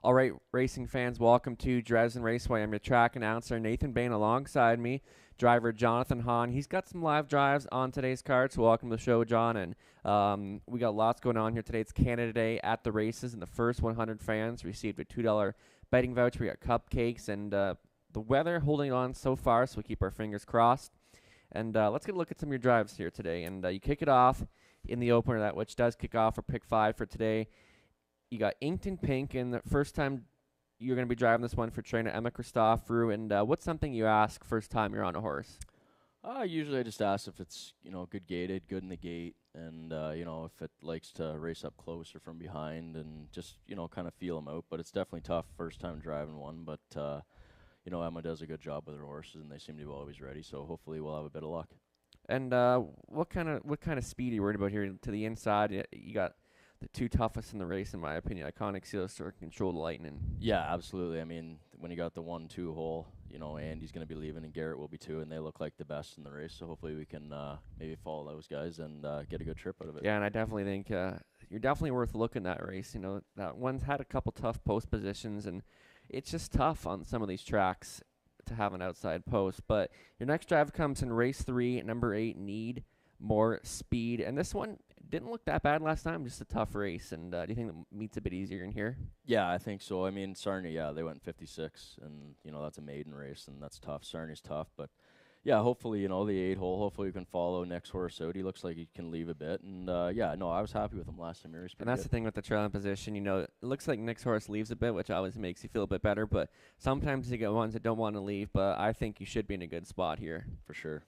All right, racing fans, welcome to Dresden Raceway. I'm your track announcer, Nathan Bain, alongside me, driver Jonathan Hahn. He's got some live drives on today's card, so welcome to the show, John. And we got lots going on here today. It's Canada Day at the races, and the first 100 fans received a $2 betting voucher. We got cupcakes, and the weather holding on so far, so we keep our fingers crossed. And let's get a look at some of your drives here today. And you kick it off in the opener, that which does kick off for pick 5 for today. You got Inked in Pink, and the first time you're going to be driving this one for trainer Emma Christoforou. And what's something you ask first time you're on a horse? Usually I just ask if it's, good gated, good in the gate, and, if it likes to race up close or from behind and just, kind of feel them out. But it's definitely tough first time driving one. But, Emma does a good job with her horses, and they seem to be always ready. So hopefully we'll have a bit of luck. And what kind of speed are you worried about here to the inside? You got the two toughest in the race, in my opinion. Iconic Seal Store, Control the Lightning. Yeah, absolutely. I mean, when you got the 1-2 hole, Andy's going to be leaving and Garrett will be too, and they look like the best in the race. So hopefully we can maybe follow those guys and get a good trip out of it. Yeah, and I definitely think you're definitely worth looking at that race. That one's had a couple tough post positions, and it's just tough on some of these tracks to have an outside post. But your next drive comes in race 3, number 8, Need More Speed. And this one didn't look that bad last time, just a tough race. And do you think that meets a bit easier in here? Yeah, I think so. I mean, Sarnia, they went 56, and, that's a maiden race, and that's tough. Sarnia's tough, but, yeah, hopefully, the 8-hole, hopefully we can follow next horse out. He looks like he can leave a bit, and, I was happy with him last time. And that's the thing with the trailing position. It looks like Nick's horse leaves a bit, which always makes you feel a bit better, but sometimes you get ones that don't want to leave, but I think you should be in a good spot here. For sure.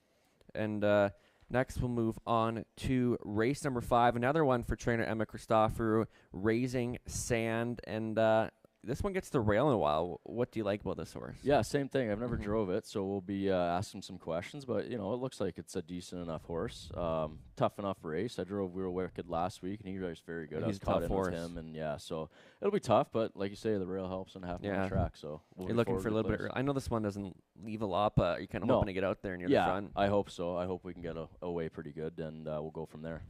And next, we'll move on to race number 5, another one for trainer Emma Christoforou, Raising Sand. And this one gets to rail in a while. What do you like about this horse? Yeah, same thing. I've never drove it, so we'll be asking some questions. But, it looks like it's a decent enough horse. Tough enough race. I drove Real Wicked last week, and he raced very good. Yeah, I was he's a caught tough in with horse. him, and, so it'll be tough. But, like you say, the rail helps and half on the track. So you're looking for a little bit. I know this one doesn't leave a lot, but you're kind of hoping to get out there near the front. I hope so. I hope we can get away pretty good, and we'll go from there.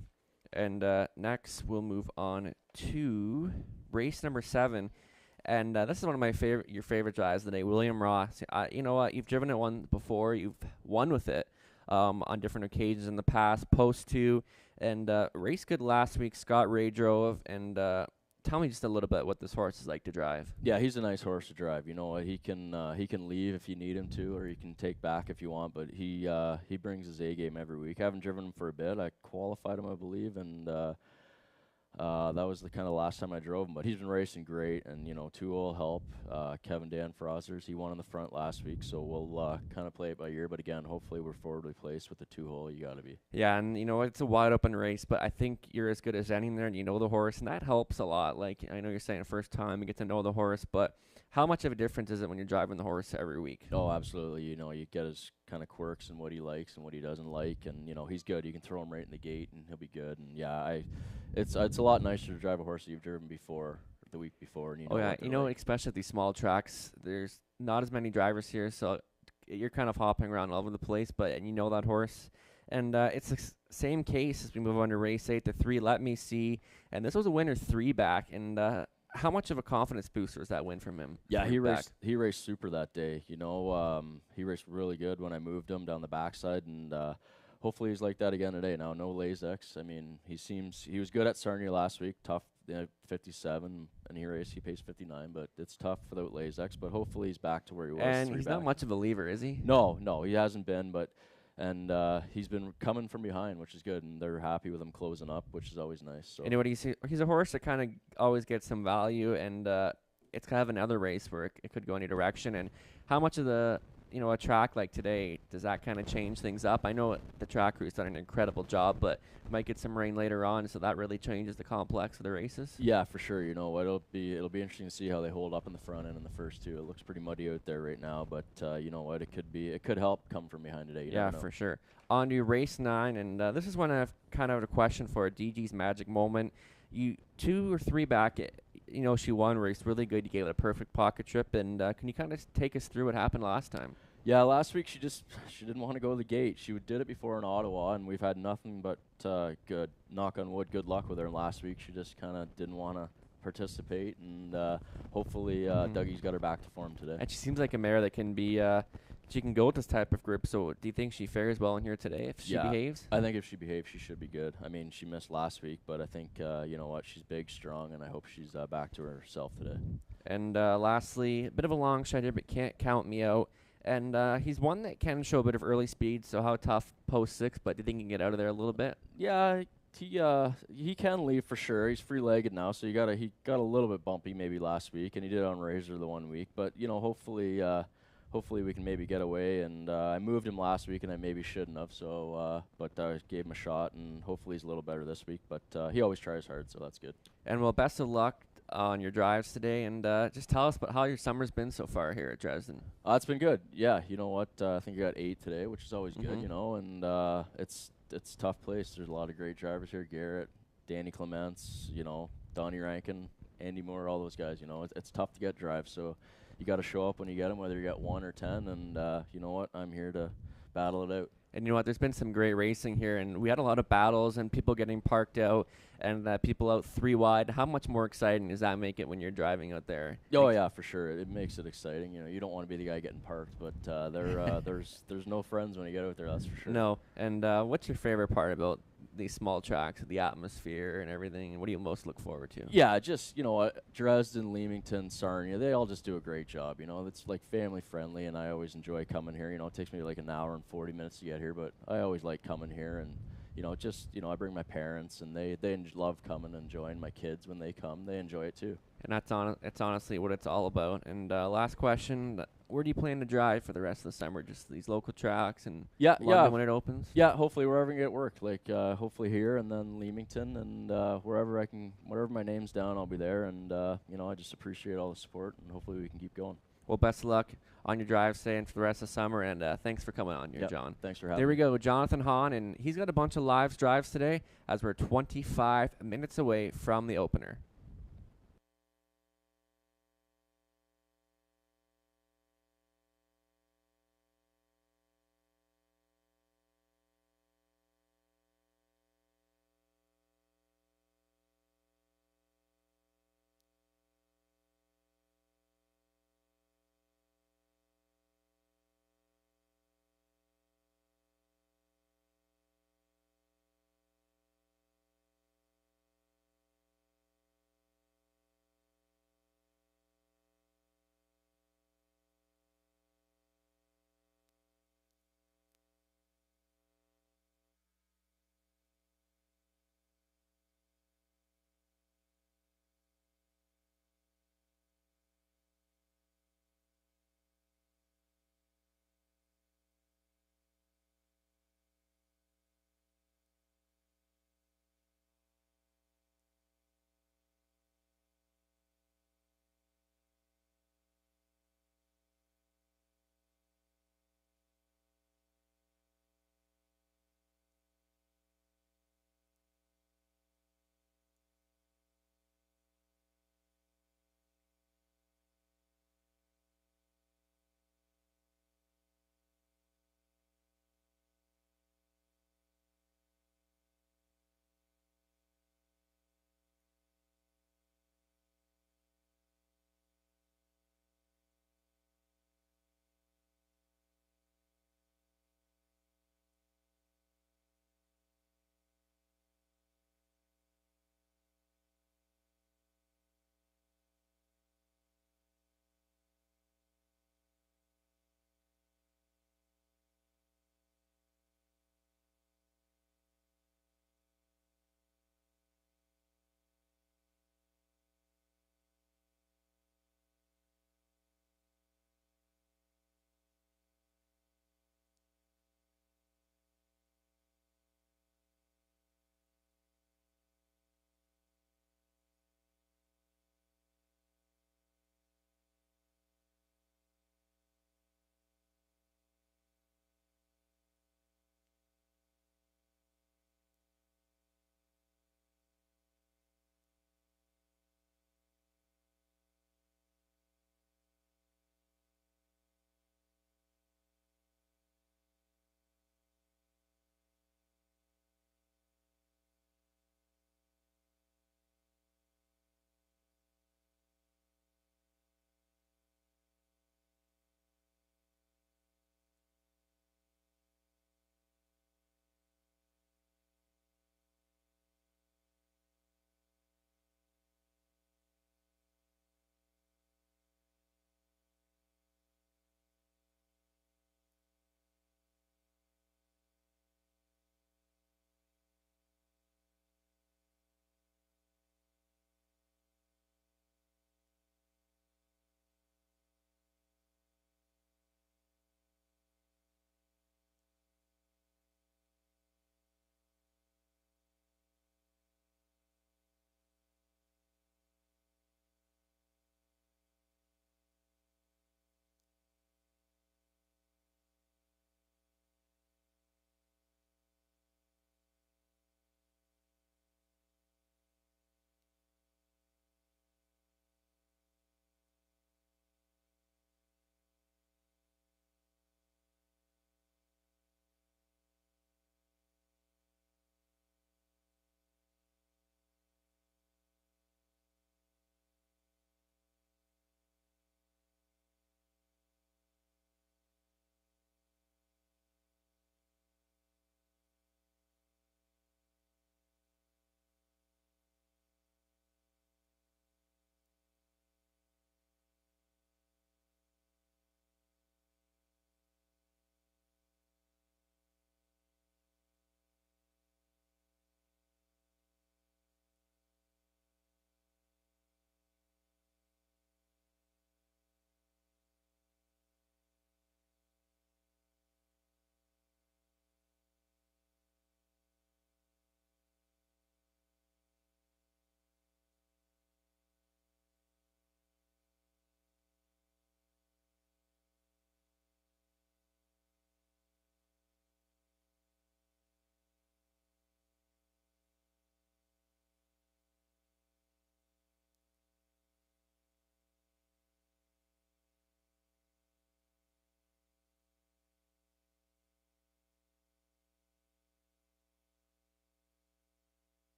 And next, we'll move on to race number 7. And this is one of your favorite drives of the day, William Ross. You know what? You've driven it one before. You've won with it on different occasions in the past, post 2. And race good last week. Scott Ray drove. And tell me just a little bit what this horse is like to drive. Yeah, he's a nice horse to drive. You know what? He can leave if you need him to, or he can take back if you want. But he brings his A game every week. I haven't driven him for a bit. I qualified him, I believe, and that was the kind of last time I drove him. But he's been racing great, and 2-hole help. Kevin Dan Frozers, he won on the front last week, so we'll kind of play it by ear. But again, hopefully we're forwardly placed with the 2-hole. You got to be. Yeah, and it's a wide open race, but I think you're as good as any there, and you know the horse, and that helps a lot. Like I know you're saying first time you get to know the horse, but how much of a difference is it when you're driving the horse every week? Oh, absolutely. You get his kind of quirks and what he likes and what he doesn't like, and he's good. You can throw him right in the gate, and he'll be good. And yeah, it's a lot nicer to drive a horse that you've driven before the week before. And especially at these small tracks, there's not as many drivers here, so you're kind of hopping around all over the place. But you know that horse, and it's the same case as we move on to race 8, the 3. Let Me See, and this was a winner 3 back, and how much of a confidence booster was that win from him? Yeah, he raced super that day. He raced really good when I moved him down the backside, and hopefully he's like that again today. Now, no Lasix. I mean, he was good at Sarnia last week, tough, 57, and he paced 59, but it's tough without Lasix. But hopefully he's back to where he was. And he's not much of a leaver, is he? No, he hasn't been, but. And he's been coming from behind, which is good, and they're happy with him closing up, which is always nice. So. He's a horse that kind of always gets some value, and it's kind of another race where it could go any direction. And how much of a track like today, does that kind of change things up? I know the track crew's done an incredible job, but might get some rain later on, so that really changes the complex of the races. Yeah, for sure. It'll be interesting to see how they hold up in the front end in the first 2. It looks pretty muddy out there right now, but you know what? It could help come from behind today. Yeah, for sure. On to race 9, and this is one I've kind of had a question for. DG's magic moment. You 2 or 3 back. She won, raced really good. You gave it a perfect pocket trip, and can you kind of take us through what happened last time? Yeah, last week she didn't want to go to the gate. She did it before in Ottawa, and we've had nothing but good, knock on wood, good luck with her. And last week she just kind of didn't want to participate, and hopefully Dougie's got her back to form today. And she seems like a mare that can be. She can go with this type of group. So do you think she fares well in here today if she behaves? I think if she behaves, she should be good. I mean, she missed last week, but I think you know what, she's big, strong, and I hope she's back to herself today. And lastly, a bit of a long shot here, but can't count me out. And he's one that can show a bit of early speed. So how tough post 6? But do you think he can get out of there a little bit? Yeah, he can leave for sure. He's free-legged now, so he got a little bit bumpy maybe last week, and he did on Razor the 1 week. But you know, hopefully we can maybe get away. And I moved him last week, and I maybe shouldn't have. So, but I gave him a shot, and hopefully he's a little better this week. But he always tries hard, so that's good. And well, best of luck on your drives today, and just tell us about how your summer's been so far here at Dresden. It's been good. Yeah, you know what? I think I got 8 today, which is always good, you know. And it's a tough place. There's a lot of great drivers here. Garrett, Danny Clements, you know, Donnie Rankin, Andy Moore, all those guys. You know, it's tough to get drives, so you got to show up when you get them, whether you got 1 or 10. And you know what? I'm here to battle it out. And you know what? There's been some great racing here, and we had a lot of battles and people getting parked out and people out 3 wide. How much more exciting does that make it when you're driving out there? Oh, yeah, for sure. It makes it exciting. You know, you don't want to be the guy getting parked, but there's no friends when you get out there, that's for sure. No. And what's your favorite part about these small tracks, the atmosphere and everything? What do you most look forward to? Yeah, just, you know, Dresden, Leamington, Sarnia, they all just do a great job. You know, it's like family friendly, and I always enjoy coming here. You know, it takes me like an hour and 40 minutes to get here, but I always like coming here. And you know, just, you know, I bring my parents, and they love coming and enjoying. My kids, when they come, they enjoy it too. And that's honestly what it's all about. And last question, where do you plan to drive for the rest of the summer? Just these local tracks and London when it opens? Yeah, hopefully wherever I can get work. Like hopefully here, and then Leamington, and wherever my name's down, I'll be there. And you know, I just appreciate all the support, and hopefully we can keep going. Well, best of luck on your drive today and for the rest of the summer, and thanks for coming on here, John. Thanks for having me. There we go, Jonathan Hahn, and he's got a bunch of live drives today as we're 25 minutes away from the opener.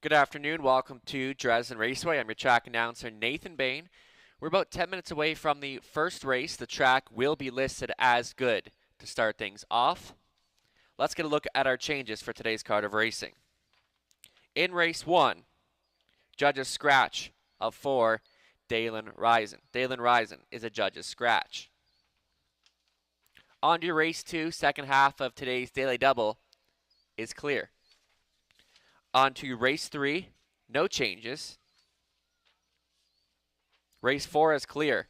Good afternoon. Welcome to Dresden Raceway. I'm your track announcer, Nathan Bain. We're about 10 minutes away from the first race. The track will be listed as good. To start things off, let's get a look at our changes for today's card of racing. In race 1, judge's scratch of 4, Dalen Risen. Dalen Risen is a judge's scratch. On to race 2, second half of today's daily double is clear. On to race 3, no changes. Race 4 is clear.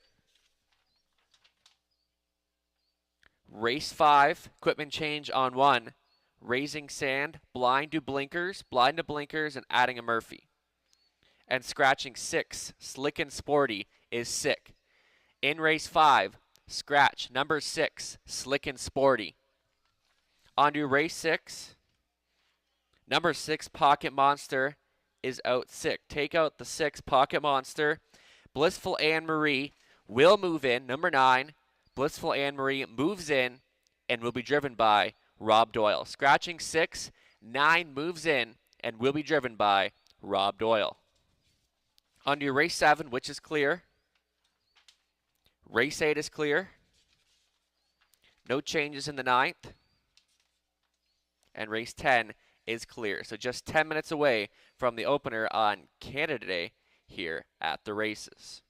Race 5, equipment change on 1. Raising sand, blind to blinkers, and adding a Murphy. And scratching 6, slick and sporty, is sick. In race 5, scratch number 6, slick and sporty. On to race 6. Number 6, Pocket Monster, is out sick. Take out the 6, Pocket Monster. Blissful Anne Marie will move in. Number 9, Blissful Anne Marie moves in and will be driven by Rob Doyle. Scratching 6, 9 moves in and will be driven by Rob Doyle. On to race 7, which is clear. Race 8 is clear. No changes in the 9th. And race 10 is clear. So just 10 minutes away from the opener on Canada Day here at the races.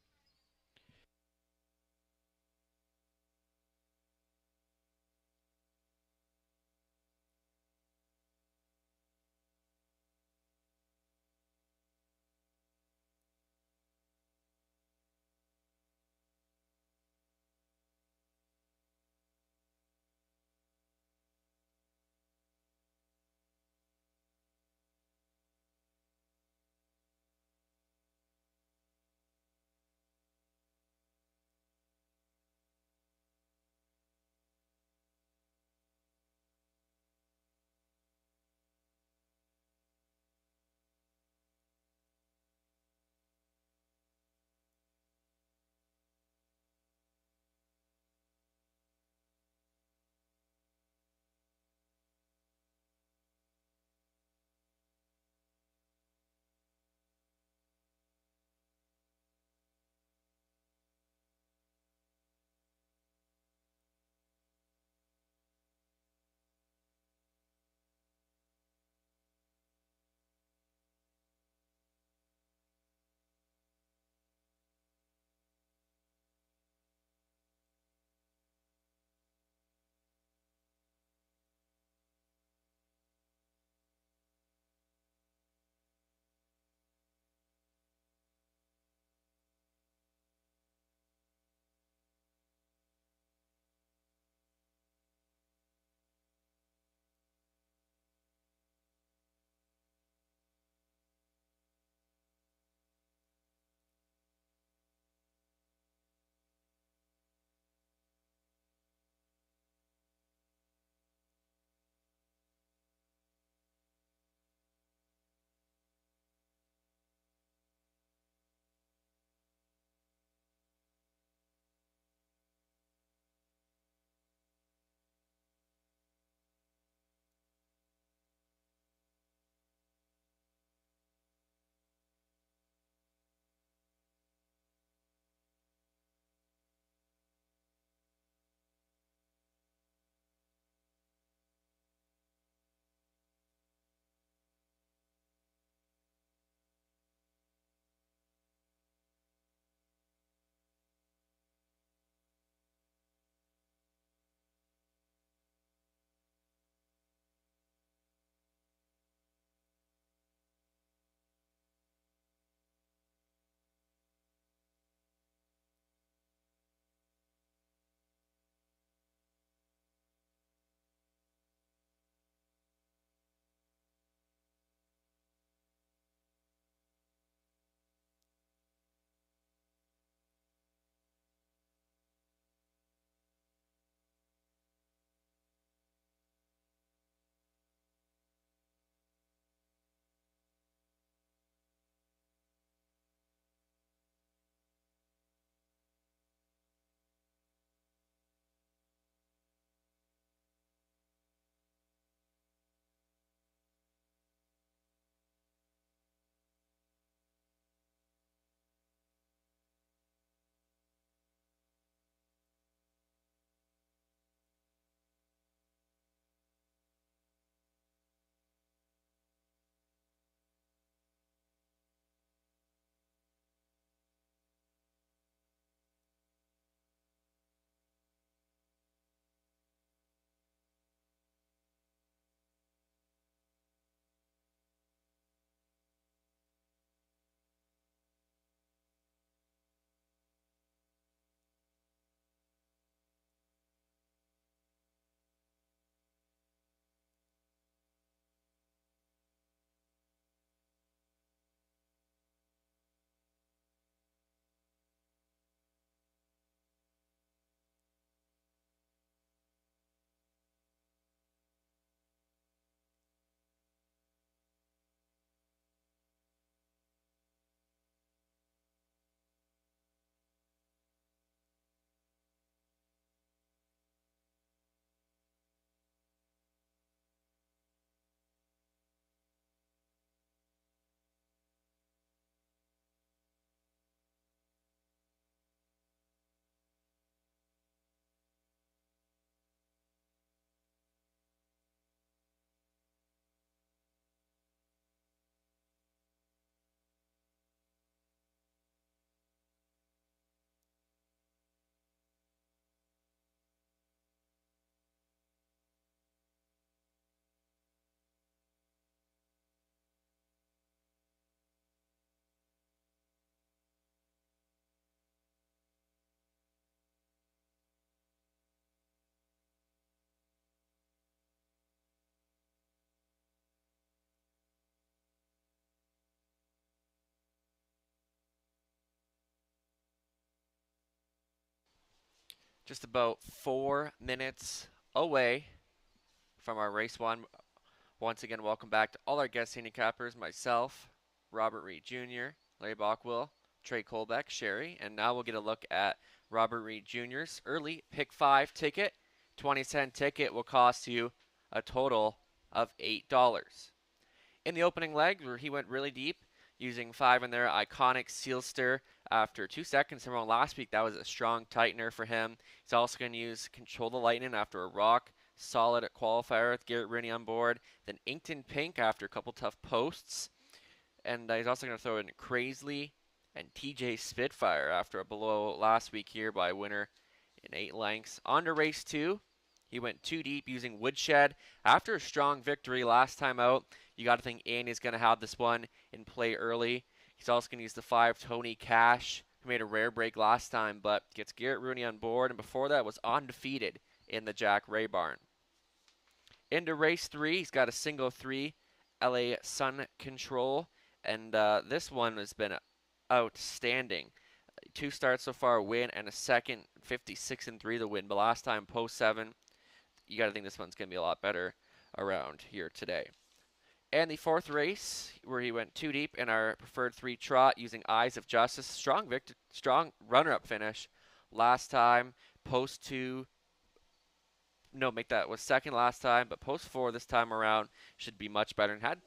Just about 4 minutes away from our race one. Once again, welcome back to all our guest handicappers, myself, Robert Reed Jr., Larry Bockwell, Trey Colbeck, Sherry, and now we'll get a look at Robert Reed Jr.'s early pick 5 ticket. 20-cent ticket will cost you a total of $8. In the opening leg, where he went really deep, using 5 in there, iconic seal stir after 2 seconds from last week. That was a strong tightener for him. He's also going to use Control the Lightning after a rock solid at qualifier with Garrett Rooney on board. Then Inked Pink after a couple tough posts. And he's also going to throw in Crazily and TJ Spitfire after a blow last week here by winner in 8 lengths. On to race 2. He went too deep using Woodshed. After a strong victory last time out, you got to think Andy's going to have this one in play early. He's also going to use the 5 Tony Cash, who made a rare break last time, but gets Garrett Rooney on board, and before that was undefeated in the Jack Ray Barn. Into race 3, he's got a single 3 LA Sun Control, and this one has been outstanding. 2 starts so far, win, and a second, 56-3 the win, but last time post 7. You got to think this one's going to be a lot better around here today. And the 4th race, where he went too deep in our preferred 3 trot using Eyes of Justice. Strong runner-up finish last time. Post 2, no, make that was second last time, but post 4 this time around should be much better. And had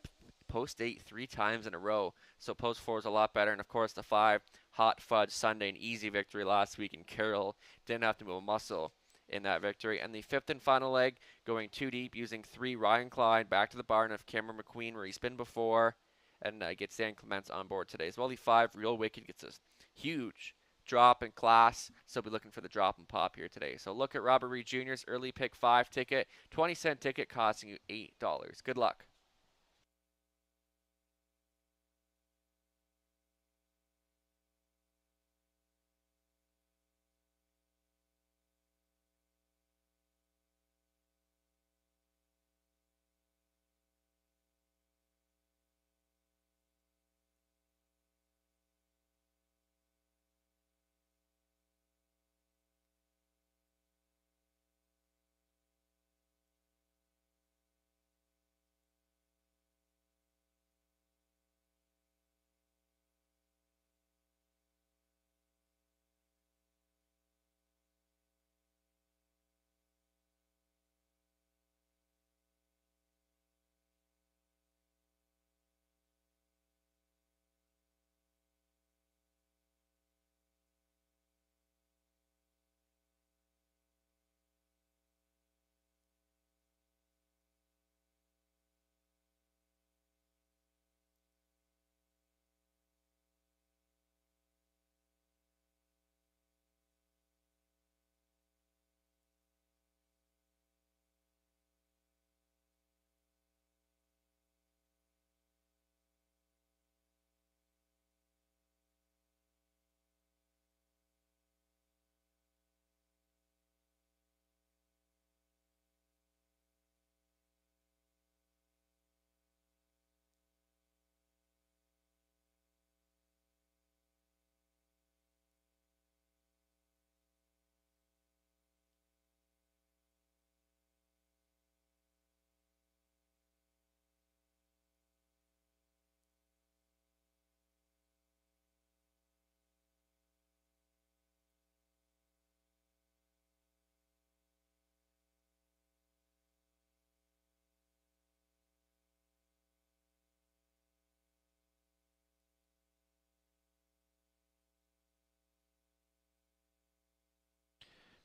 post 8 3 times in a row, so post 4 is a lot better. And of course the 5 Hot Fudge Sunday, an easy victory last week, and Carroll didn't have to move a muscle in that victory. And the 5th and final leg, going too deep using 3 Ryan Klein back to the barn of Cameron McQueen, where he's been before, and gets Dan Clements on board today as well. The 5 Real Wicked gets a huge drop in class, so we'll be looking for the drop and pop here today. So look at Robert Reed Jr.'s early pick 5 ticket, 20-cent ticket costing you $8. Good luck.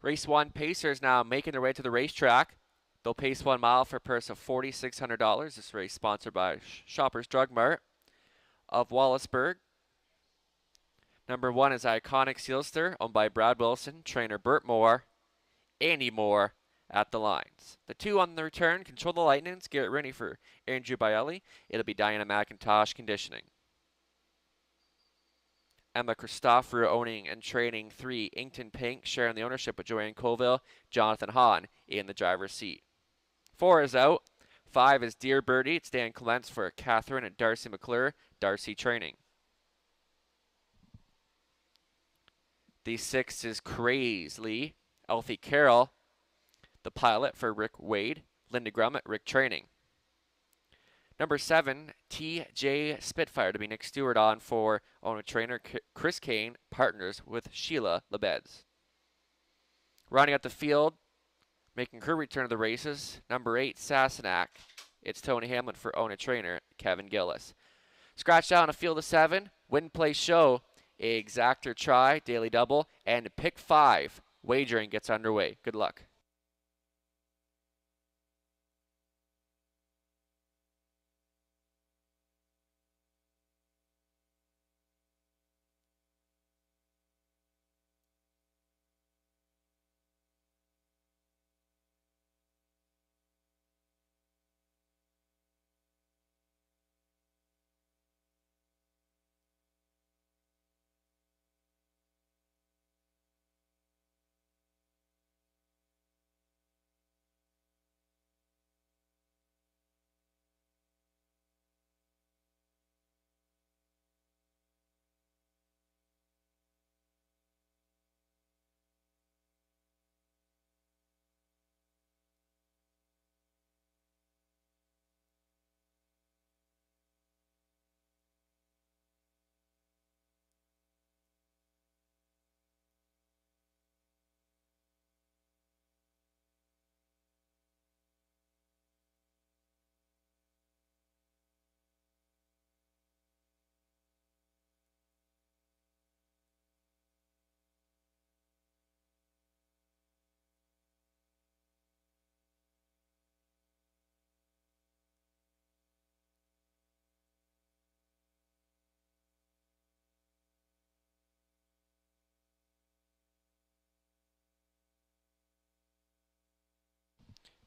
Race 1 Pacers now making their way to the racetrack. They'll pace 1 mile for a purse of $4,600. This race sponsored by Shoppers Drug Mart of Wallaceburg. Number 1 is Iconic Sealster, owned by Brad Wilson, trainer Burt Moore, Andy Moore at the lines. The 2 on the return, Control the Lightnings, Garrett Rooney for Andrew Bielli. It'll be Diana McIntosh conditioning. Emma Christopher owning and training 3, Inked Pink, sharing the ownership with Joanne Colville, Jonathan Hahn in the driver's seat. 4 is out. 5 is Dear Birdie. It's Dan Clements for Catherine and Darcy McClure, Darcy training. The 6 is Crazily Alfie Carroll, the pilot for Rick Wade. Linda Grummett, Rick Training. Number 7, T.J. Spitfire to be Nick Stewart on for owner-trainer Chris Kane, partners with Sheila Lebeds. Rounding out the field, making her return to the races, number 8, Sassenach. It's Tony Hamlin for owner-trainer Kevin Gillis. Scratch down a field of 7, win, play, show, exactor try, daily double, and pick 5. Wagering gets underway. Good luck.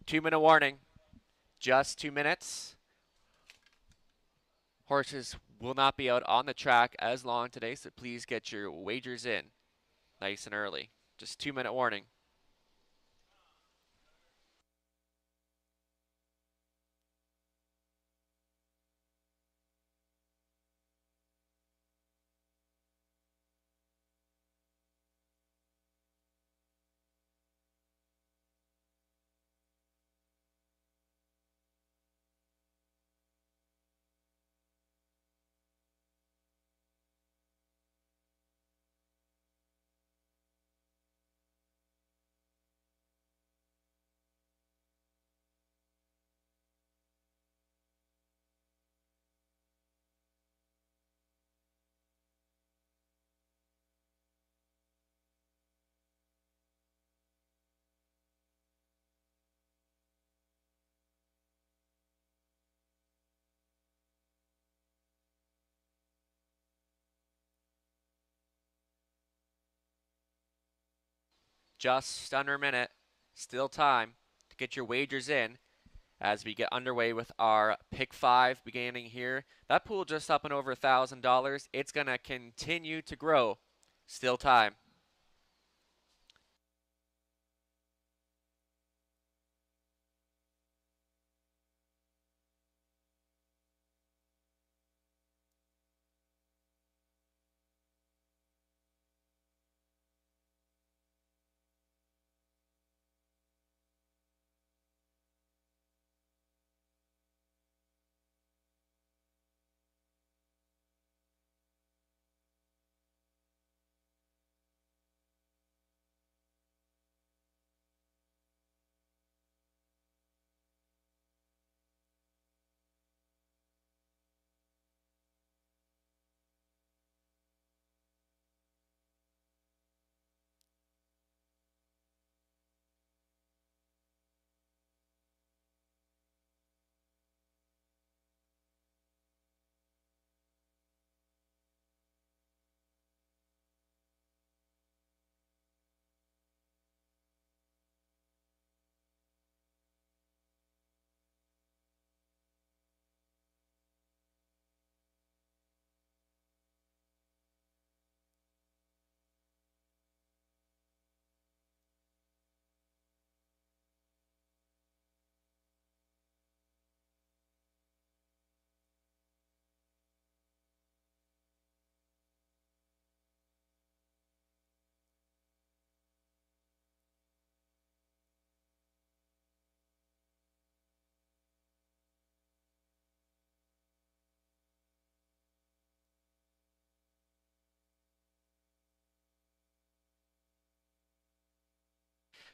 Two-minute warning. Just 2 minutes. Horses will not be out on the track as long today, so please get your wagers in nice and early. Just 2-minute warning. Just under a minute. Still time to get your wagers in as we get underway with our pick 5 beginning here. That pool just up and over $1,000. It's going to continue to grow. Still time.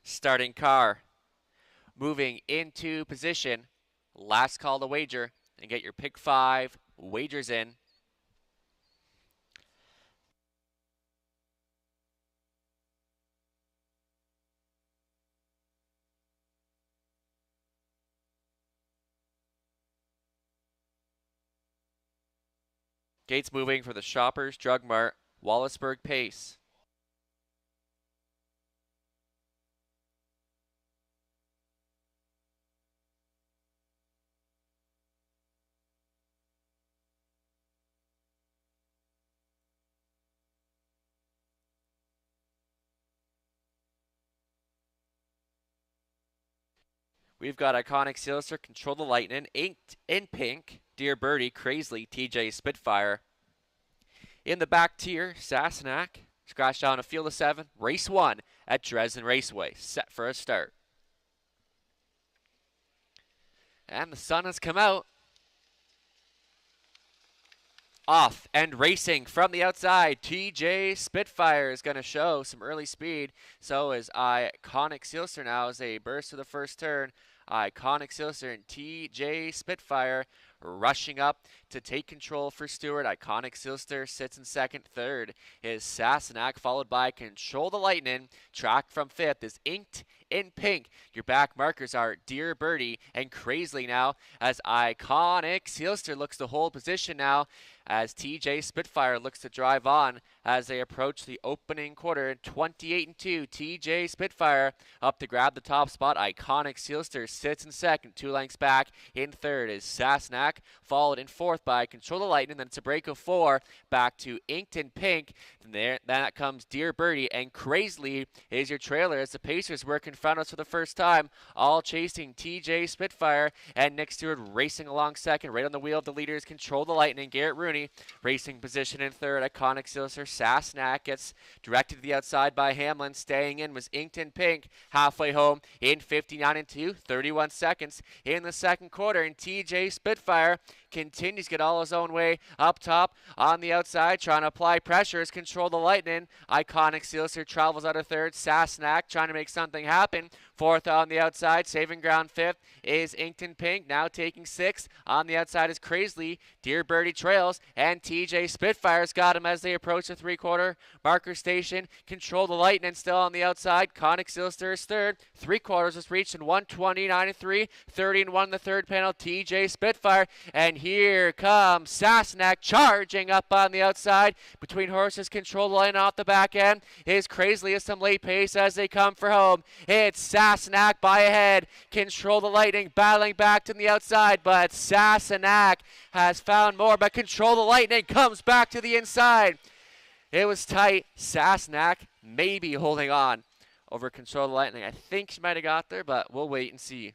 Starting car. Moving into position. Last call to wager. And get your pick 5 wagers in. Gates moving for the Shoppers Drug Mart, Wallaceburg Pace. We've got Iconic Silster, Control the Lightning, inked in pink, Dear Birdie, Crazily, TJ Spitfire. In the back tier, Sassenach, scratched on a field of 7, race 1 at Dresden Raceway, set for a start. And the sun has come out. Off and racing from the outside. TJ Spitfire is going to show some early speed. So is Iconic Silster now as they burst to the first turn. Iconic Silster and TJ Spitfire rushing up to take control for Stewart. Iconic Silster sits in second. Third is Sassenach, followed by Control the Lightning. Track from 5th is inked in pink. Your back markers are Dear Birdie and Crazily now as Iconic Silster looks to hold position now as TJ Spitfire looks to drive on as they approach the opening quarter. 28-2, TJ Spitfire up to grab the top spot. Iconic Silster sits in second, 2 lengths back. In third is Sassenach, followed in fourth by Control the Lightning. Then it's a break of 4 back to Inked in Pink. Then that comes Dear Birdie and Crazily is your trailer as the Pacers work in front of us for the first time, all chasing TJ Spitfire and Nick Stewart racing along second. Right on the wheel of the leaders, Control the Lightning. Garrett Rooney racing position in third. Iconic Silster. Sassenach gets directed to the outside by Hamlin. Staying in was Inked in Pink. Halfway home in 59-2, 31 seconds in the second quarter. And TJ Spitfire continues to get all his own way up top on the outside, trying to apply pressures, Control the Lightning. Iconic Silster travels out of third. Sassenach trying to make something happen. Fourth on the outside, saving ground. Fifth is Inked in Pink, now taking sixth. On the outside is Crazily. Dear Birdie trails, and TJ Spitfire's got him as they approach the three-quarter marker station. Control the Lightning still on the outside. Iconic Silster is third. Three-quarters was reached in 1:29.3, 30-1 the third panel. TJ Spitfire, and here comes Sassenach charging up on the outside between horses. Control the Lightning off the back end. Is Crazily is some late pace as they come for home. It's Sassenach by a head. Control the Lightning battling back to the outside, but Sassenach has found more, but Control the Lightning comes back to the inside. It was tight. Sassenach maybe holding on over Control the Lightning. I think she might have got there, but we'll wait and see.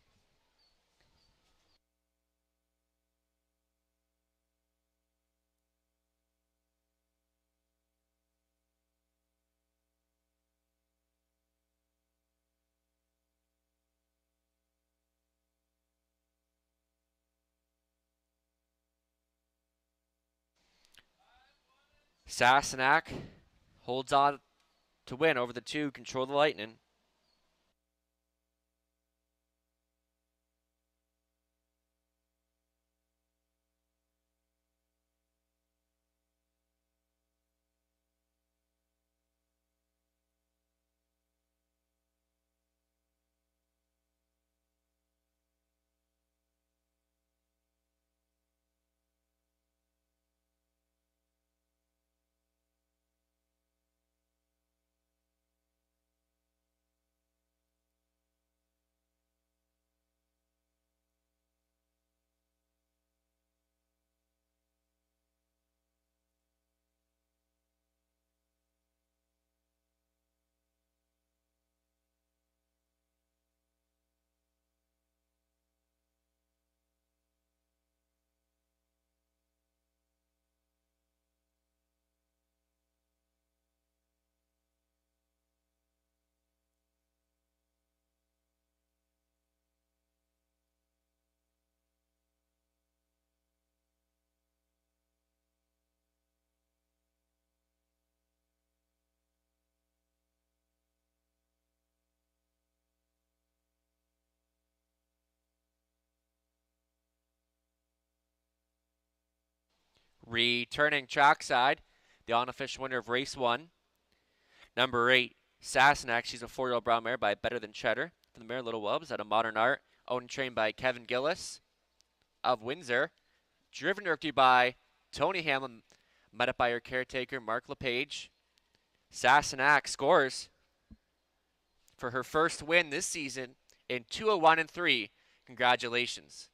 Sassenach holds on to win over the 2, Control the Lightning. Returning trackside, the unofficial winner of race 1, number 8, Sassenach. She's a 4-year-old brown mare by Better Than Cheddar from the mare Little Wubs out of Modern Art, owned and trained by Kevin Gillis of Windsor. Driven directly by Tony Hamlin, met up by her caretaker Mark LePage. Sassenach scores for her first win this season in 201 and 3. Congratulations.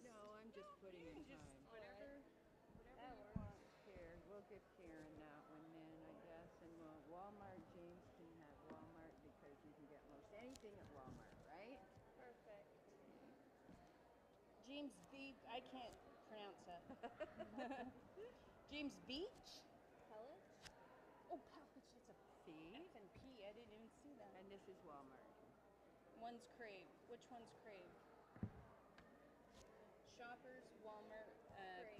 No, I'm just putting in time. Whatever you want here. We'll give Karen that one then, I guess. And Walmart, James can have Walmart because you can get most anything at Walmart, right? Perfect. James Beach, I can't pronounce it. James Beach? Pellet? Oh, Pellet, that's a See? F and P. I didn't even see that. And this is Walmart. One's Crave. Which one's Crave? Shoppers, Walmart,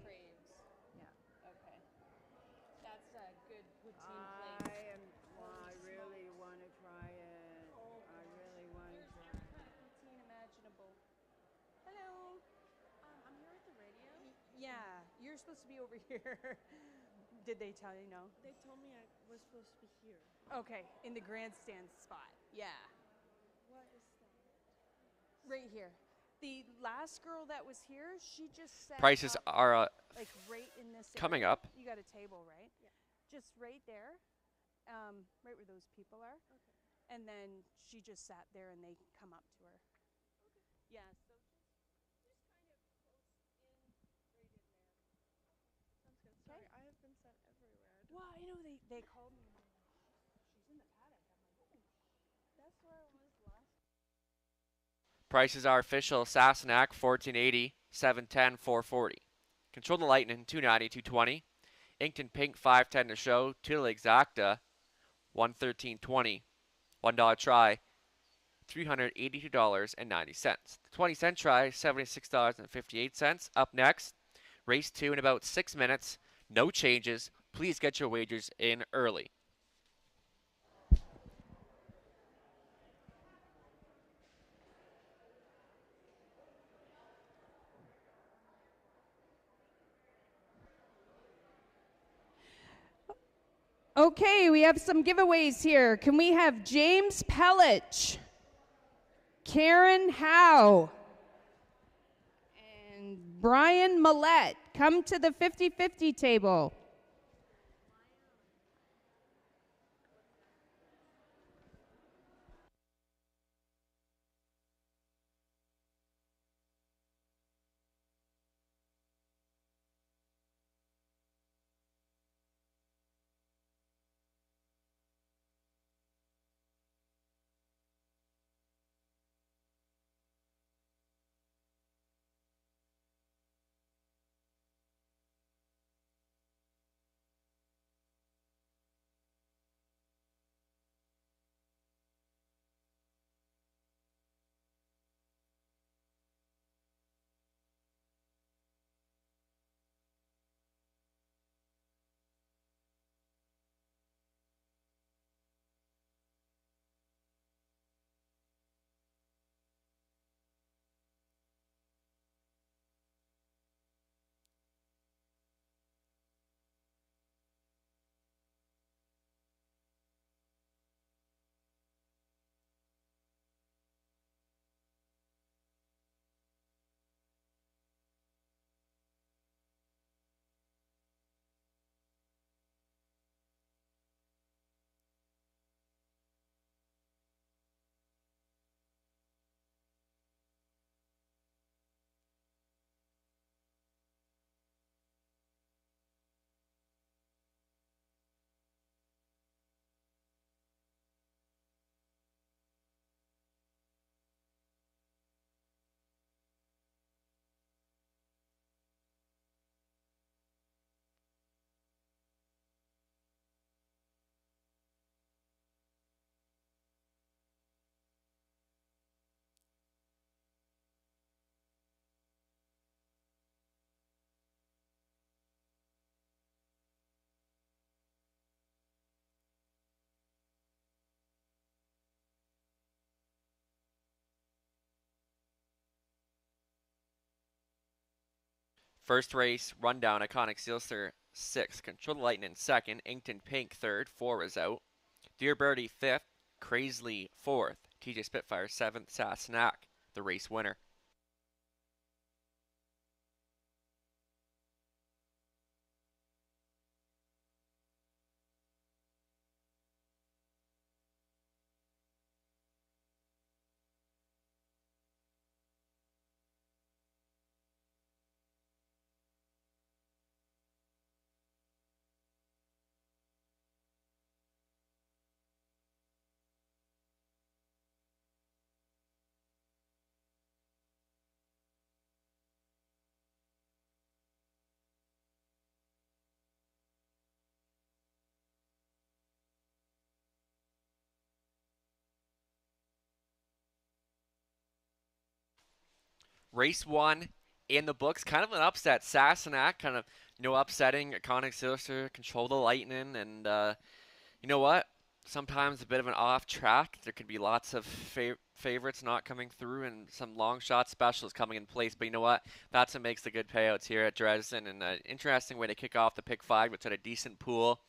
Craves. Yeah. Okay. That's a good poutine place. I really want to try it. I really want to try it. Poutine imaginable. Hello. I'm here with the radio. Yeah, you're supposed to be over here. Did they tell you no? They told me I was supposed to be here. Okay, in the grandstand spot. Yeah. What is that? Right here. The last girl that was here, she just sat Prices up, are like right in this coming area. up. You got a table, right? Yeah. Just right there, right where those people are. Okay. And then she just sat there, and they come up to her. Okay. Yeah. So just kind of close in, right in there. Sounds good. Sorry, I have been sent everywhere. Well, I know they called me. She's in the paddock. I'm like, oh, That's where I was last. Prices are official. Sassenach 1480, 710, 440. Control the Lightning 290, 220. Inkton Pink 510 to show. Tula Exacta 113.20. $1 try $382.90. The 20-cent try $76.58. Up next, race 2 in about 6 minutes. No changes. Please get your wagers in early. okay, we have some giveaways here. Can we have James Pellich, Karen Howe, and Brian Millette come to the 50-50 table? First race rundown: Iconic Sealster 6th, Control the Lightning 2nd, Inkton Pink 3rd, 4 is out. Dear Birdie 5th, Crazily 4th, TJ Spitfire 7th, Sassenach the race winner. Race 1 in the books, kind of an upset. Sassenach kind of upsetting Iconic Sealster, Control the Lightning, and you know what? Sometimes a bit of an off track. There could be lots of favorites not coming through and some long shot specials coming in place. But you know what? That's what makes the good payouts here at Dresden. And an interesting way to kick off the pick 5, which had a decent pool.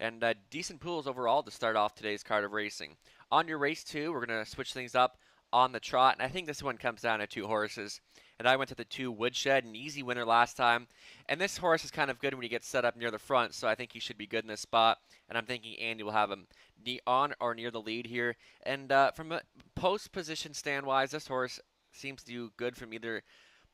And decent pools overall to start off today's card of racing. On your race 2, we're going to switch things up on the trot. And I think this one comes down to 2 horses. And I went to the 2 Woodshed, an easy winner last time. And this horse is kind of good when he gets set up near the front, so I think he should be good in this spot. And I'm thinking Andy will have him on or near the lead here. And from a post position stand-wise, this horse seems to do good from either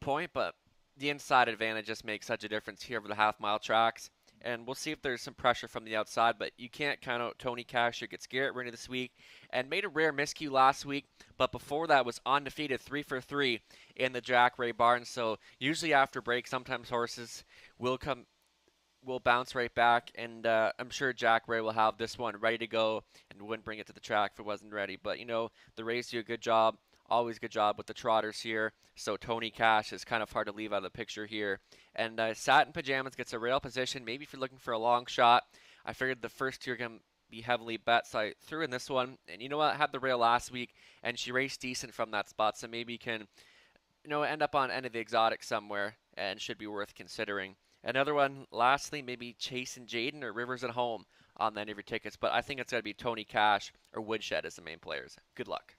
point, but the inside advantage just makes such a difference here over the half-mile tracks. And we'll see if there's some pressure from the outside, but you can't count out Tony Casher. Gets Garrett Rennie this week and made a rare miscue last week, but before that was undefeated 3 for 3 in the Jack Ray barn. So usually after break, sometimes horses will bounce right back, and I'm sure Jack Ray will have this one ready to go and wouldn't bring it to the track if it wasn't ready. But you know, the race do a good job. Always good job with the trotters here. So Tony Cash is kind of hard to leave out of the picture here. And Satin Pajamas gets a rail position. Maybe if you're looking for a long shot. I figured the first 2 are going to be heavily bet, so I threw in this one. And you know what? I had the rail last week, and she raced decent from that spot. So maybe you can end up on end of the exotic somewhere, and should be worth considering. Another one, lastly, maybe Chase and Jaden or Rivers at Home on the end of your tickets. But I think it's going to be Tony Cash or Woodshed as the main players. Good luck.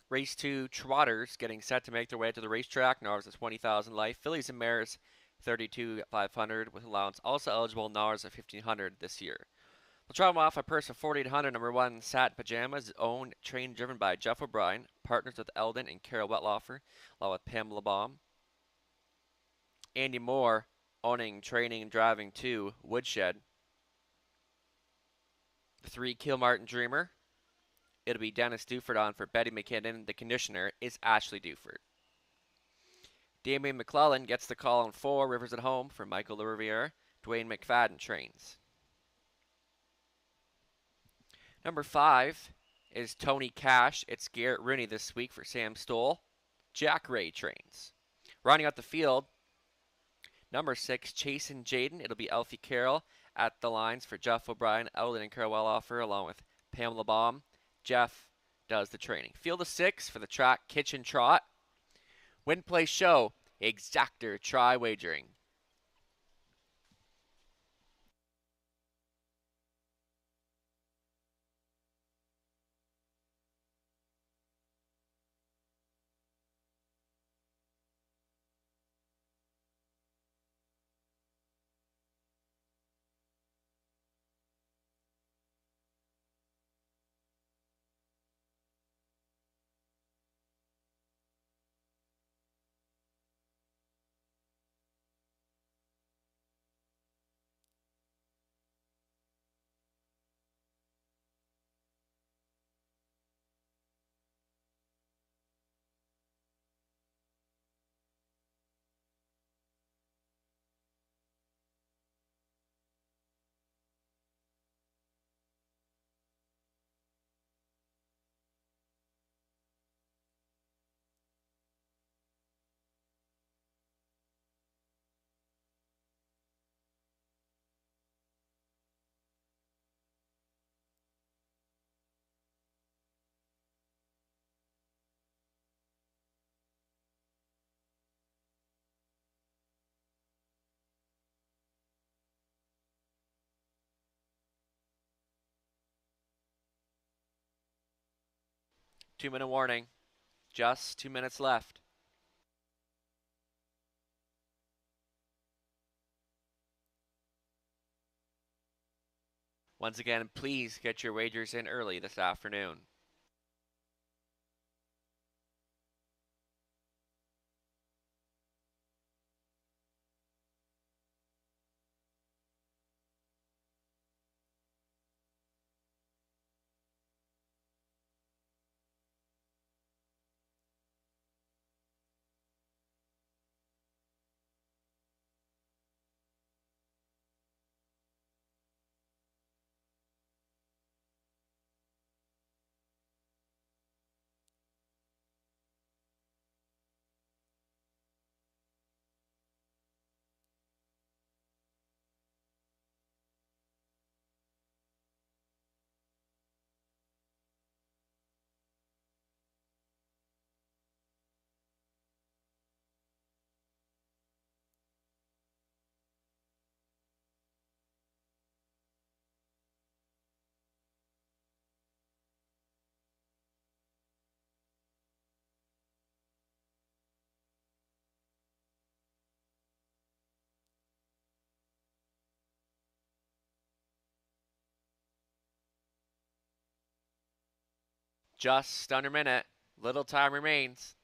Race 2, Trotters getting set to make their way to the racetrack. Nars at 20,000 life. Fillies and Mares 32,500 with allowance. Also eligible Nars at 1,500 this year. We'll try them off a purse of 4,800. Number 1, Satin Pajamas, owned, trained, driven by Jeff O'Brien. Partners with Eldon and Carol Wetlaufer, along with Pamela Baum. Andy Moore, owning, training, and driving 2, Woodshed. The 3, Kilmartin Dreamer. It'll be Dennis Duford on for Betty McKinnon. The conditioner is Ashley Duford. Damien McClellan gets the call on 4, Rivers at Home for Michael LaRiviere. Dwayne McFadden trains. Number 5 is Tony Cash. It's Garrett Rooney this week for Sam Stoll. Jack Ray trains. Rounding out the field, number 6, Chase and Jaden. It'll be Elfie Carroll at the lines for Jeff O'Brien, Eldon, and Carol Wetlaufer, along with Pamela Baum. Jeff does the training. Field of 6 for the track Kitchen Trot. Win, play, show. Exactor try wagering. Two-minute warning. Just 2 minutes left. Once again, please get your wagers in early this afternoon. Just under a minute. Little time remains.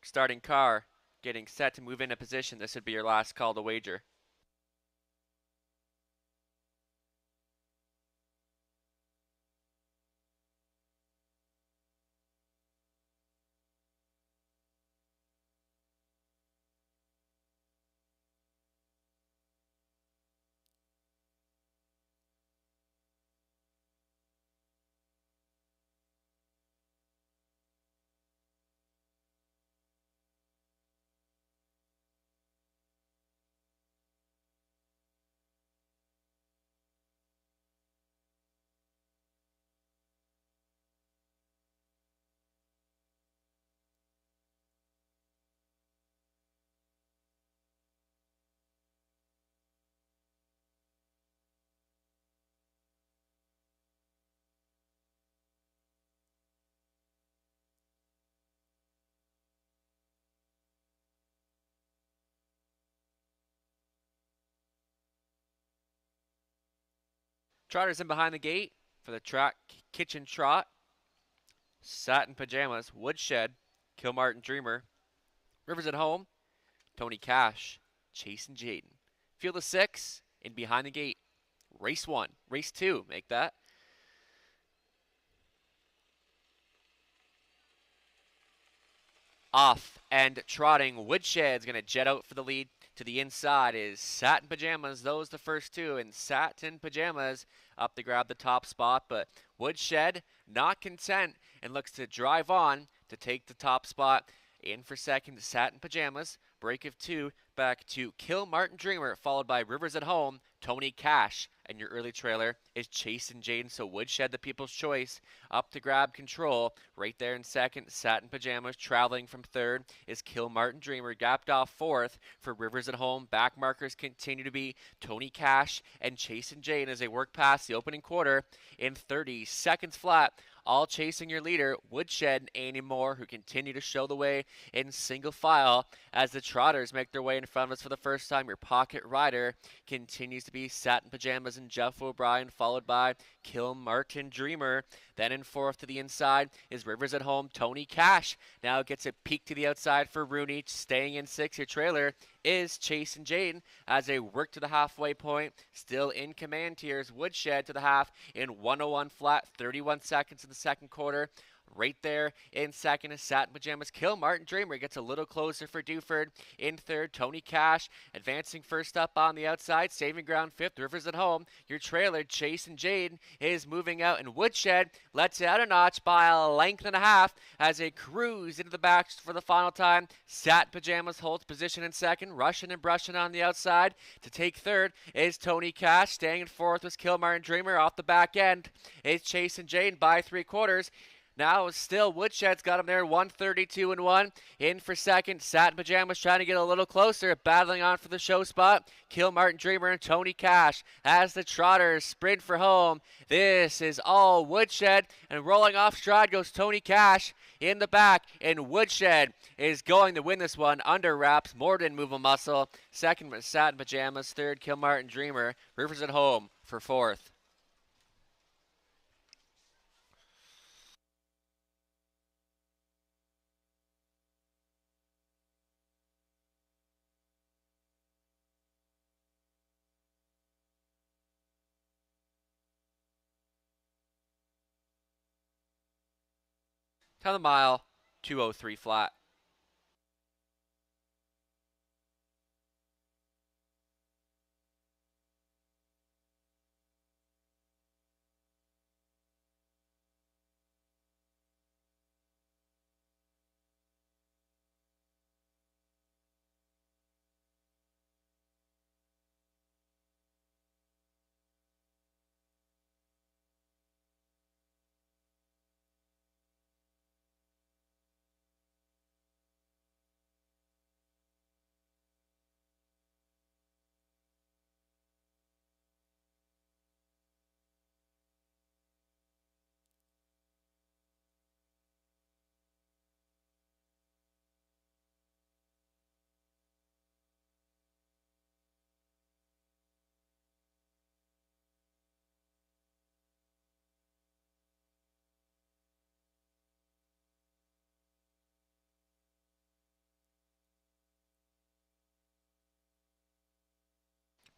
starting car, getting set to move into position. This would be your last call to wager. Trotters in behind the gate for the track kitchen trot. Satin Pajamas, Woodshed, Kilmartin Dreamer. Rivers at home, Tony Cash, Chase and Jaden. Field of 6 in behind the gate. Race 1, race 2, make that. Off and trotting, Woodshed's going to jet out for the lead. To the inside is Satin Pajamas. Those the first two, and Satin Pajamas up to grab the top spot. But Woodshed not content and looks to drive on to take the top spot. In for second, Satin Pajamas. Break of 2 back to Kilmartin Dreamer, followed by Rivers at Home, Tony Cash. And your early trailer is Chase and Jaden. So Woodshed, the people's choice, up to grab control. Right there in second, Satin Pajamas. Traveling from third is Kilmartin Dreamer. Gapped off fourth for Rivers at Home. Back markers continue to be Tony Cash and Chase and Jaden as they work past the opening quarter in 30 seconds flat. All chasing your leader, Woodshed and Annie Moore, who continue to show the way in single file as the Trotters make their way in front of us for the first time. Your pocket rider continues to be Satin Pajamas and Jeff O'Brien, followed by Kilmartin Dreamer. Then in fourth to the inside is Rivers at Home, Tony Cash. Now gets a peek to the outside for Rooney. Staying in sixth, your trailer is Chase and Jaden as they work to the halfway point. Still in command here is Woodshed to the half in 101 flat, 31 seconds in the second quarter. Right there in second is Satin Pajamas. Kilmartin Dreamer gets a little closer for Duford. In third, Tony Cash advancing first up on the outside. Saving ground fifth, Rivers at Home. Your trailer, Chase and Jaden, is moving out. And Woodshed lets it out a notch by a length and a half as they cruise into the back for the final time. Satin Pajamas holds position in second. Rushing and brushing on the outside. To take third is Tony Cash. Staying in fourth was Kilmartin Dreamer. Off the back end is Chase and Jaden by 3/4. Now still Woodshed's got him there, 132-1. In for second, Satin Pajamas trying to get a little closer, battling on for the show spot. Kilmartin Dreamer and Tony Cash as the Trotters sprint for home. This is all Woodshed, and rolling off stride goes Tony Cash in the back, and Woodshed is going to win this one under wraps. More didn't move a muscle. Second was Satin Pajamas. Third, Kilmartin Dreamer. Rivers at Home for fourth. Time of the mile, 2:03 flat.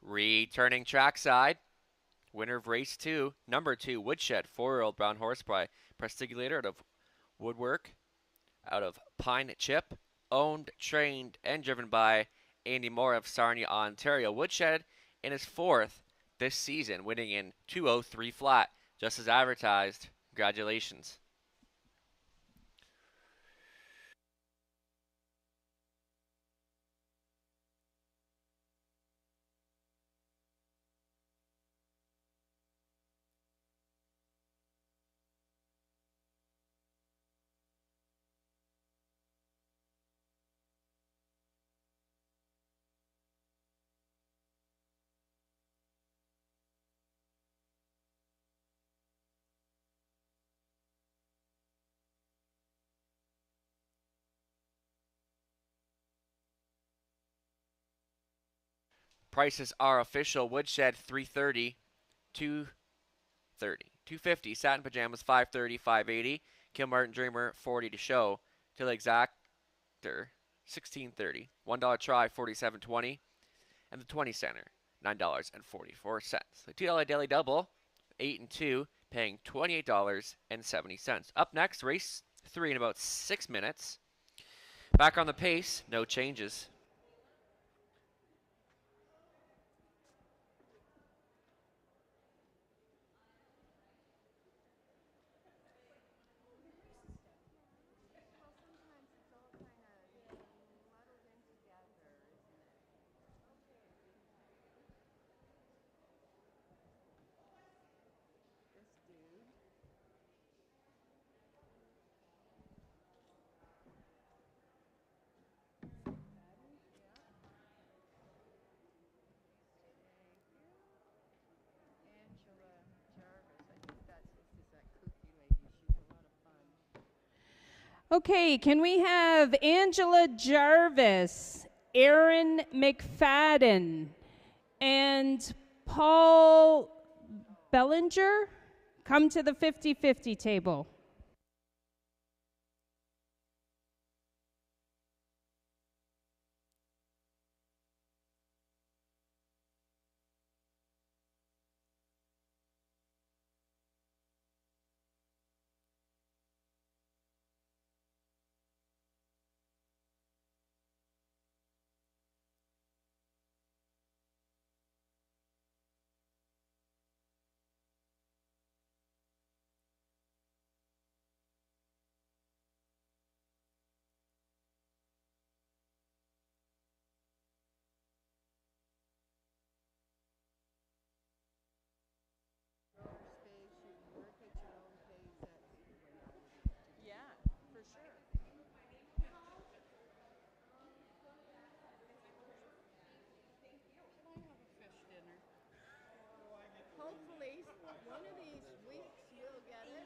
Returning trackside. Winner of race 2, number 2, Woodshed, 4-year-old brown horse by Prestigulator out of Woodwork, out of Pine Chip, owned, trained, and driven by Andy Moore of Sarnia, Ontario. Woodshed in his 4th this season, winning in 2:03 flat, just as advertised. Congratulations. Prices are official. Woodshed 330, 230, 250. Satin Pajamas 530, 580. Kilmartin Dreamer 40 to show. Till Exactor 1630. $1 try 47.20. And the 20 center $9.44. The $2 daily double 8 and 2 paying $28.70. Up next, race 3 in about 6 minutes. Back on the pace, no changes. Okay, can we have Angela Jarvis, Aaron McFadden, and Paul Bellinger come to the 50-50 table? Hopefully, one of these weeks we'll get it.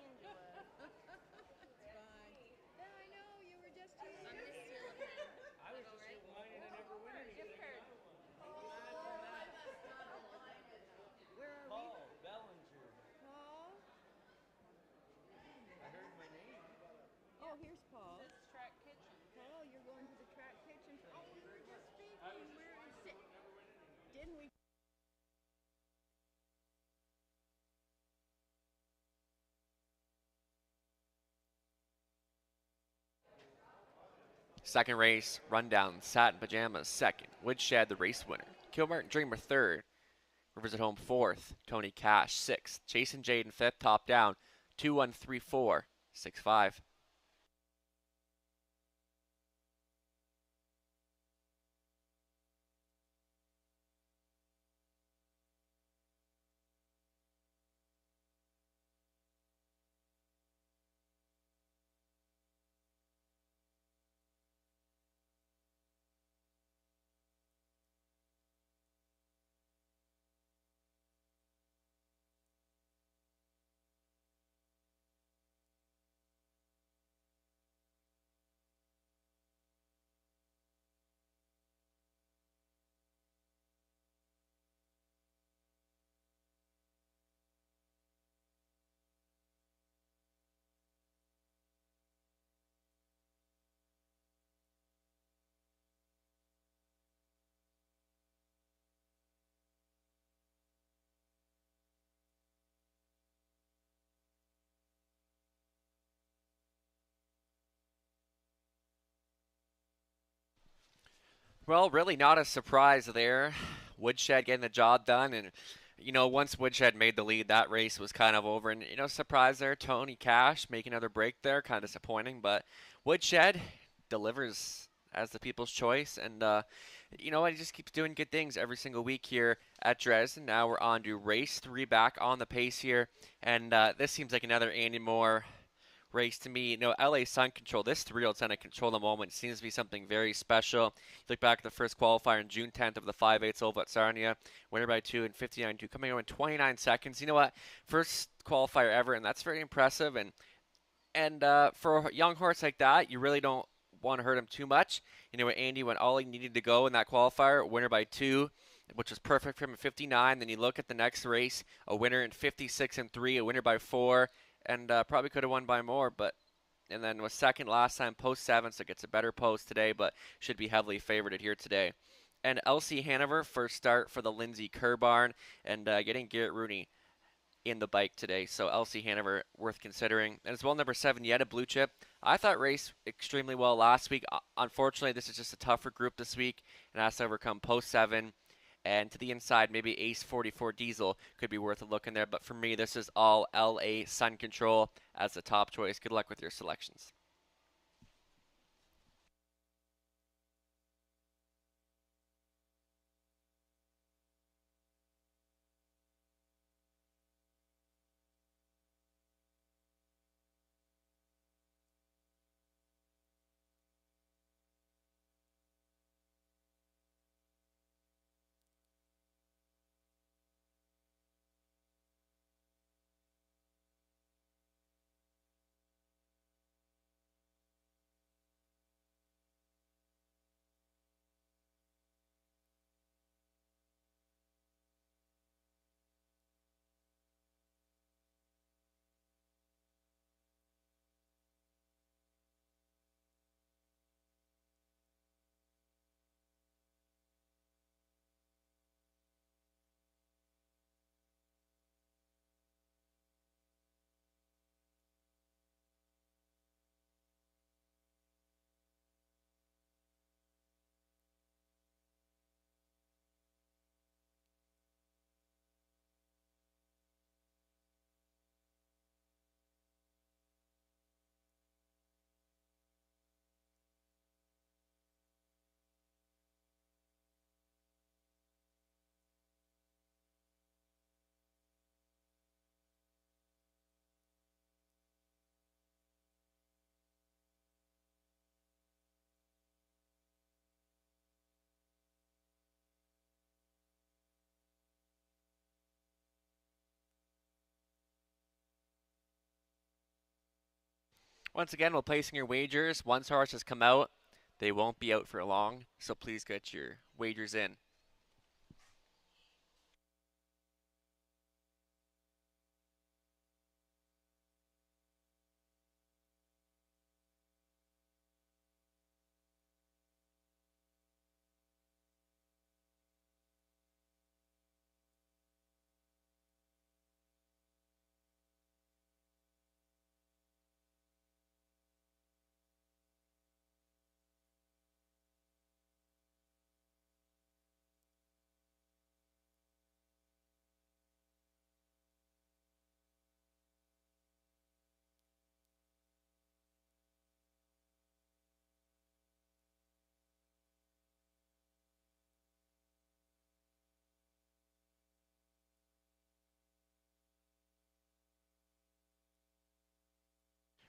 Yeah, I know, you were just here. I'm gonna steal a pen. I was just here whining and never winning. Gift card. Where are we? Paul Bellinger. Paul? I heard my name. Oh, here's Paul. This is Track Kitchen. Paul, you're going to the Track Kitchen. Oh, we were just speaking. Where is it? Didn't we? Second race, rundown, Satin Pajamas 2nd, Woodshed the race winner, Kilmartin Dreamer 3rd, Rivers at Home 4th, Tony Cash 6th, Jason Jaden 5th, top down, 2-1-3-4, 6-5. Well, really not a surprise there. Woodshed getting the job done, and once Woodshed made the lead, that race was kind of over. And surprise there, Tony Cash making another break there, kind of disappointing, but Woodshed delivers as the people's choice, and he just keeps doing good things every single week here at Dresden. Now we're on to race 3, back on the pace here, and this seems like another Andy Moore race to me. LA Sun Control, this 3-year-old trying to control the moment seems to be something very special. You look back at the first qualifier on June 10th of the 5/8 oval at Sarnia, winner by 2 and 59.2, coming in 29 seconds. You know what? First qualifier ever, and that's very impressive. And for a young horse like that, you really don't want to hurt him too much. Andy went all he needed to go in that qualifier, winner by 2, which was perfect for him at 59. Then you look at the next race, a winner in 56 and 3, a winner by 4, and probably could have won by more, and then was second last time, post 7, so gets a better post today, but should be heavily favored here today. And LC Hanover, first start for the Lindsay Kerr barn, and getting Garrett Rooney in the bike today, so LC Hanover worth considering. And as well, number 7, Yet a Blue Chip. I thought raced extremely well last week. Unfortunately, this is just a tougher group this week, and has to overcome post 7. And to the inside, maybe Ace 44 Diesel could be worth a look in there. But for me, this is all LA Sun Control as the top choice. Good luck with your selections. Once again, while placing your wagers, once horses come out, they won't be out for long, so please get your wagers in.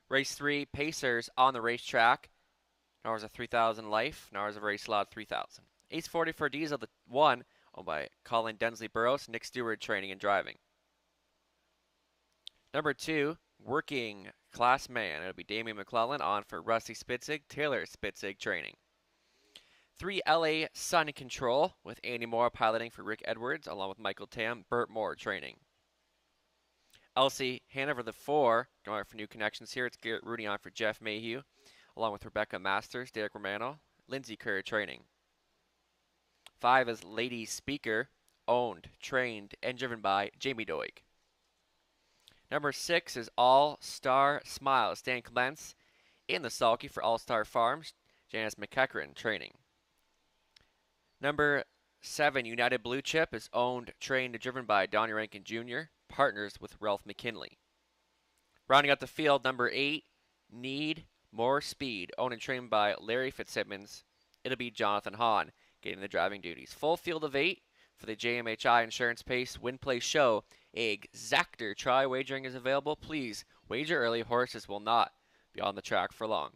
Race 3, Pacers on the racetrack. Nars a 3000 life. Nars a race lot 3000. Ace 40 for Diesel, the 1, owned by Colin Densley Burrows, Nick Stewart training and driving. Number 2, Working Class Man. It'll be Damian McClellan on for Rusty Spitzig, Taylor Spitzig training. 3, LA Sun Control with Andy Moore piloting for Rick Edwards, along with Michael Tam, Burt Moore training. LC Hanover, the 4, going out for new connections here. It's Garrett Rooney on for Jeff Mayhew, along with Rebecca Masters, Derek Romano, Lindsay Kerr training. 5 is Lady Speaker, owned, trained, and driven by Jamie Doig. Number 6 is All Star Smile, Stan Clements in the sulky for All Star Farms, Janice McEachran training. Number 7, United Blue Chip, is owned, trained, and driven by Donnie Rankin Jr., partners with Ralph McKinley. Rounding out the field, number 8, Need More Speed, owned and trained by Larry Fitzsimmons. It'll be Jonathan Hahn getting the driving duties. Full field of 8 for the JMHI Insurance Pace Win Play Show. Exactor try wagering is available. Please wager early. Horses will not be on the track for long.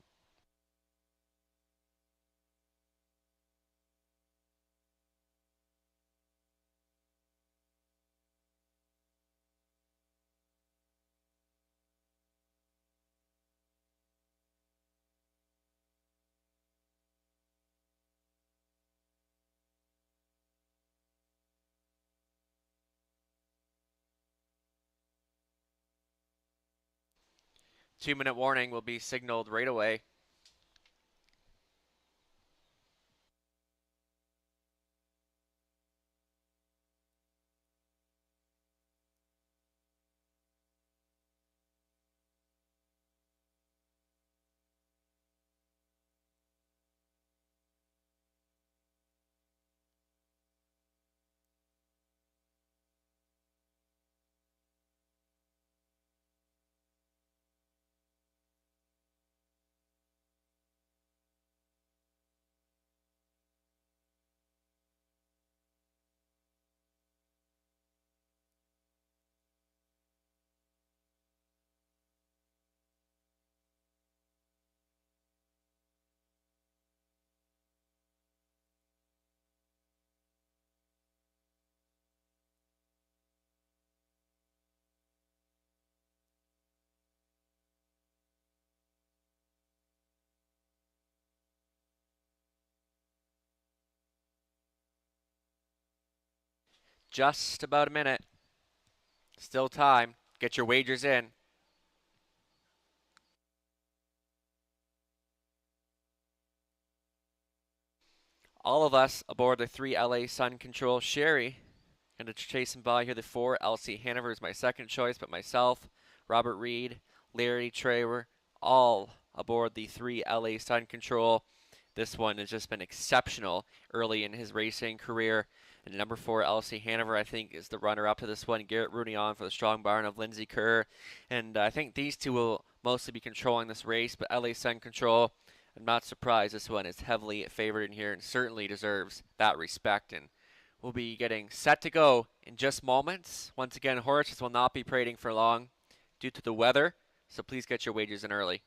Two-minute warning will be signaled right away. Just about a minute. Still time. Get your wagers in. All of us aboard the 3 LA Sun Control Sherry. And to chase and by here, the 4 LC Hanover is my second choice, but myself, Robert Reed, Larry Trawer, all aboard the 3 LA Sun Control. This one has just been exceptional early in his racing career. And number 4, LC Hanover, I think, is the runner-up to this one. Garrett Rooney on for the strong barn of Lindsay Kerr. And I think these two will mostly be controlling this race, but LA Sun Control, I'm not surprised this one is heavily favored in here and certainly deserves that respect. And we'll be getting set to go in just moments. Once again, horses will not be parading for long due to the weather, so please get your wagers in early.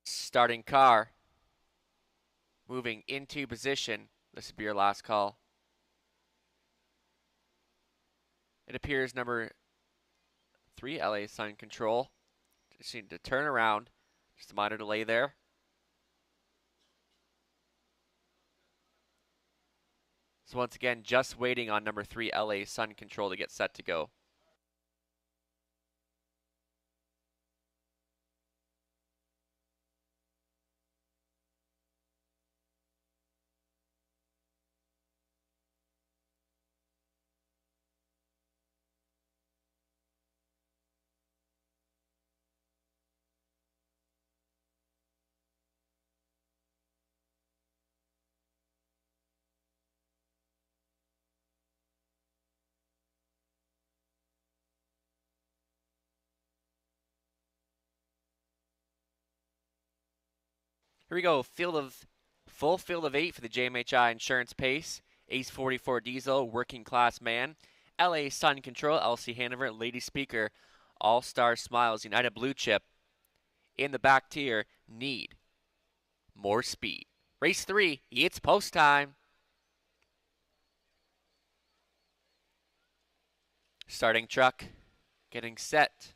Starting car. moving into position. This would be your last call. It appears number 3, LA Sun Control. Just need to turn around. Just a minor delay there. So once again, just waiting on number 3, LA Sun Control to get set to go. Here we go. Full field of 8 for the JMHI Insurance Pace. Ace 44 Diesel, Working Class Man. LA Sun Control, LC Hanover, Lady Speaker, All Star Smiles, United Blue Chip. In the back tier, Need More Speed. Race 3, it's post time. Starting truck, getting set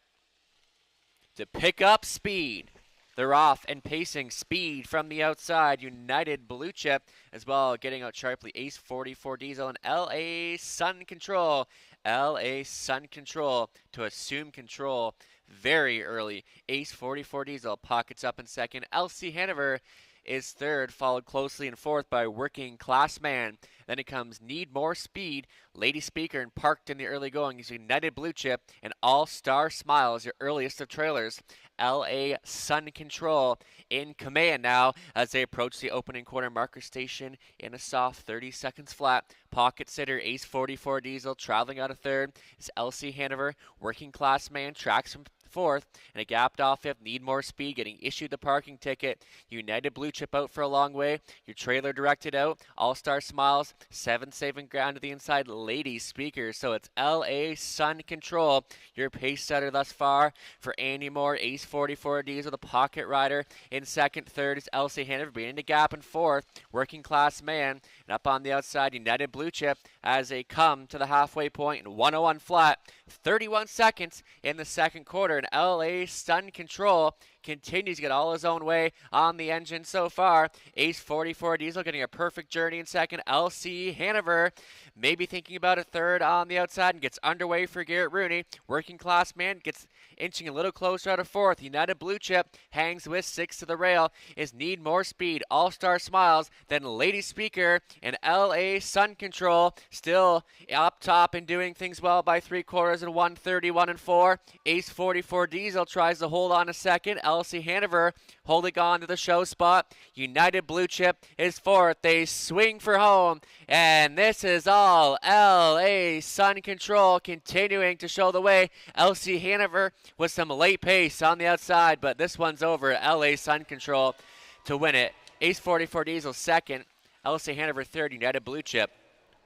to pick up speed. They're off and pacing speed from the outside. United Blue Chip as well, getting out sharply. Ace 44 Diesel and LA Sun Control. LA Sun Control to assume control very early. Ace 44 Diesel pockets up in second. LC Hanover is third, followed closely in fourth by Working Class Man. Then it comes Need More Speed, Lady Speaker, and parked in the early going is United Blue Chip and All Star Smiles, your earliest of trailers. LA Sun Control in command now as they approach the opening quarter marker station in a soft 30 seconds flat. Pocket sitter Ace 44 Diesel traveling out of third is LC Hanover. Working Class Man tracks from fourth, and a gapped off fifth. Need More Speed getting issued the parking ticket. United Blue Chip out for a long way. Your trailer directed out. All Star Smiles, 7 saving ground to the inside. Lady Speaker. So it's LA Sun Control, your pace setter thus far. For Andy Moore, Ace 44 Diesel, the pocket rider. In second, third is LC Hanover, beginning to gap in fourth. Working Class Man, and up on the outside, United Blue Chip as they come to the halfway point in 101 flat. 31 seconds in the second quarter, and LA Sun Control continues to get all his own way on the engine so far. Ace 44 Diesel getting a perfect journey in second. LC Hanover maybe thinking about a third on the outside and gets underway for Garrett Rooney. Working Class Man gets inching a little closer out of fourth. United Blue Chip hangs with 6 to the rail. Is Need More Speed, All Star Smiles, then Lady Speaker and LA Sun Control still up top and doing things well by 3/4 and 131 and 4. Ace 44 Diesel tries to hold on a second. LC Hanover holding on to the show spot. United Blue Chip is fourth. They swing for home, and this is all LA Sun Control continuing to show the way. LC Hanover with some late pace on the outside, but this one's over. LA Sun Control to win it. Ace 44 Diesel second. LC Hanover third. United Blue Chip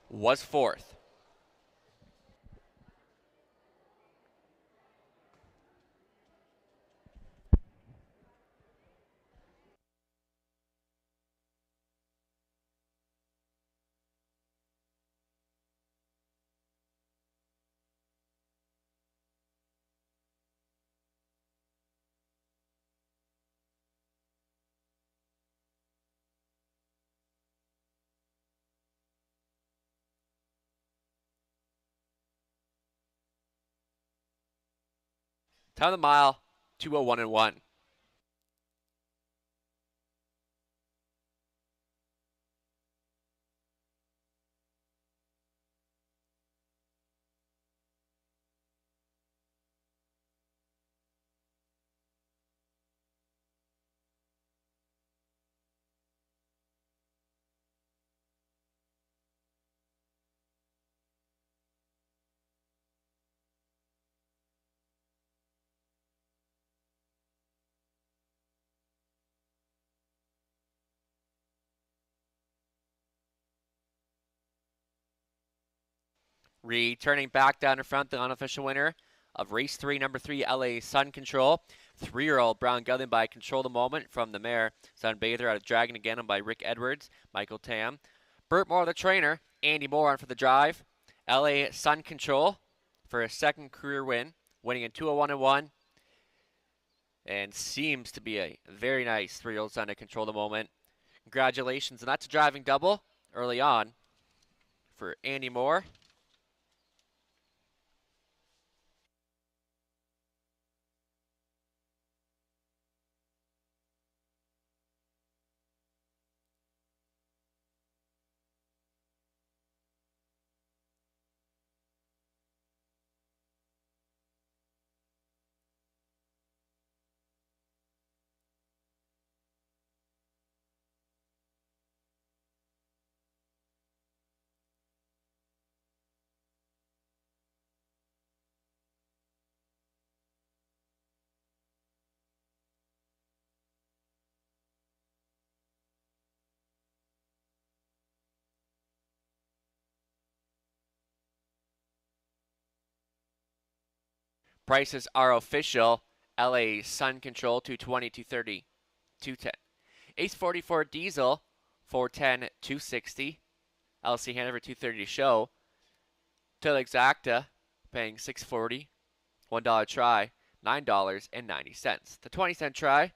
was fourth. Time of the mile, 2:01 and 1. Returning back down in front, the unofficial winner of race 3, number 3, LA Sun Control. 3-year-old Brown Gelding by Control the Moment from the mare. Sunbather out of Dragon Again by Rick Edwards, Michael Tam. Burt Moore, the trainer. Andy Moore on for the drive. LA Sun Control for a second career win, winning in 201-1. And seems to be a very nice 3-year-old son to Control the Moment. Congratulations, and that's a driving double early on for Andy Moore. Prices are official. LA Sun Control 220, 230, 210. Ace 44 Diesel 410, 260. LC Hanover 230 to show. Tail Exacta paying $6.40. $1 try, $9.90. The 20-cent try,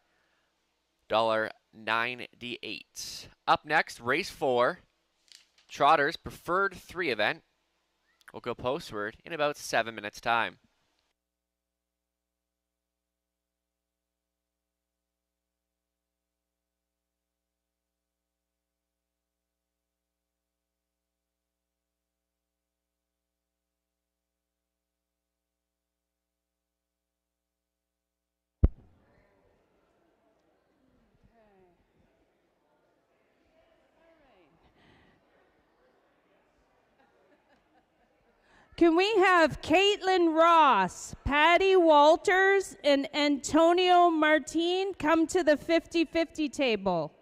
$1.98. Up next, race 4. Trotters preferred 3 event. We'll go postward in about 7 minutes time. Can we have Caitlin Ross, Patty Walters, and Antonio Martin come to the 50-50 table?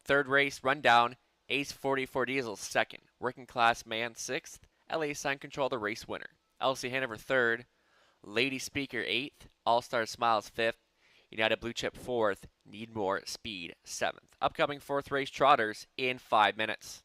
Third race rundown. Ace 44 Diesel second. Working Class Man sixth. LA Sun Control the race winner. LC Hanover third. Lady Speaker eighth. All Star Smiles fifth. United Blue Chip fourth. Need More Speed seventh. Upcoming fourth race Trotters in 5 minutes.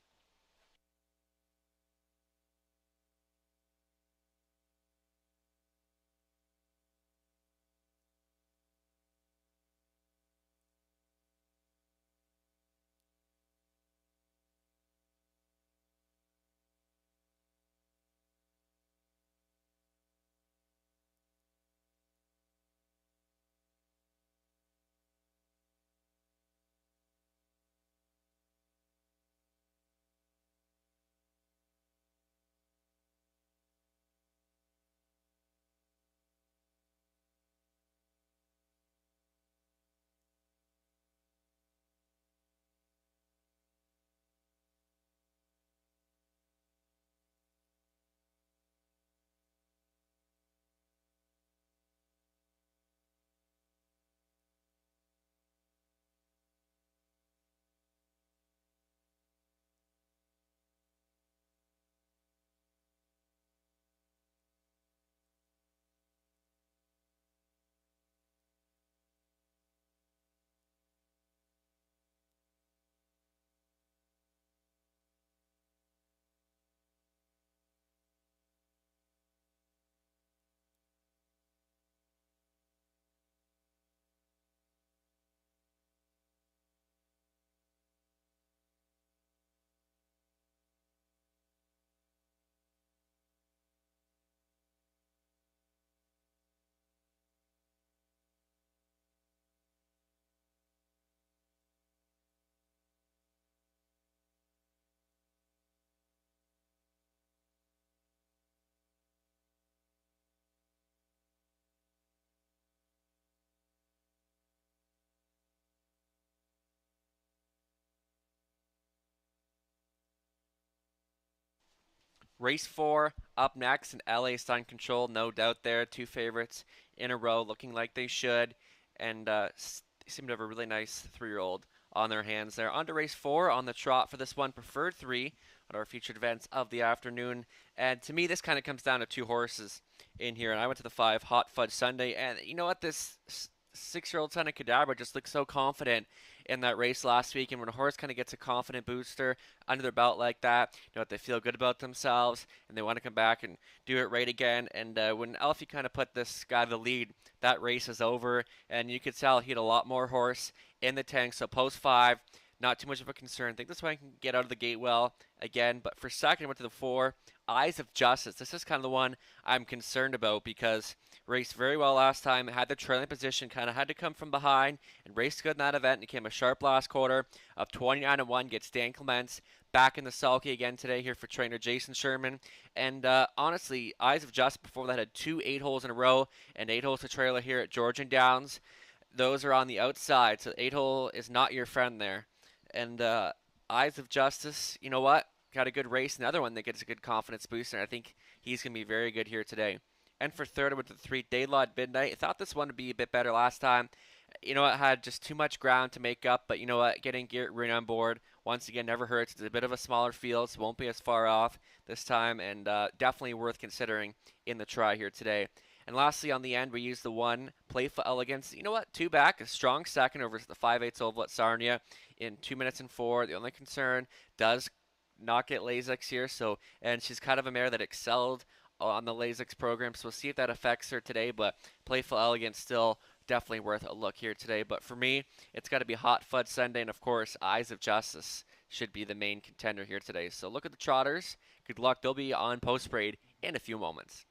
Race 4 up next, and LA Sun Control, no doubt there. 2 favorites in a row, looking like they should, and they seem to have a really nice 3-year-old on their hands there. On to race 4 on the trot for this one, Preferred 3 on our featured events of the afternoon. And to me, this kind of comes down to 2 horses in here, and I went to the 5 Hot Fudge Sunday, and you know what, this 6-year-old son of Cadabra just looked so confident in that race last week. And when a horse kind of gets a confident booster under their belt like that, you know what, they feel good about themselves and they want to come back and do it right again. And when Alfie kind of put this guy to the lead, that race is over, and you could tell he had a lot more horse in the tank. So post 5, not too much of a concern. I think this one can get out of the gate well again. But for second, I went to the 4 Eyes of Justice. This is kind of the one I'm concerned about because raced very well last time, had the trailing position, kind of had to come from behind, and raced good in that event. It came a sharp last quarter of 29-1, gets Dan Clements back in the sulky again today here for trainer Jason Sherman. And honestly, Eyes of Justice before that had 2 8-holes in a row and 8 holes to trailer here at Georgian Downs. Those are on the outside, so 8-hole is not your friend there. And Eyes of Justice, you know what? Got a good race. Another one that gets a good confidence booster, and I think he's going to be very good here today. And for third, I went to the 3 Daylight Midnight. I thought this one would be a bit better last time. You know, it had just too much ground to make up, but you know what? Getting Garrett Rooney on board, once again, never hurts. It's a bit of a smaller field, so won't be as far off this time, and definitely worth considering in the try here today. And lastly, on the end, we used the 1 Playful Elegance. You know what? 2 back, a strong second over the 5/8 oval at Sarnia in 2 minutes and 4. The only concern does not get Lasix here, and she's kind of a mare that excelled on the Lasix program, so we'll see if that affects her today. But Playful Elegance still definitely worth a look here today. But for me, it's got to be Hot Fudge Sunday, and of course, Eyes of Justice should be the main contender here today. So look at the trotters. Good luck. They'll be on post parade in a few moments.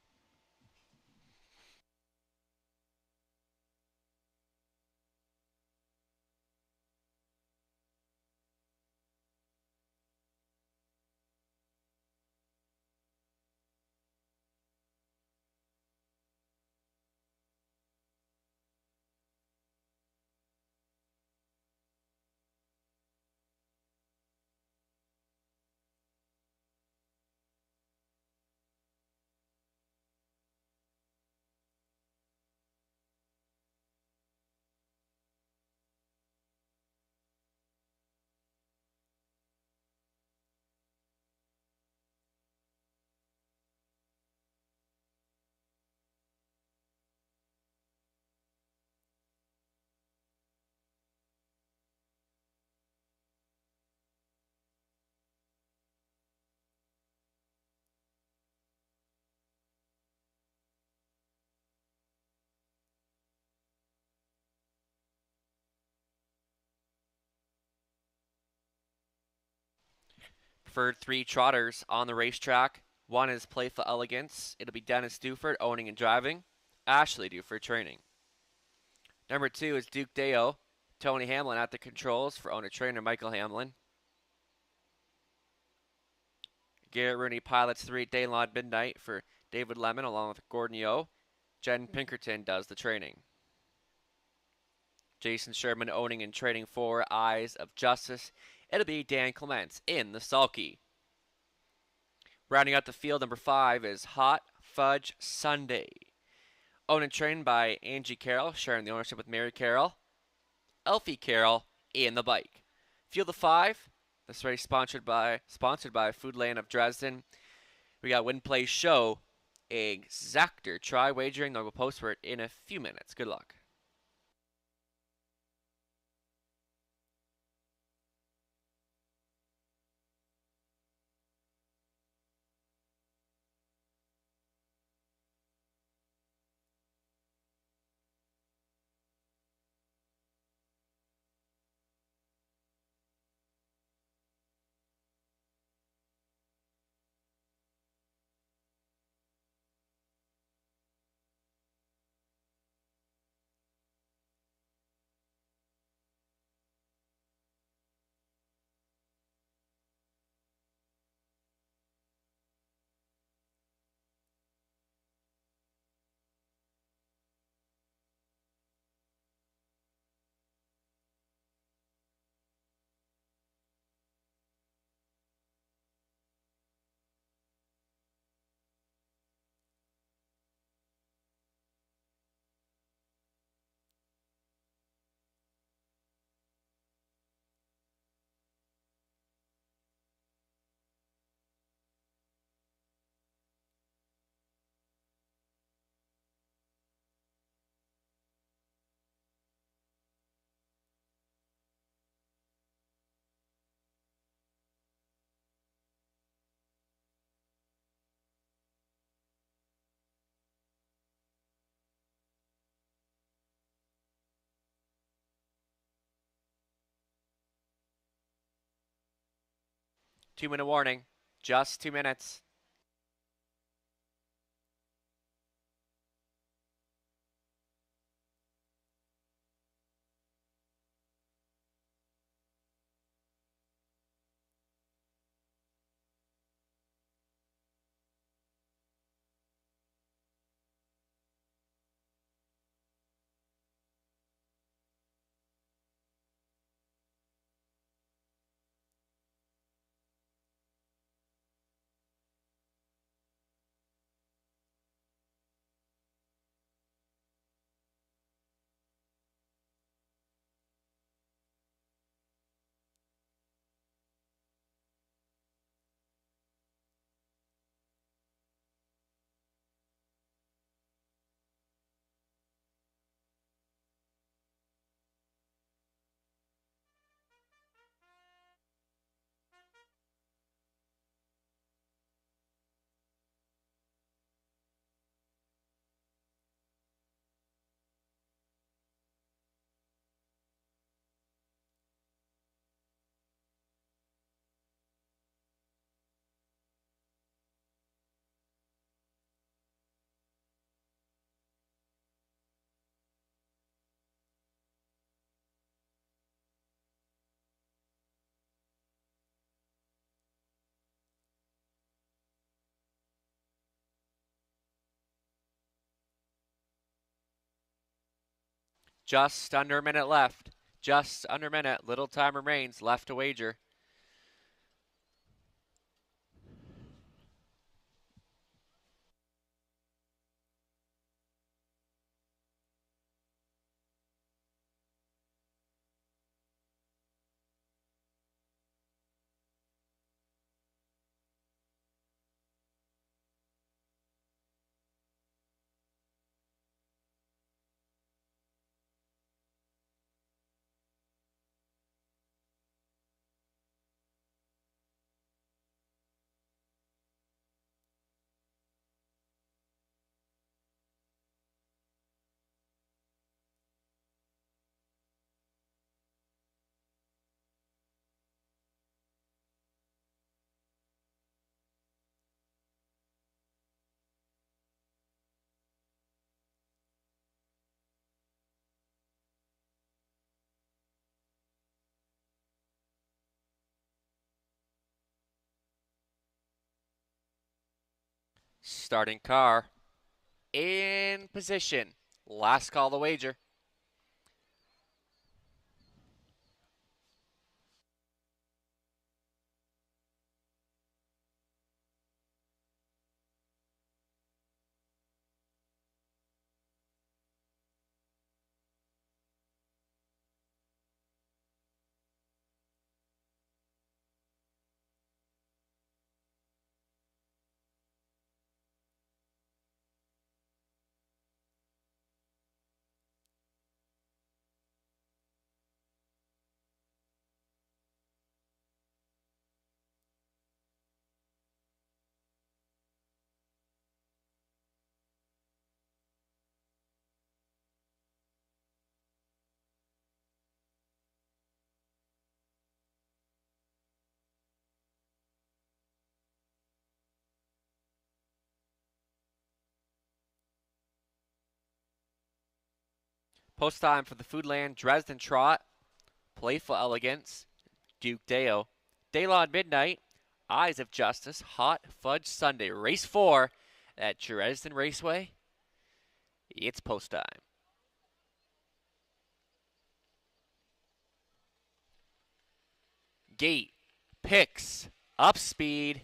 For 3 trotters on the racetrack. 1 is Playful Elegance. It'll be Dennis Duford owning and driving. Ashley Duford training. Number 2 is Duke Deo. Tony Hamlin at the controls for owner-trainer Michael Hamlin. Garrett Rooney pilots 3 Daylight Midnight for David Lemon along with Gordon Yeo. Jen Pinkerton does the training. Jason Sherman owning and training 4 Eyes of Justice. It'll be Dan Clements in the sulky. Rounding out the field, number 5 is Hot Fudge Sunday. Owned and trained by Angie Carroll, sharing the ownership with Mary Carroll. Elfie Carroll in the bike. Field of 5. This race sponsored by Foodland of Dresden. We got Win Play Show, Exactor try wagering. They'll go post for it in a few minutes. Good luck. 2-minute warning. Just 2 minutes. Just under a minute left. Just under a minute. Little time remains left to wager. Starting car in position. Last call to wager. Post time for the Foodland Dresden Trot. Playful Elegance. Duke Deo. Daylon Midnight. Eyes of Justice. Hot Fudge Sunday. Race 4 at Dresden Raceway. It's post time. Gate. Picks. Up speed.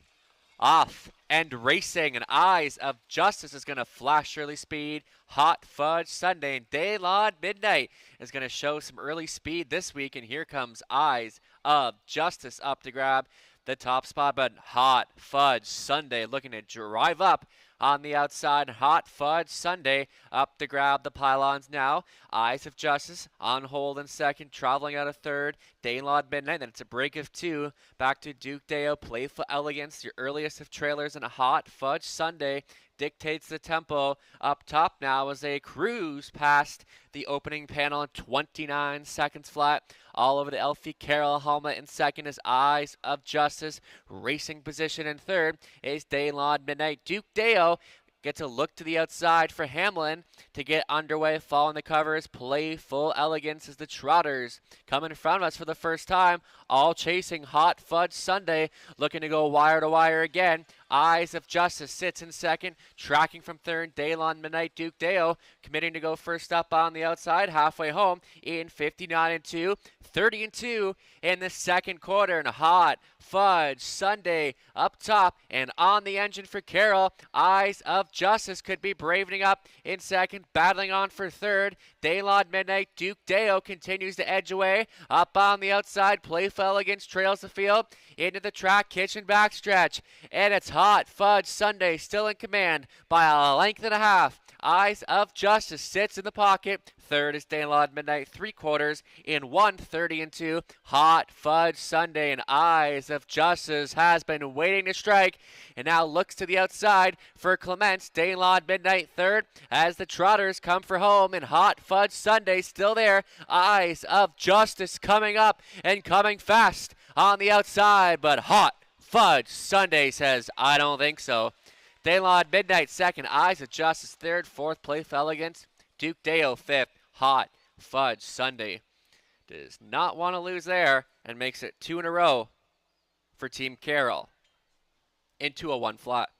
Off and racing, and Eyes of Justice is going to flash early speed. Hot Fudge Sunday and Daylon Midnight is going to show some early speed this week, and here comes Eyes of Justice up to grab the top spot. But Hot Fudge Sunday looking to drive up On the outside, Hot Fudge Sunday up to grab the pylons now. Eyes of Justice on hold in second, traveling out of third. Danelawed Midnight, then it's a break of two. Back to Duke Deo, Playful Elegance, your earliest of trailers, and a Hot Fudge Sunday dictates the tempo. Up top now as they cruise past the opening panel in 29 seconds flat. All over the Elfie Carroll helmet in second is Eyes of Justice. Racing position in third is Danelawed Midnight. Duke Deo gets a look to the outside for Hamlin to get underway. Following the cover is Playful Elegance as the Trotters come in front of us for the first time, all chasing Hot Fudge Sunday, looking to go wire to wire again. Eyes of Justice sits in second, tracking from third. Danelawed Midnight, Duke Deo committing to go first up on the outside, halfway home in 59-2, 30-2 in the second quarter. And a Hot Fudge Sunday up top and on the engine for Carroll. Eyes of Justice could be bravening up in second, battling on for third. Danelawed Midnight, Duke Deo continues to edge away. Up on the outside, Playful Elegance trails the field into the track kitchen backstretch. And it's Hot Fudge Sunday still in command by a length and a half. Eyes of Justice sits in the pocket. Third is Danelawed Midnight, 3/4 in 1:30-2. Hot Fudge Sunday and Eyes of Justice has been waiting to strike and now looks to the outside for Clements. Danelawed Midnight third as the Trotters come for home, and Hot Fudge Sunday still there. Eyes of Justice coming up and coming fast on the outside, but Hot Fudge Sunday says, I don't think so. Danelawed Midnight second, Eyes of Justice third, fourth Playful Elegance, Duke Deo fifth. Hot Fudge Sunday does not want to lose there and makes it 2 in a row for Team Carroll into a 1 flat.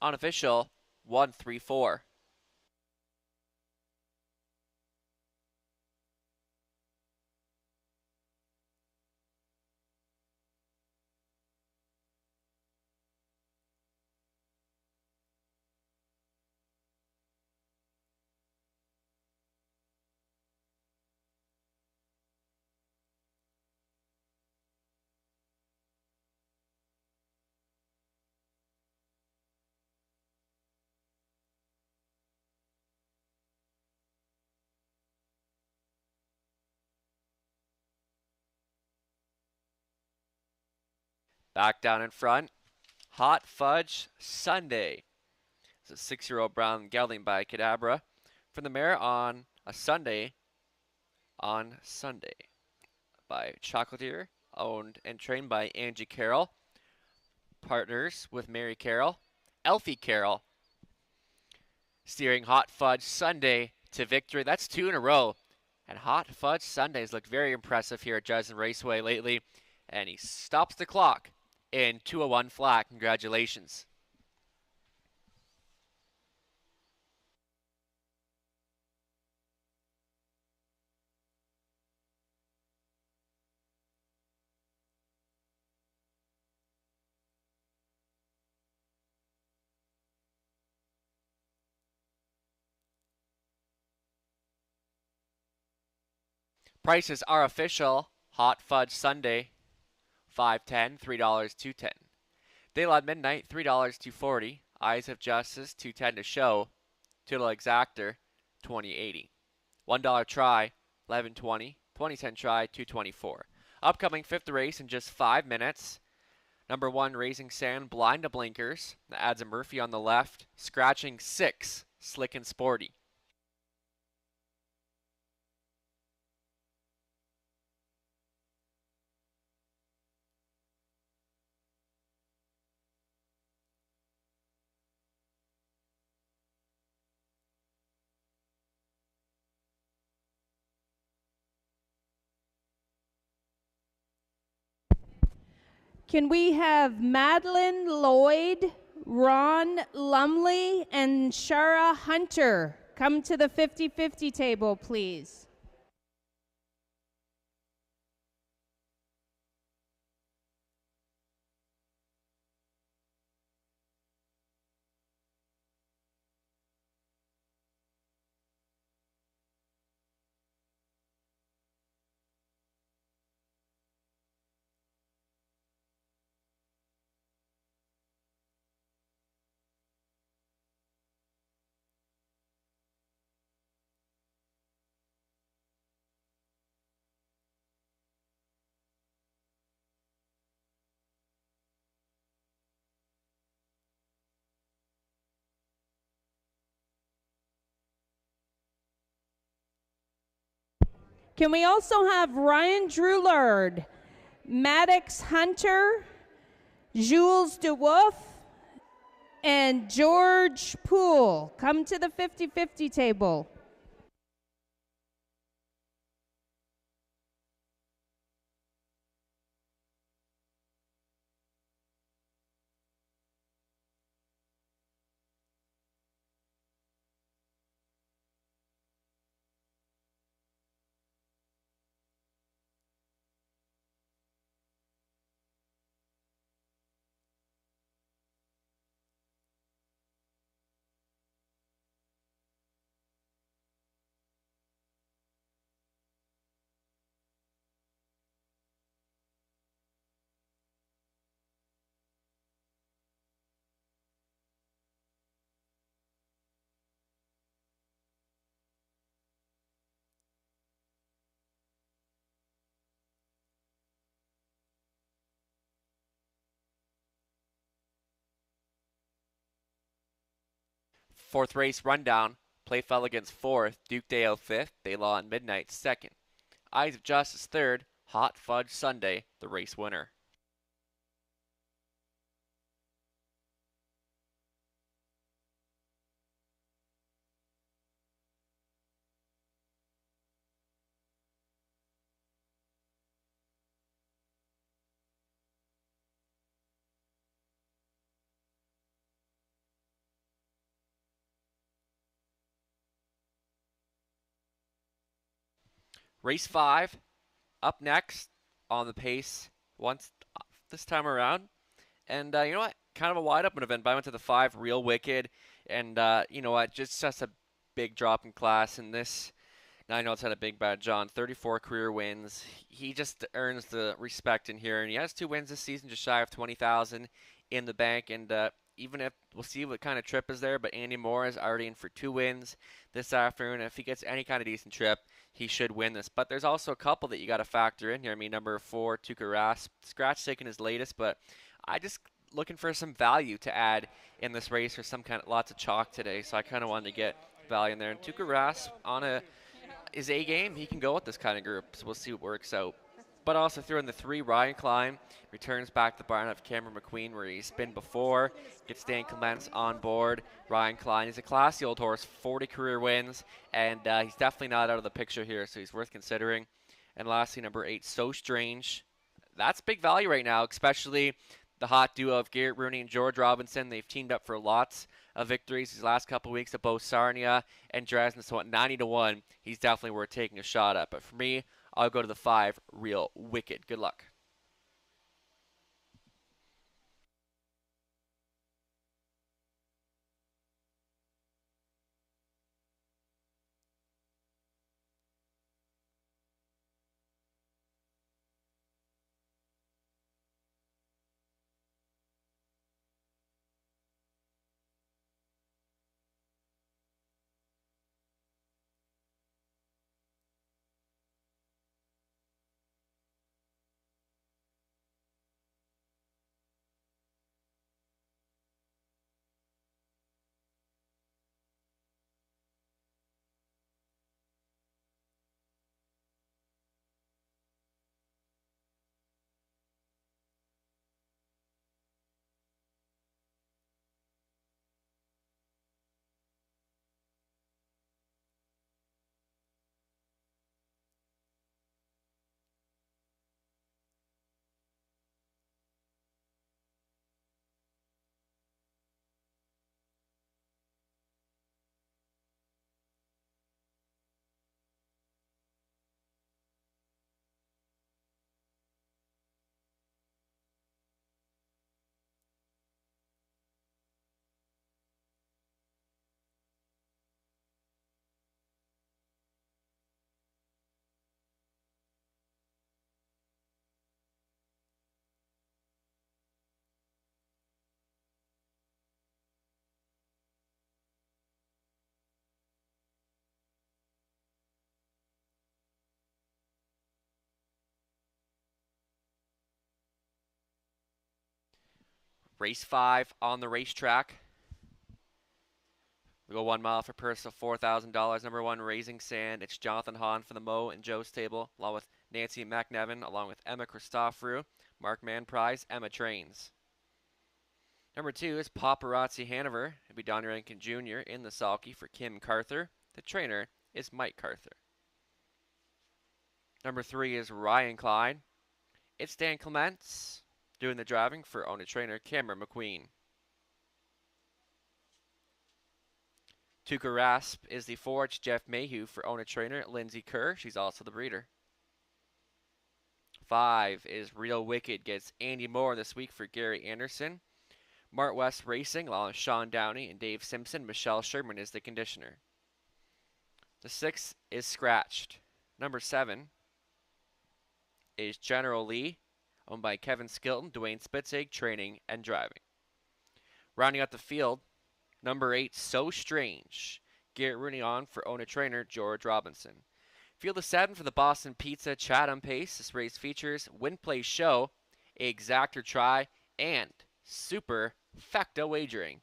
Unofficial 1-3-4. Back down in front, Hot Fudge Sunday. It's a 6-year-old brown gelding by Cadabra from the mare on a Sunday on Sunday by Chocolatier, owned and trained by Angie Carroll. Partners with Mary Carroll, Elfie Carroll, steering Hot Fudge Sunday to victory. That's 2 in a row. And Hot Fudge Sundays look very impressive here at Dresden Raceway lately. And he stops the clock in 201 flat. Congratulations. Prices are official. Hot Fudge Sunday, $5.10, $3, $2.10. Daylight Midnight, $3, $2.40. Eyes of Justice, $2.10 to show. Total Exactor, $20.80. $1 try, $11.20. 2010 try, 224. Upcoming 5th race in just 5 minutes. Number 1, Raising Sand, blind to blinkers. That adds a Murphy on the left. Scratching 6, Slick and Sporty. Can we have Madeline Lloyd, Ron Lumley, and Shara Hunter come to the 50-50 table, please? Can we also have Ryan Drulard, Maddox Hunter, Jules DeWolf, and George Poole come to the 50-50 table? Fourth race rundown. Playfell against 4th, Duke Dale 5th, Baylaw and Midnight 2nd. Eyes of Justice 3rd, Hot Fudge Sunday, the race winner. Race 5, up next on the pace once this time around. And you know what? Kind of a wide open event, but I went to the 5 Real Wicked. And you know what? Just a big drop in class. And this, now I know it's had a big bad John, 34 career wins. He just earns the respect in here. And he has 2 wins this season, just shy of 20,000 in the bank. And even if we'll see what kind of trip is there, but Andy Moore is already in for 2 wins this afternoon. If he gets any kind of decent trip, he should win this. But there's also a couple that you got to factor in here. I mean, number 4, Tuukka Rask, scratch taking his latest, but I just looking for some value to add in this race or some kind of lots of chalk today. So I kind of wanted to get value in there. And Tuukka Rask on his A game, he can go with this kind of group. So we'll see what works out. But also threw in the 3, Ryan Klein, returns back to the barn of Cameron McQueen where he's been before. Gets Dan Clements on board. Ryan Klein, he's a classy old horse, 40 career wins, and he's definitely not out of the picture here, so he's worth considering. And lastly, number 8, So Strange. That's big value right now, especially the hot duo of Garrett Rooney and George Robinson. They've teamed up for lots of victories these last couple of weeks at both Sarnia and Dresden, so at 90-1, he's definitely worth taking a shot at. But for me, I'll go to the 5, Real Wicked. Good luck. Race 5 on the racetrack. We go 1 mile for purse of $4,000. Number 1, Raising Sand. It's Jonathan Hahn for the Mo and Joe's table, along with Nancy McNevin, along with Emma Christoforou, Mark Manprize, Emma Trains. Number 2 is Paparazzi Hanover. It'll be Don Rankin Jr. in the sulky for Kim Carther. The trainer is Mike Carther. Number 3 is Ryan Klein. It's Dan Clements doing the driving for owner trainer Cameron McQueen. Tuca Rasp is the 4. It's Jeff Mayhew for owner trainer Lindsay Kerr. She's also the breeder. 5 is Real Wicked. Gets Andy Moore this week for Gary Anderson. Mart West Racing, along with Sean Downey and Dave Simpson. Michelle Sherman is the conditioner. The 6 is Scratched. Number 7 is General Lee, owned by Kevin Skilton, Dwayne Spitzig, training and driving. Rounding out the field, number 8, So Strange. Garrett Rooney on for owner-trainer George Robinson. Field of 7 for the Boston Pizza Chatham Pace. This race features Win Play Show, Exactor Try, and Super Fecta Wagering.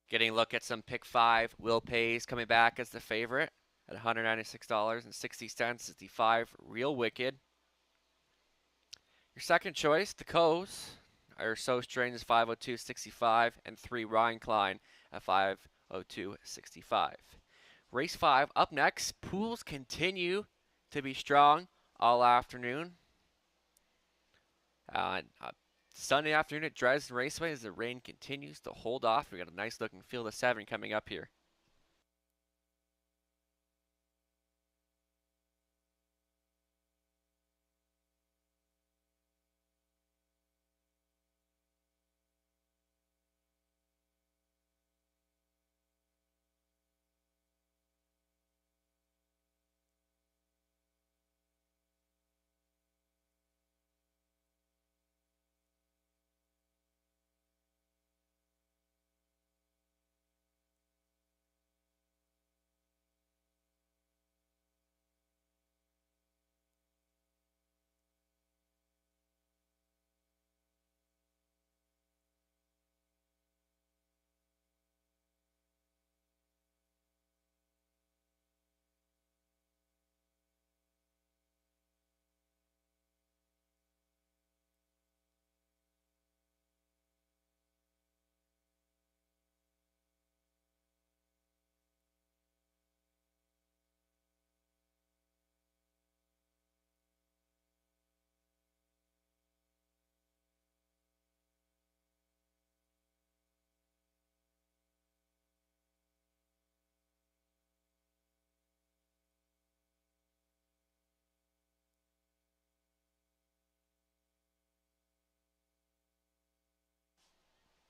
Getting a look at some pick 5. Will Pays coming back as the favorite at $196.60 is the 5 Real Wicked. Your second choice, the Coes, are So Strange is 502.65 and 3 Ryan Klein at 502.65. Race 5 up next. Pools continue to be strong all afternoon. Sunday afternoon at Dresden Raceway as the rain continues to hold off. We got a nice looking field of 7 coming up here.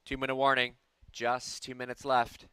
Two-minute warning. Just 2 minutes left.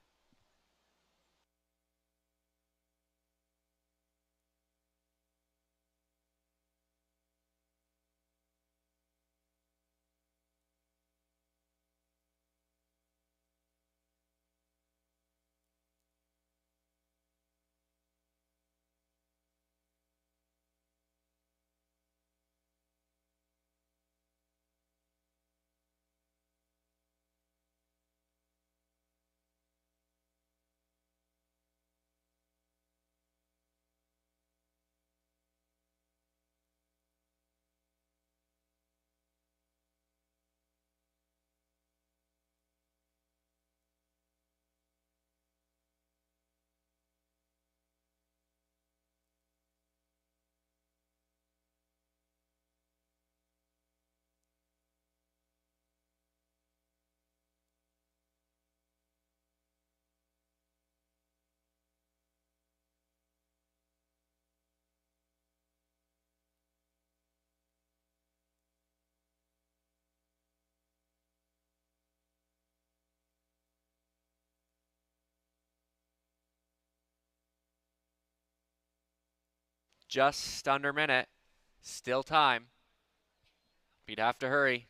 Just under a minute. Still time. You'd have to hurry.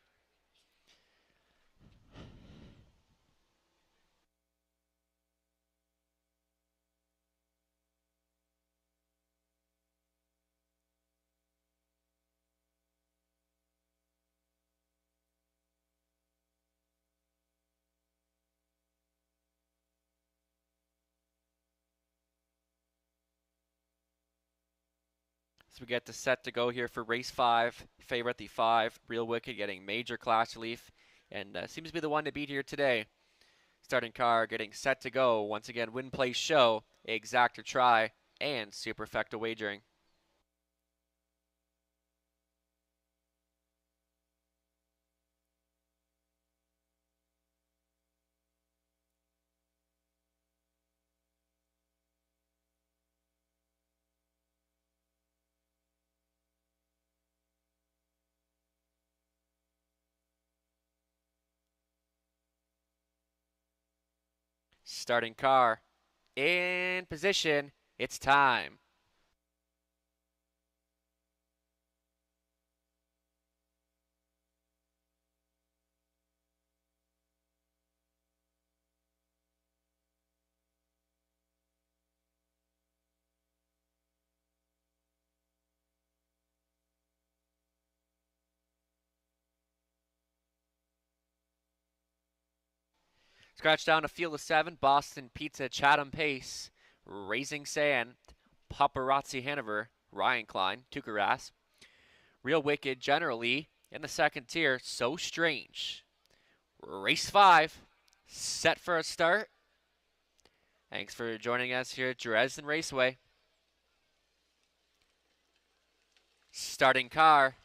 So we get to set to go here for race 5. Favorite the 5. Real Wicked getting major class relief. And seems to be the one to beat here today. Starting car getting set to go. Once again, win, place, show, exacta try, and superfecta wagering. Starting car in position. It's time. Scratch down a field of 7. Boston Pizza, Chatham Pace, Raising Sand, Paparazzi Hanover, Ryan Klein, Tukaras. Real Wicked generally in the second tier. So Strange. Race 5. Set for a start. Thanks for joining us here at Dresden Raceway. Starting car.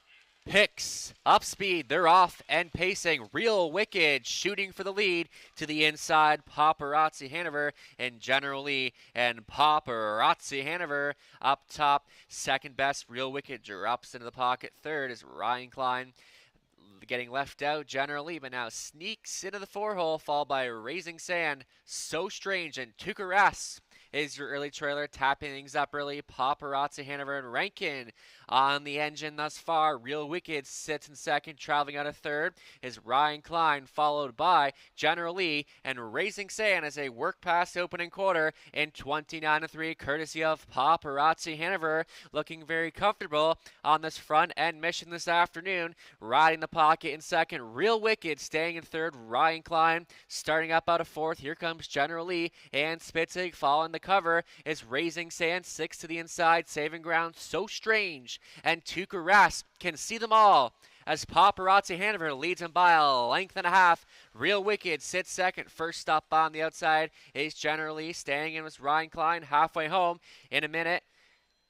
Picks up speed. They're off and pacing. Real Wicked shooting for the lead to the inside. Paparazzi Hanover and General Lee and Paparazzi Hanover up top. Second best. Real Wicked drops into the pocket. Third is Ryan Klein. Getting left out generally, but now sneaks into the 4-hole, followed by Raising Sand. So Strange and Tukaras is your early trailer, tapping things up early. Paparazzi Hanover and Rankin on the engine thus far. Real Wicked sits in second, traveling out of third is Ryan Klein, followed by General Lee and Raising Sand as they work past opening quarter in 29-3, courtesy of Paparazzi Hanover, looking very comfortable on this front end mission this afternoon. Riding the pocket in second, Real Wicked staying in third. Ryan Klein starting up out of fourth. Here comes General Lee and Spitzig following the cover is Raising Sand, 6 to the inside, saving ground. So Strange and Tukaras can see them all as Paparazzi Hanover leads him by a length and a half. Real Wicked sits second. First stop on the outside is General Lee, staying in with Ryan Klein halfway home in a minute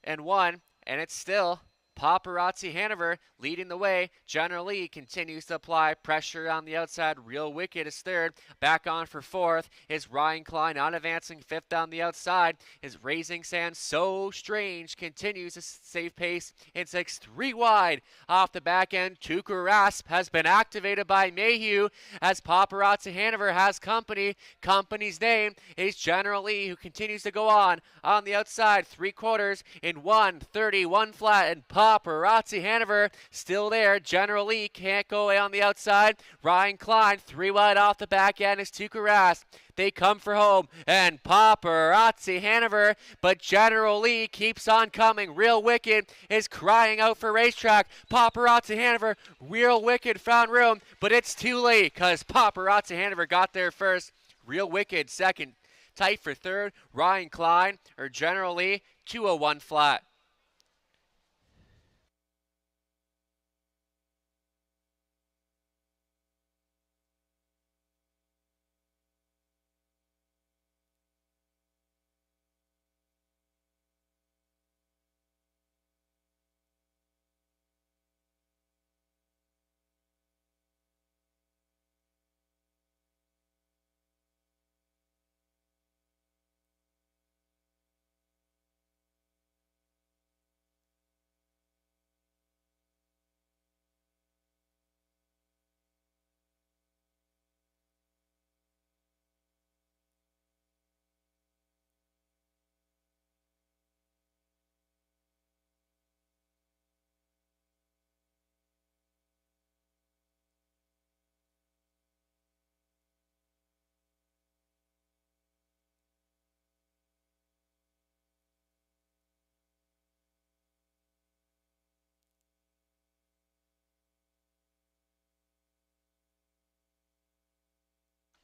and 1, and it's still Paparazzi Hanover leading the way. General Lee continues to apply pressure on the outside. Real Wicked is third. Back on for fourth is Ryan Klein, on advancing. Fifth on the outside is Raising Sand. So Strange continues to save pace in sixth. 3 wide off the back end. Tukaras has been activated by Mayhew as Paparazzi Hanover has company. Company's name is General Lee, who continues to go on the outside. 3/4 in 1:31 flat, and Paparazzi Hanover still there. General Lee can't go away on the outside. Ryan Klein 3 wide off the back end is Tukaras. They come for home, and Paparazzi Hanover, but General Lee keeps on coming. Real Wicked is crying out for racetrack. Paparazzi Hanover, Real Wicked found room, but it's too late because Paparazzi Hanover got there first. Real Wicked second, tight for third. Ryan Klein or General Lee, 2:01 flat.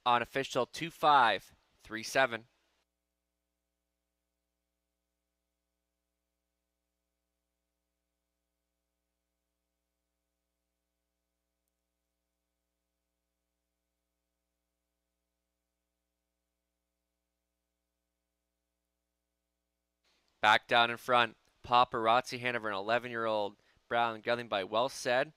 on official 2537. Back down in front, Paparazzi Hanover, an 11-year-old Brown, gelding by Well Said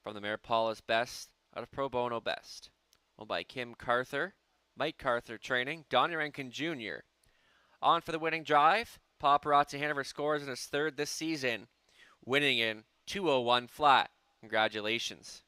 from the mare Paula's Best out of Pro Bono Best. Owned by Kim Carther, Mike Carther training, Donnie Rankin Jr. On for the winning drive. Paparazzi Hanover scores in his third this season, winning in 2:01 flat. Congratulations.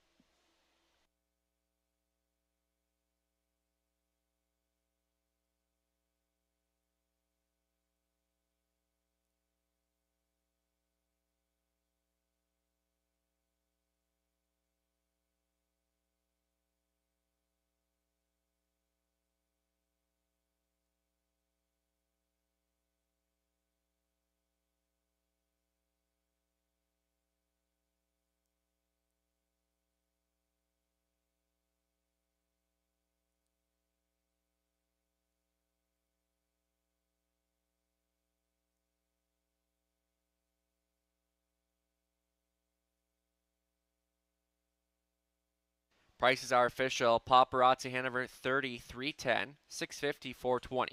Prices are official. Paparazzi Hanover 30, 310, 650, 420.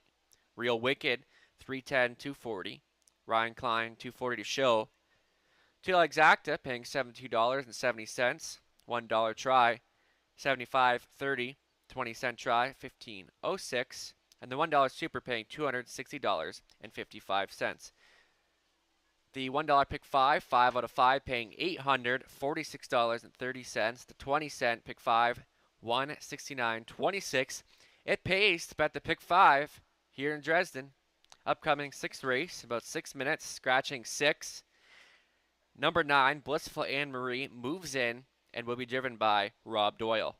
Real Wicked 310, 240. Ryan Klein 240 to show. Two Legs Acta paying $72.70. $1 try 75.30. 20-cent try 15.06. And the $1 super paying $260.55. The $1 pick 5 out of 5 paying $846.30. The 20-cent pick 5, $169.26. It pays to bet the pick 5 here in Dresden. Upcoming 6th race, about 6 minutes, scratching 6. Number 9, Blissful Anne Marie, moves in and will be driven by Rob Doyle.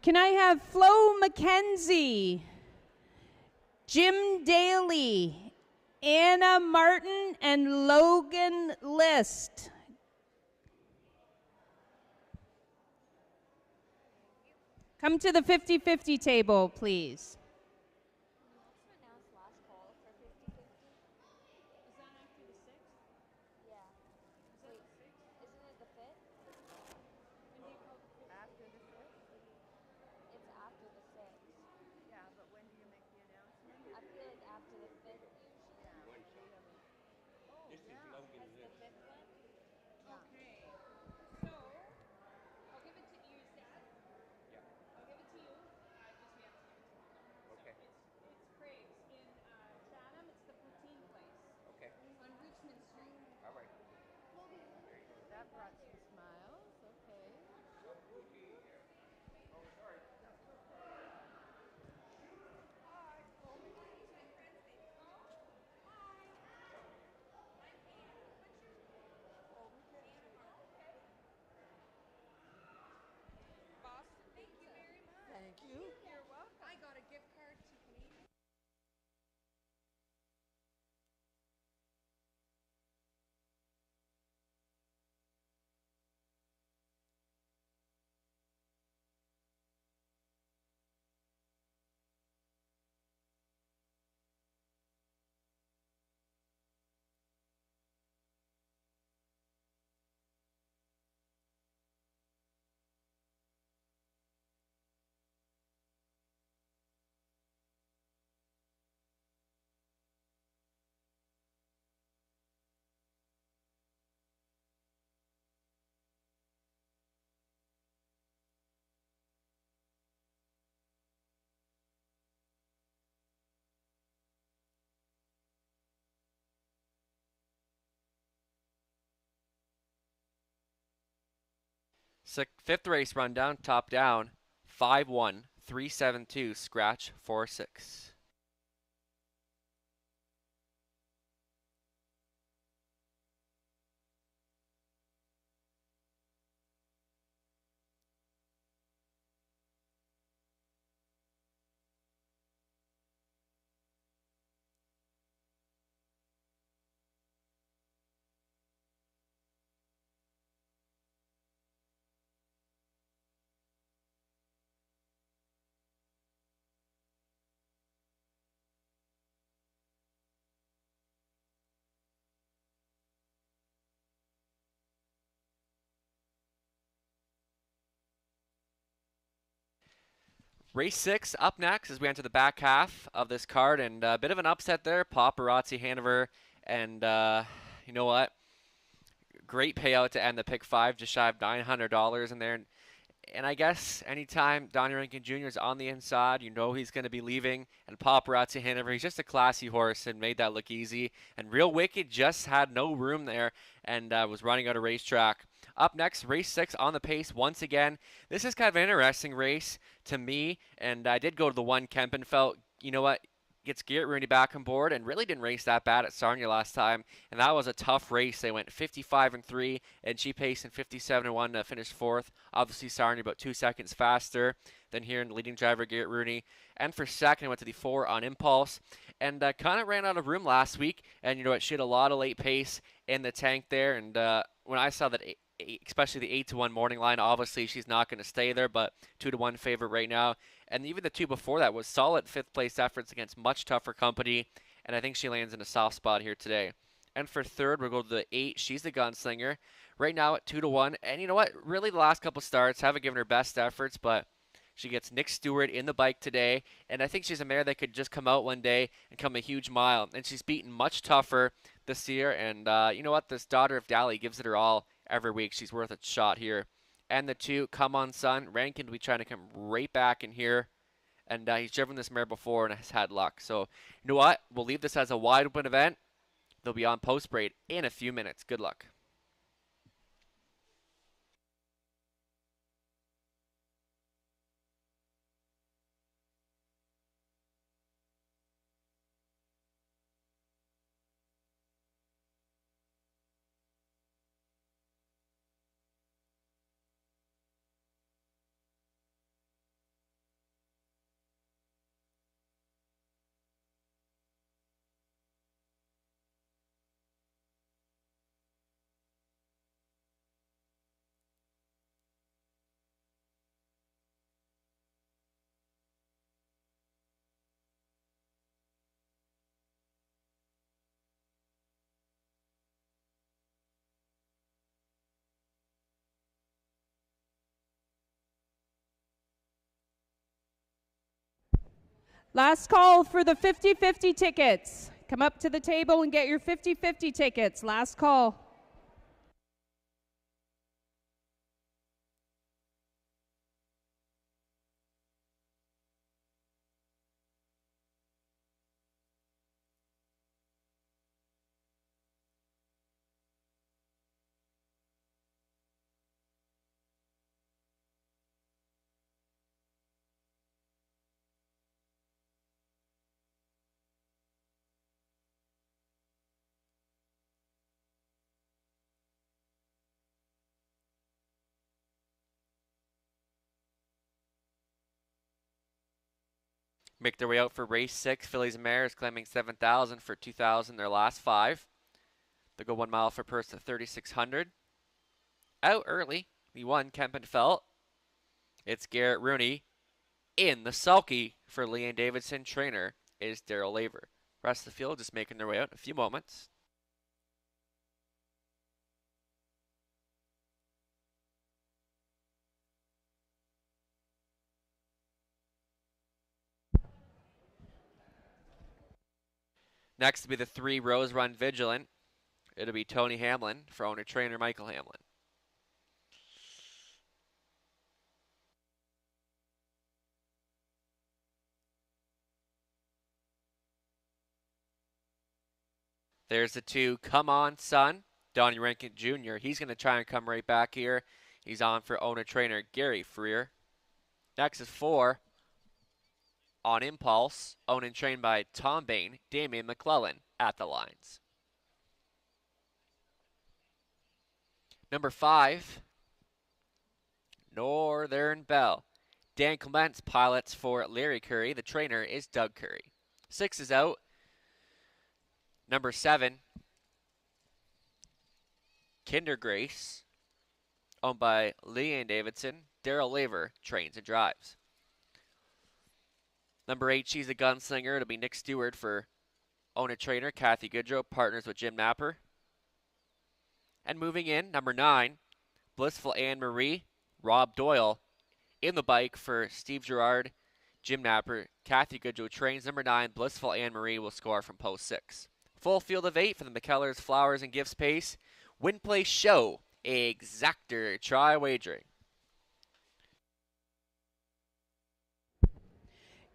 Can I have Flo McKenzie, Jim Daly, Anna Martin, and Logan List? Come to the 50-50 table, please. After the 6th? It's after the 6th. Yeah, but when do you make the announcement? I feel like after the 5th usually. Yeah, we haven't. Oh, yeah. That's the 5th one? Okay. So, I'll give it to you, Seth. Yeah. I'll give it to you. Just we have to give it to you. Okay. So it's Craig's in Chatham. It's the poutine place. Okay. On Richmond Street. All right. That brought some smiles. Okay. Thank you. You're welcome. I got a gift card to Canadian. Fifth race rundown, top down, 5-1, 3-7-2, scratch 4-6. Race 6 up next as we enter the back half of this card, and a bit of an upset there. Paparazzi Hanover, and you know what? Great payout to end the pick 5, just shy of $900 in there. And I guess anytime Donnie Rankin Jr. is on the inside, you know he's going to be leaving. And Paparazzi Hanover, he's just a classy horse and made that look easy. And Real Wicked just had no room there and was running out of racetrack. Up next, race 6 on the pace once again. This is kind of an interesting race to me, and I did go to the one Kempenfelt. You know what? Gets Garrett Rooney back on board and really didn't race that bad at Sarnia last time, and that was a tough race. They went 55-3, and she paced in 57-1 to finish 4th. Obviously, Sarnia about 2 seconds faster than here in the leading driver, Garrett Rooney. And for second, went to the 4 on Impulse, and kind of ran out of room last week, and you know what? She had a lot of late pace in the tank there, and when I saw that especially the 8-1 morning line, obviously she's not going to stay there, but 2-1 favorite right now. And even the 2 before that was solid 5th place efforts against much tougher company, and I think she lands in a soft spot here today. And for third, we'll go to the 8. She's the gunslinger right now at 2-1. And you know what? Really, the last couple starts haven't given her best efforts, but she gets Nick Stewart in the bike today, and I think she's a mare that could just come out one day and come a huge mile. And she's beaten much tougher this year, and you know what? This daughter of Dally gives it her all every week. She's worth a shot here. And the 2, Come On Son. Rankin will be trying to come right back in here, and he's driven this mare before and has had luck. So you know what? We'll leave this as a wide open event. They'll be on post braid in a few minutes. Good luck. Last call for the 50-50 tickets. Come up to the table and get your 50-50 tickets. Last call. Make their way out for race 6. Fillies and Mares claiming 7,000 for 2,000 their last 5. They'll go 1 mile for purse at 3,600. Out early, the 1 Kempenfelt. It's Garrett Rooney. In the sulky for Leanne Davidson. Trainer is Daryl Laver. Rest of the field just making their way out in a few moments. Next will be the 3 Rose Run Vigilant. It'll be Tony Hamlin for owner-trainer Michael Hamlin. There's the 2 Come On Son, Donnie Rankin Jr. He's going to try and come right back here. He's on for owner trainer Gary Freer. Next is 4, On Impulse, owned and trained by Tom Bain, Damian McClellan at the lines. Number 5, Northern Belle. Dan Clements pilots for Larry Curry. The trainer is Doug Curry. 6 is out. Number 7, Kinder Grace, owned by Leanne Davidson. Daryl Laver trains and drives. Number 8, She's a Gunslinger. It'll be Nick Stewart for owner trainer Kathy Goodrow, partners with Jim Napper. And moving in, number 9, Blissful Anne Marie, Rob Doyle in the bike for Steve Gerard, Jim Napper. Kathy Goodrow trains. Number 9, Blissful Anne Marie will score from post 6. Full field of 8 for the McKellars Flowers and Gifts Pace. Win, play, show. Exactor. Try wagering.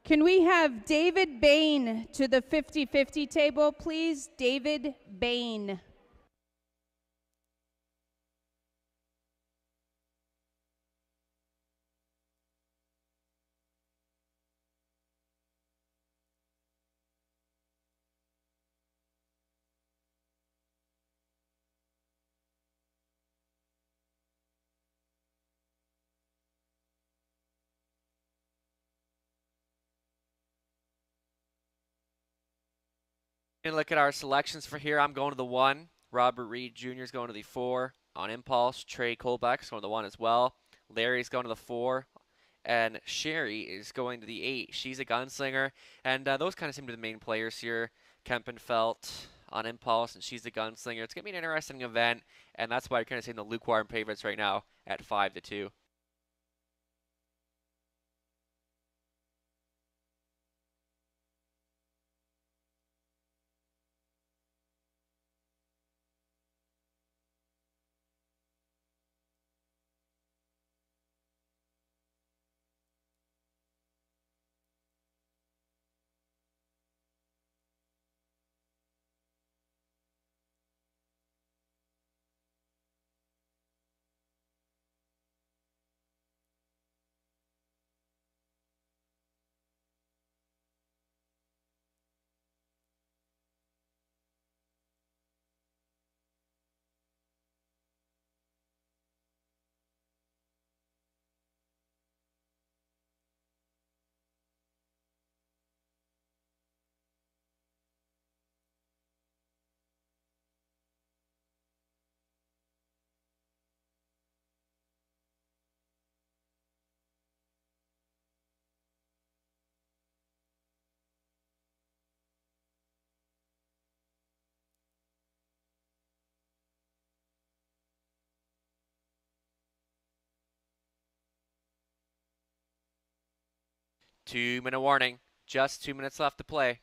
Can we have David Bain to the 50-50 table, please? David Bain. And look at our selections for here. I'm going to the 1. Robert Reed Jr. is going to the 4. On Impulse, Trey Colbeck's going to the 1 as well. Larry's going to the 4. And Sherry is going to the 8. She's a gunslinger. And those kind of seem to be the main players here. Kempenfelt on Impulse, and She's a Gunslinger. It's going to be an interesting event, and that's why you're kind of seeing the lukewarm favorites right now at 5-2. Two-minute warning. Just 2 minutes left to play.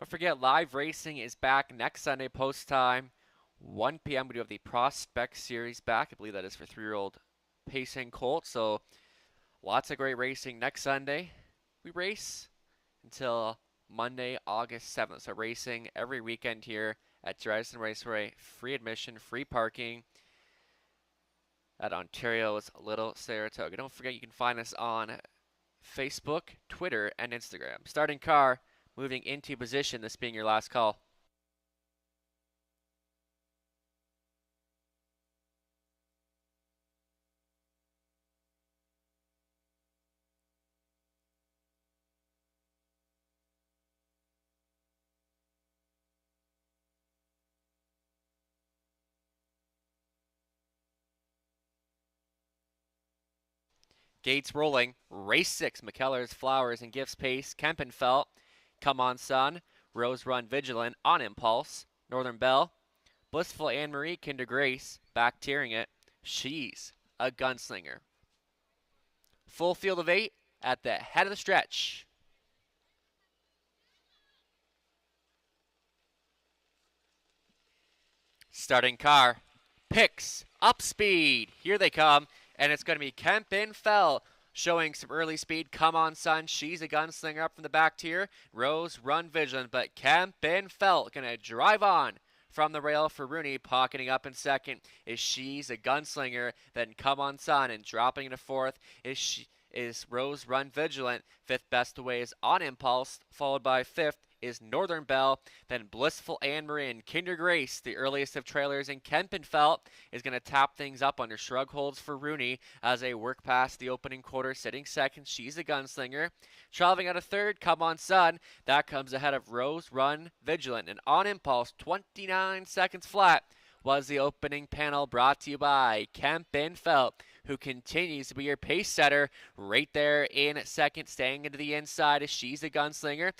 Don't forget, live racing is back next Sunday post time, 1 p.m. We do have the Prospect Series back. I believe that is for 3-year-old pacing colts. So lots of great racing next Sunday. We race until Monday, August 7th. So racing every weekend here at Dresden Raceway. Free admission, free parking at Ontario's Little Saratoga. Don't forget, you can find us on Facebook, Twitter, and Instagram. Starting car, moving into position, this being your last call. Gates rolling. Race 6. McKellar's Flowers and Gifts Pace. Kempenfelt. Come On Sun. Rose Run Vigilant. On Impulse. Northern Belle. Blissful Anne Marie. Kinder Grace. Back tearing it. She's a Gunslinger. Full field of 8 at the head of the stretch. Starting car. Picks up speed. Here they come. And it's going to be Kempenfelt showing some early speed. Come On Sun. She's a Gunslinger up from the back tier. Rose Run Vigilant. But Kempenfelt going to drive on from the rail for Rooney. Pocketing up in second is She's a Gunslinger. Then Come On Sun. And dropping into fourth is Rose Run Vigilant. Fifth best away is On Impulse. Followed by fifth is Northern Belle, then Blissful Anne Marie and Kinder Grace, the earliest of trailers, and Kempenfelt is going to tap things up under shrug holds for Rooney as they work past the opening quarter, sitting second. She's a Gunslinger. Traveling out of third, Come On Sun. That comes ahead of Rose Run Vigilant, and On Impulse, 29 seconds flat, was the opening panel, brought to you by Kempenfelt, who continues to be your pace setter right there in second, staying into the inside as She's a Gunslinger.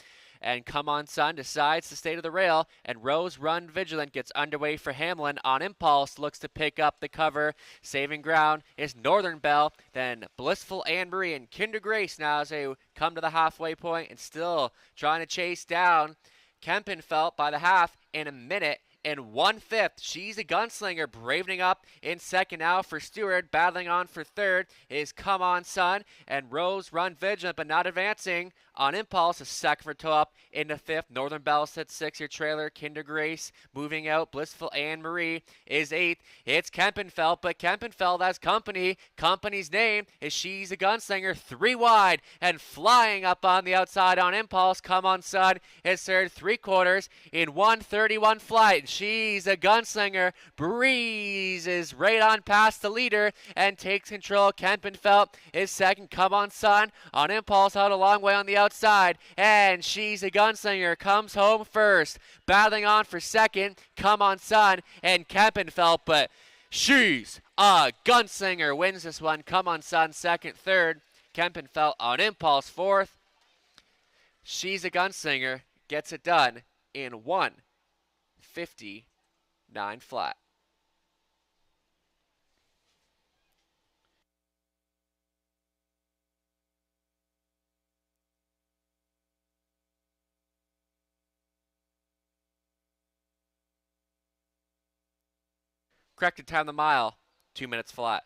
And Come On Sun decides to stay to the rail, and Rose Run Vigilant gets underway for Hamlin. On Impulse looks to pick up the cover. Saving ground is Northern Belle, then Blissful Anne Marie and Kinder Grace now as they come to the halfway point and still trying to chase down Kempenfelt by the half in a minute and 1/5. She's a Gunslinger, bravening up in second now for Stewart. Battling on for third is Come On Sun and Rose Run Vigilant, but not advancing. On Impulse, a second for toe up into fifth. Northern Belle sits sixth. Your trailer, Kinder Grace, moving out. Blissful Anne Marie is eighth. It's Kempenfelt, but Kempenfelt has company. Company's name is She's a Gunslinger, 3 wide and flying up on the outside. On Impulse, Come On Sun is third, 3/4 in 1:31 flight. She's a Gunslinger, breezes right on past the leader and takes control. Kempenfelt is second. Come On Sun. On Impulse out a long way on the outside, and She's a Gunslinger comes home first. Battling on for second, Come On Sun and Kempenfelt, but She's a Gunslinger wins this one. Come On Sun second, third. Kempenfelt On Impulse fourth. She's a Gunslinger gets it done in 1:59 flat. Corrected time the mile, 2 minutes flat.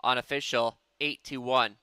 Unofficial, 8-1.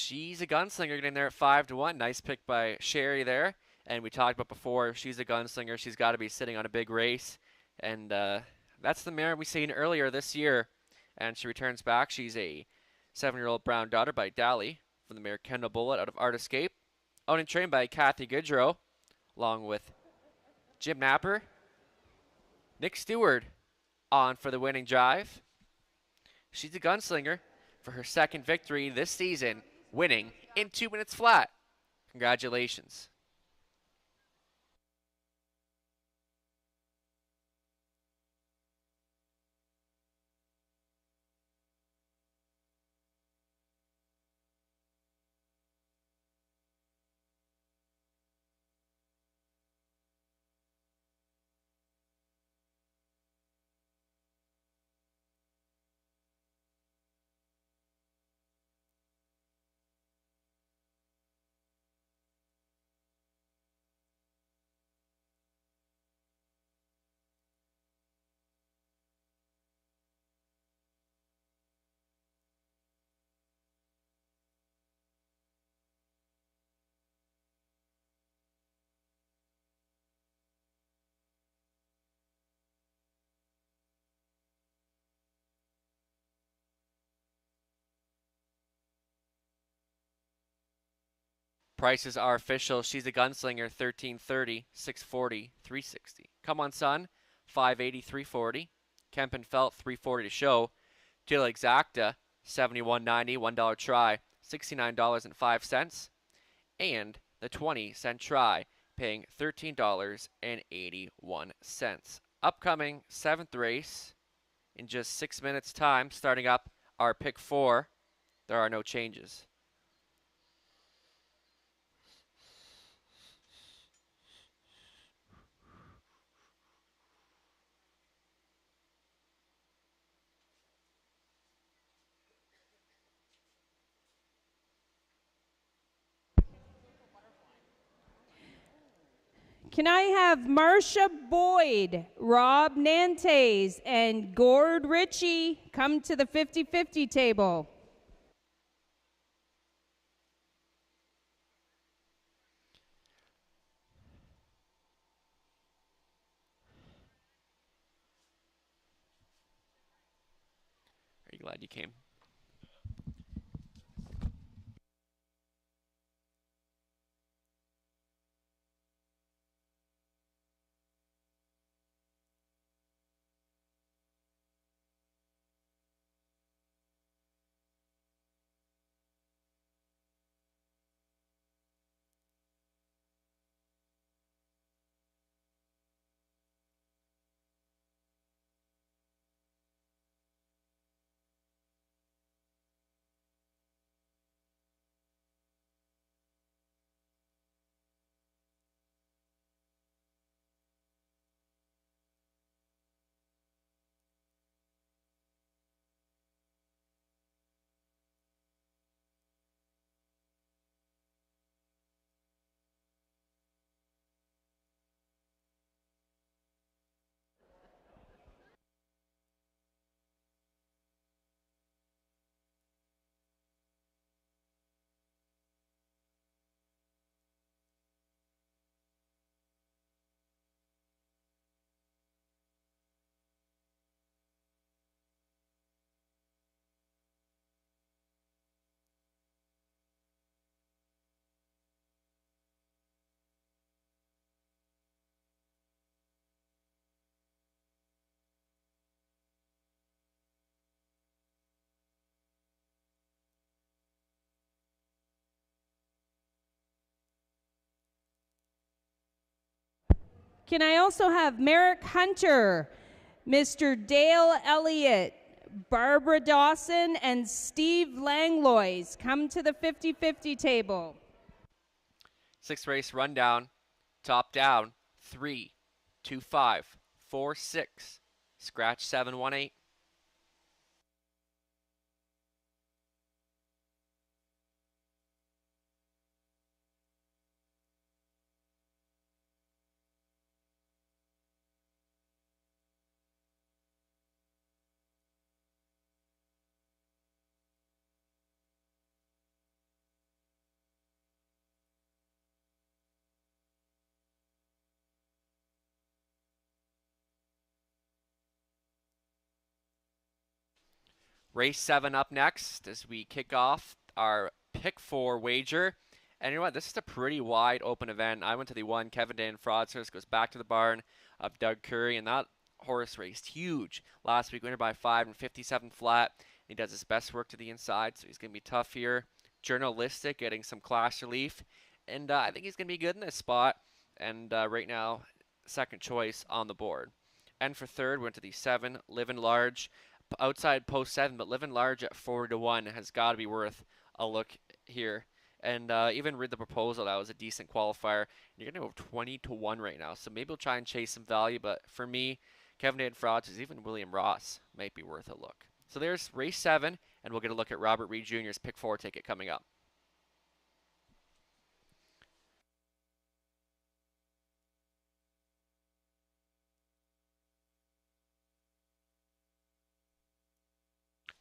She's a Gunslinger getting there at 5-1. Nice pick by Sherry there. And we talked about before, she's a Gunslinger. She's got to be sitting on a big race. And that's the mare we seen earlier this year. And she returns back. She's a 7-year-old brown daughter by Dally from the mare Kendall Bullet out of Art Escape. Owned and trained by Kathy Goodrow, along with Jim Napper. Nick Stewart on for the winning drive. She's a Gunslinger for her second victory this season, winning in 2 minutes flat. Congratulations. Prices are official. She's a Gunslinger, 1330, 640, 360. Come on, son, 580, 340. Kempenfelt, 340 to show. Jill Exacta, 71.90, $1 try, $69.05. And the 20-cent try, paying $13.81. Upcoming 7th race in just 6 minutes' time, starting up our pick 4. There are no changes. Can I have Marcia Boyd, Rob Nantes, and Gord Ritchie come to the 50-50 table? Are you glad you came? Can I also have Merrick Hunter, Mr. Dale Elliott, Barbara Dawson, and Steve Langlois come to the 50-50 table? 6th race rundown. Top down. 3, 2, 5, 4, 6. Scratch 7, 1, 8. Race 7 up next as we kick off our pick 4 wager. And you know what? This is a pretty wide open event. I went to the one. Kevin Dan Fraudsters goes back to the barn of Doug Curry, and that horse raced huge last week, winner by 5 and 57 flat. He does his best work to the inside, so he's going to be tough here. Journalistic, getting some class relief, and I think he's going to be good in this spot. And right now, second choice on the board. And for third, went to the 7, Living Large. Outside post 7, but Living Large at 4-1 has got to be worth a look here. And even read the proposal, that was a decent qualifier. You're going to go 20-1 right now, so maybe we'll try and chase some value. But for me, Kevin Dan Fraudsters, even William Ross might be worth a look. So there's race 7, and we'll get a look at Robert Reed Jr.'s pick 4 ticket coming up.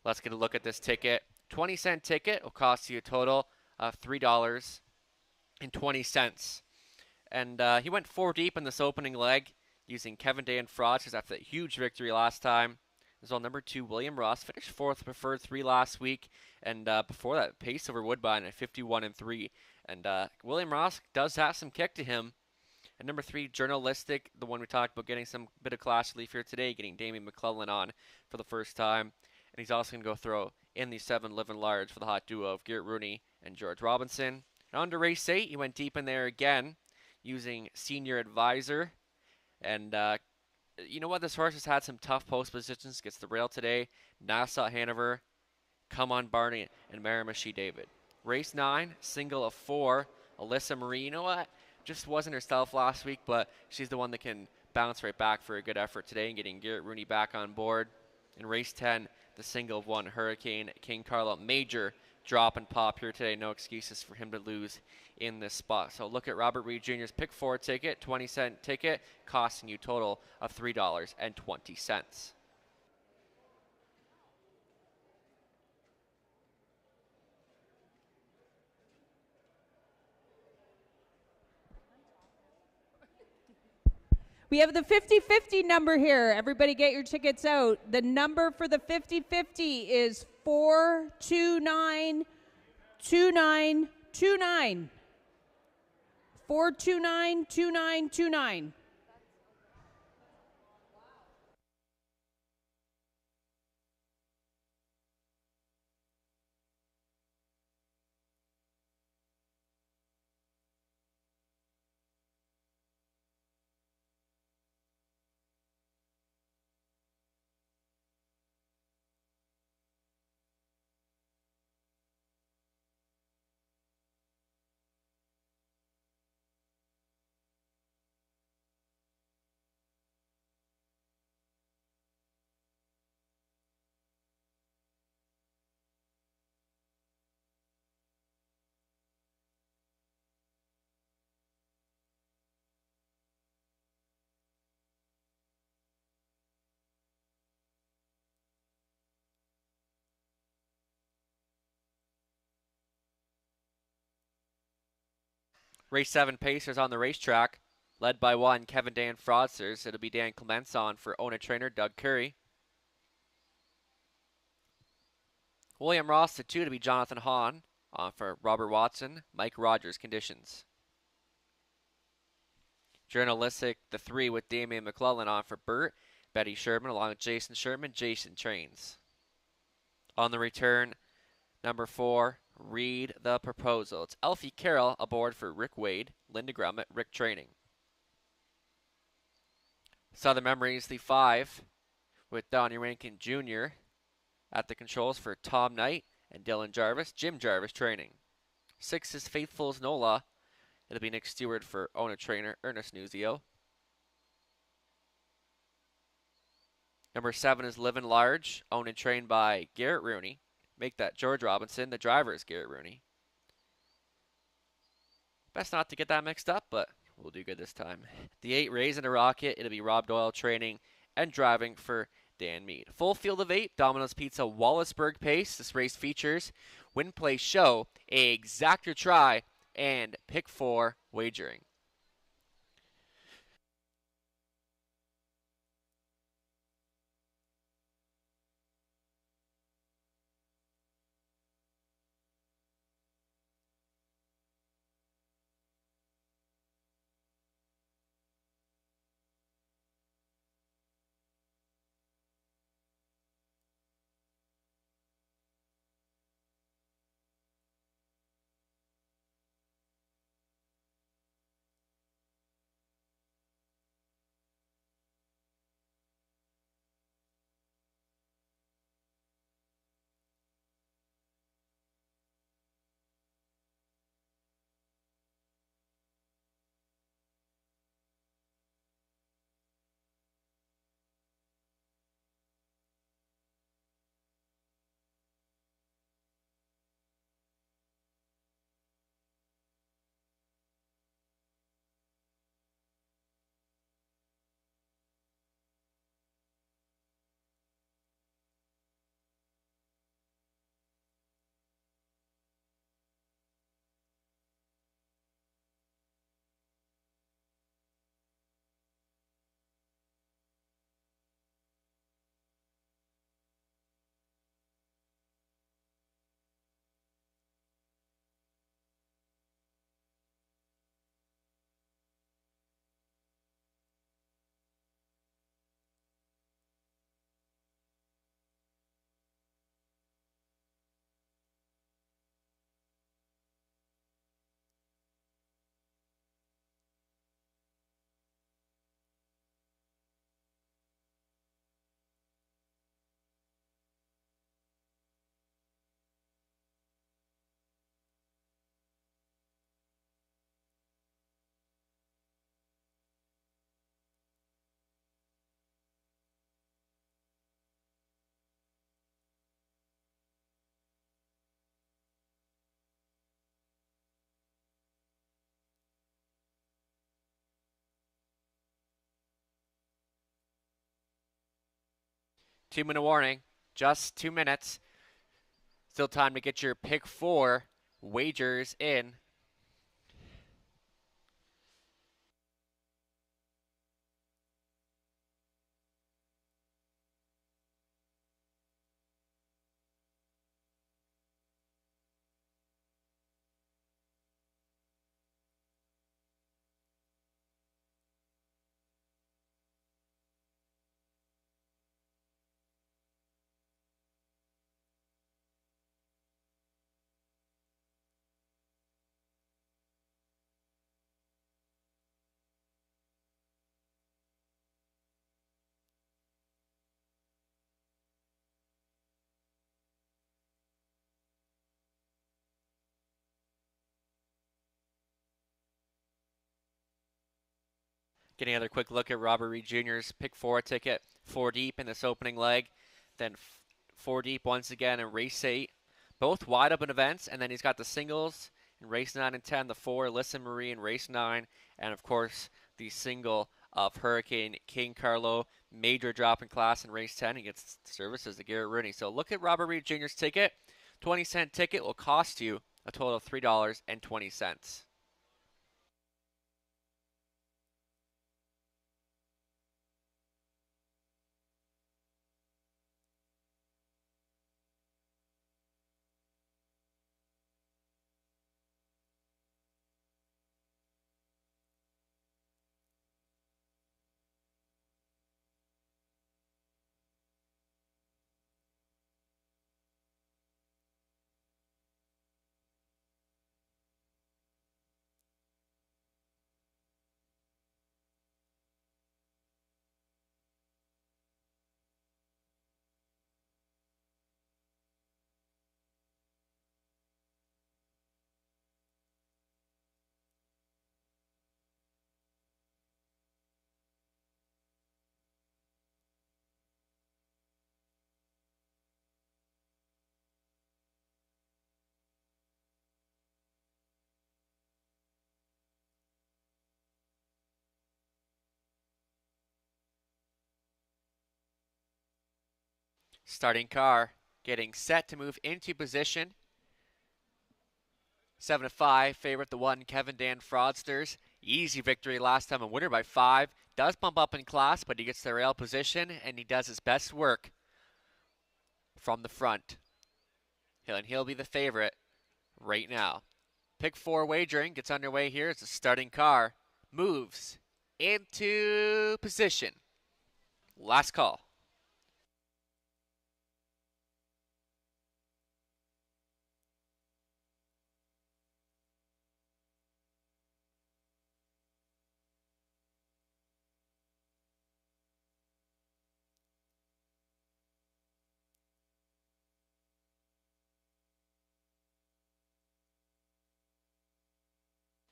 Let's get a look at this ticket. 20-cent ticket will cost you a total of $3.20. And he went 4 deep in this opening leg using Kevin Dan Fraudsters after that huge victory last time. As well, number 2, William Ross finished 4th, preferred 3 last week. And before that, pace over Woodbine at 51-3. And William Ross does have some kick to him. And number 3, Journalistic, the one we talked about getting some bit of class relief here today, getting Damien McClellan on for the first time. And he's also going to go throw in the 7, Living Large, for the hot duo of Garrett Rooney and George Robinson. And on to race 8, he went deep in there again using Senior Advisor. And you know what? This horse has had some tough post positions. Gets the rail today. Nassau Hanover, Come On Barney, and Miramichi David. Race 9, single of 4, Alyssa Marie. You know what? Just wasn't herself last week, but she's the one that can bounce right back for a good effort today and getting Garrett Rooney back on board. In race 10, the single of 1, Hurricane King Carlo. Major drop and pop here today. No excuses for him to lose in this spot. So look at Robert Reed Jr.'s pick 4 ticket, 20-cent ticket, costing you total of $3.20. We have the 50-50 number here. Everybody get your tickets out. The number for the 50-50 is 429-2929. 429-2929. Race 7 Pacers on the racetrack, led by 1, Kevin Dan Fraudsters. It'll be Dan Clements on for owner trainer Doug Curry. William Ross, the 2, to be Jonathan Hahn, on for Robert Watson, Mike Rogers conditions. Journalistic, the 3, with Damien McClellan on for Burt, Betty Sherman, along with Jason Sherman, Jason trains. On the return, number 4, Read the Proposal. It's Elfie Carroll aboard for Rick Wade, Linda Grummett, Rick Training. Southern Memories, the 5, with Donnie Rankin Jr. at the controls for Tom Knight and Dylan Jarvis, Jim Jarvis Training. 6 is Faithful as Nola. It'll be Nick Stewart for owner trainer Ernest Nuzio. Number 7 is Living Large, owned and trained by Garrett Rooney. Make that George Robinson. The driver is Garrett Rooney. Best not to get that mixed up, but we'll do good this time. The 8, Raising a Rocket. It'll be Rob Doyle training and driving for Dan Mead. Full field of 8, Domino's Pizza Wallaceburg pace. This race features Win Play Show, a Exactor Try, and Pick 4 wagering. 2-minute warning. Just 2 minutes. Still time to get your pick 4 wagers in. Getting another quick look at Robert Reed Jr.'s pick 4 ticket. 4 deep in this opening leg. Then 4 deep once again in race 8. Both wide open events. And then he's got the singles in race 9 and 10. The 4 Listen Marie in race 9. And of course the single of Hurricane King Carlo. Major drop in class in race 10. He gets services to Garrett Rooney. So look at Robert Reed Jr.'s ticket. 20-cent ticket will cost you a total of $3.20. Starting car getting set to move into position. 7-5 favorite the 1 Kevin Dan Fraudsters. Easy victory last time, a winner by 5. Does bump up in class, but he gets the rail position and he does his best work from the front. He'll be the favorite right now. Pick 4 wagering gets underway here as the starting car moves into position. Last call.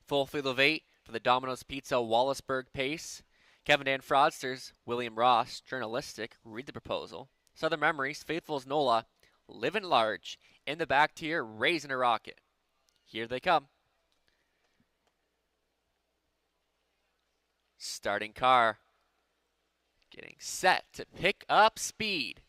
Full field of 8 for the Domino's Pizza Wallaceburg pace. Kevin Dan Fraudsters, William Ross, Journalistic, Read the Proposal. Southern Memories, Faithful's Nola, Living Large. In the back tier, Raising a Rocket. Here they come. Starting car. Getting set to pick up speed.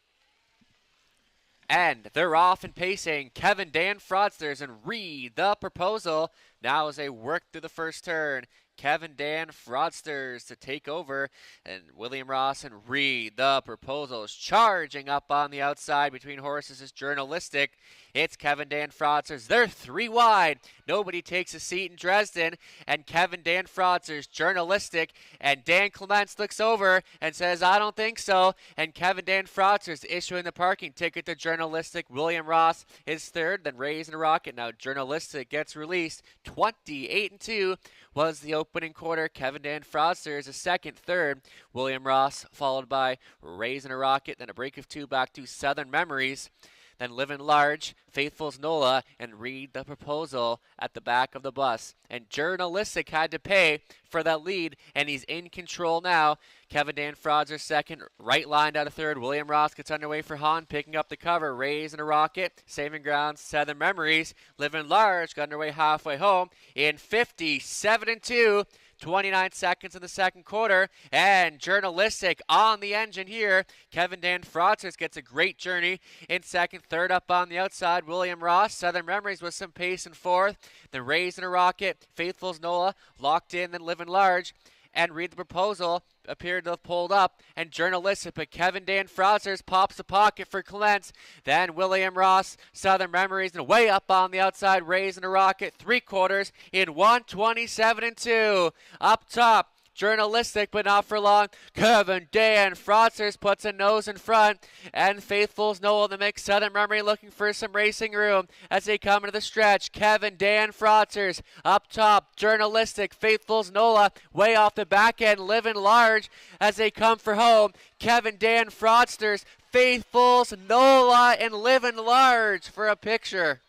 And they're off and pacing. Kevin Dan Fraudsters and Read the Proposal. Now as they work through the first turn. Kevin Dan Fraudsters to take over. And William Ross and Read the Proposal is charging up on the outside between horses is Journalistic. It's Kevin Dan Fraudsters. They're 3 wide. Nobody takes a seat in Dresden. And Kevin Dan Fraudsters, Journalistic. And Dan Clements looks over and says, I don't think so. And Kevin Dan Fraudsters issuing the parking ticket to Journalistic. William Ross is third. Then Raising a Rocket. Now Journalistic gets released. 28-2 was the opening quarter. Kevin Dan Fraudsters is second. Third, William Ross, followed by Raising a Rocket. Then a break of 2 back to Southern Memories. Then Living Large, Faithful's Nola, and Read the Proposal at the back of the bus. And Journalistic had to pay for that lead, and he's in control now. Kevin Dan Fraudsters second, right lined out of third. William Ross gets underway for Hahn, picking up the cover. Raising a Rocket, saving ground, Southern Memories. Living Large got underway halfway home in 57-2. 29 seconds in the second quarter, and Journalistic on the engine here. Kevin Dan Frotzers gets a great journey in second. Third up on the outside, William Ross. Southern Memories with some pace in fourth. The Rays in a rocket. Faithful's Nola locked in, then Living Large. And Read the Proposal appeared to have pulled up, and Journalistic, but Kevin Dan Frotzers pops the pocket for Clements. Then William Ross, Southern Memories, and way up on the outside, Rays in a rocket, 3/4 in 1:27.2. Up top, Journalistic, but not for long. Kevin Dan Frotzers puts a nose in front, and Faithful's Noel in the mix. Southern Memory looking for some racing room as they come into the stretch. Kevin Dan Frotzers up top. Journalistic, Faithful's Nola way off the back end, Living Large as they come for home. Kevin Dan Frotzers, Faithful's Nola, and Living Large for a picture.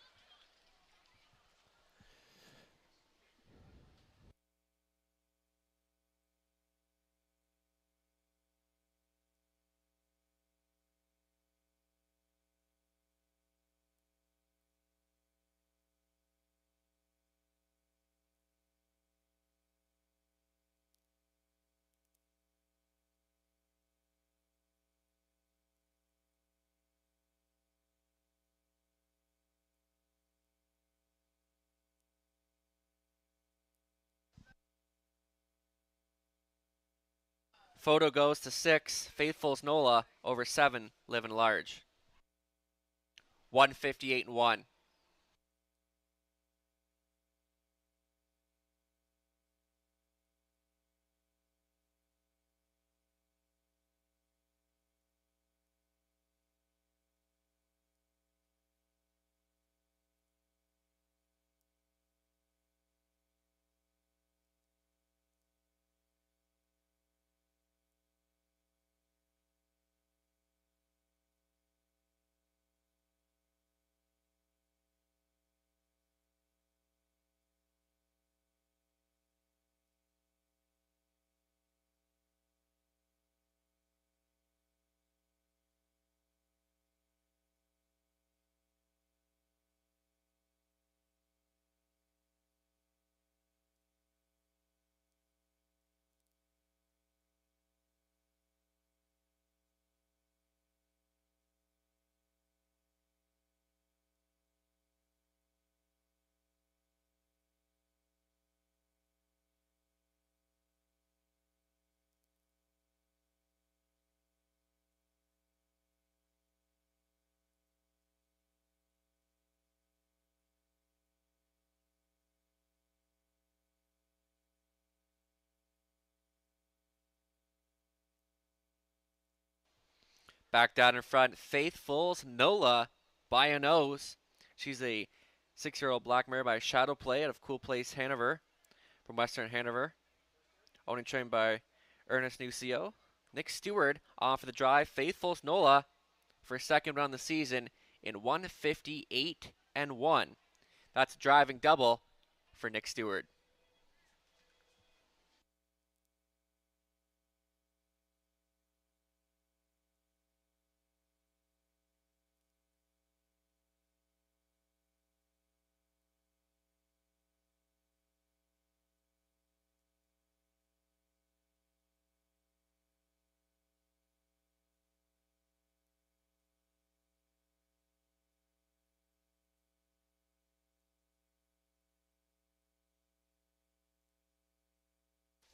Photo goes to 6, Faithful's Nola over 7, Living Large. 158-1. Back down in front, Faithful's Nola by a nose. She's a 6-year-old black mare by Shadow Play out of Cool Place, Hanover, from Western Hanover. Owned and trained by Ernest Nucio. Nick Stewart on for the drive. Faithful's Nola for a second run of the season in 158-1. That's a driving double for Nick Stewart.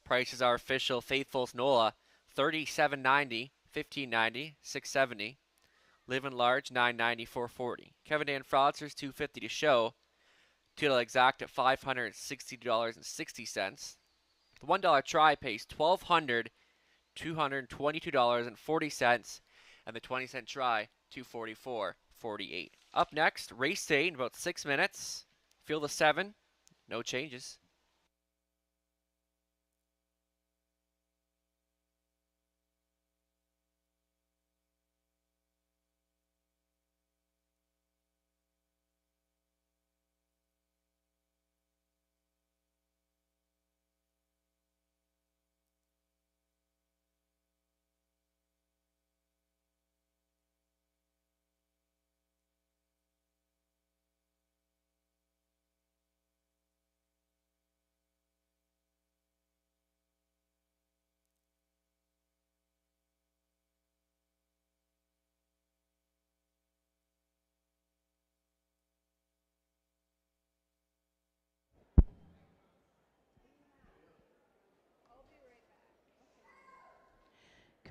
Prices are official. Faithful's Nola, $37.90, $15.90, $670. Living Large, $9.90, $440. Kevin Dan Frotzers, $250 to show. $2 exact at $562.60. The $1 try pays $1,222.40, and the 20-cent try, $244.48. Up next, race day in about 6 minutes. Field of 7, no changes.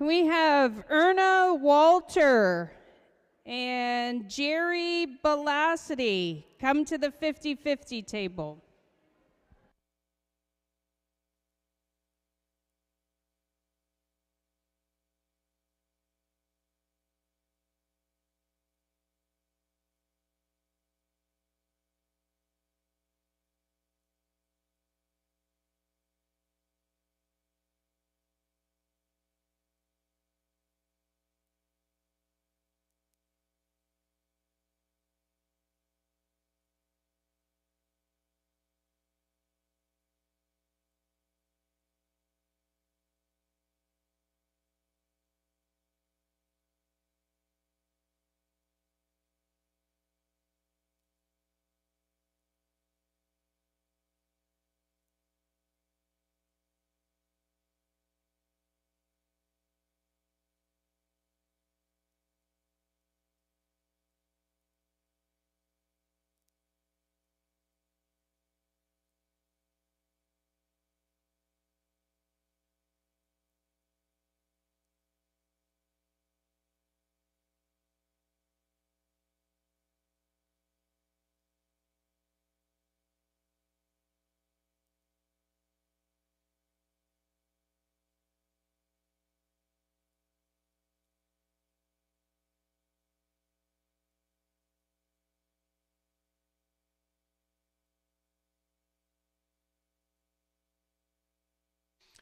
We have Erna Walter and Jerry Belasity. Come to the 50-50 table.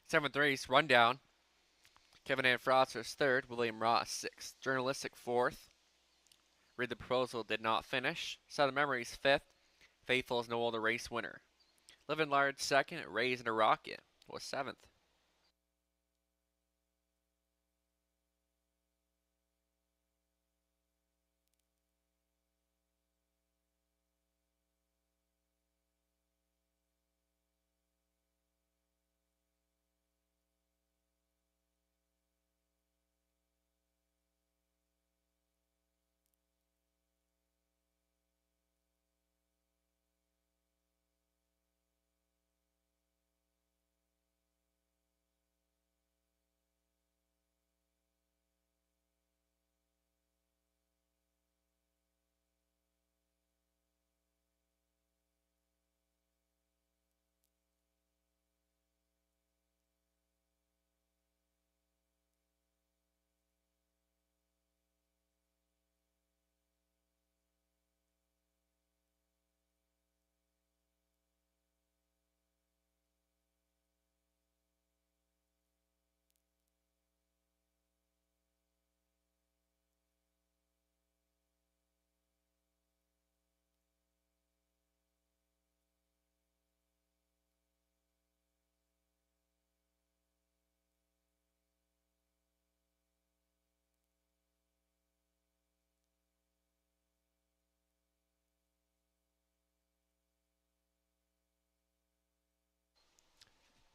Seventh race rundown. Kevin Anfrost was third, William Ross sixth, Journalistic fourth. Read the Proposal did not finish. Set of Memories fifth. Faithful is no older race winner. Living Large second. Raised in a Rocket was seventh.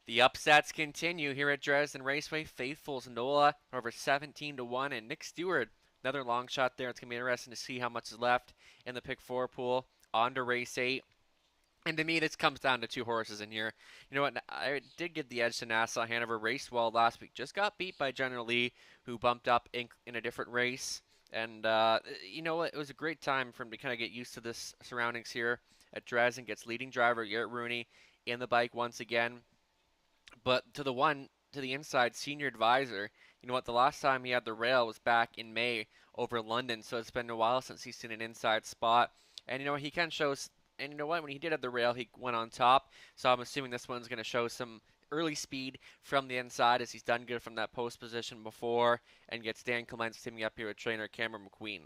The upsets continue here at Dresden Raceway. Faithful's Nola over 17-1, and Nick Stewart, another long shot there. It's going to be interesting to see how much is left in the pick four pool. On to race 8. And to me, this comes down to two horses in here. You know what? I did give the edge to Nassau Hanover. Raced well last week. Just got beat by General Lee, who bumped up in a different race. And you know what? It was a great time for him to kind of get used to this surroundings here at Dresden. Gets leading driver Garrett Rooney in the bike once again. But to the inside, Senior Advisor, you know what? The last time he had the rail was back in May over London. So it's been a while since he's seen an inside spot. And you know what? He can show. And you know what? When he did have the rail, he went on top. So I'm assuming this one's going to show some early speed from the inside, as he's done good from that post position before, and gets Dan Clements teaming up here with trainer Cameron McQueen.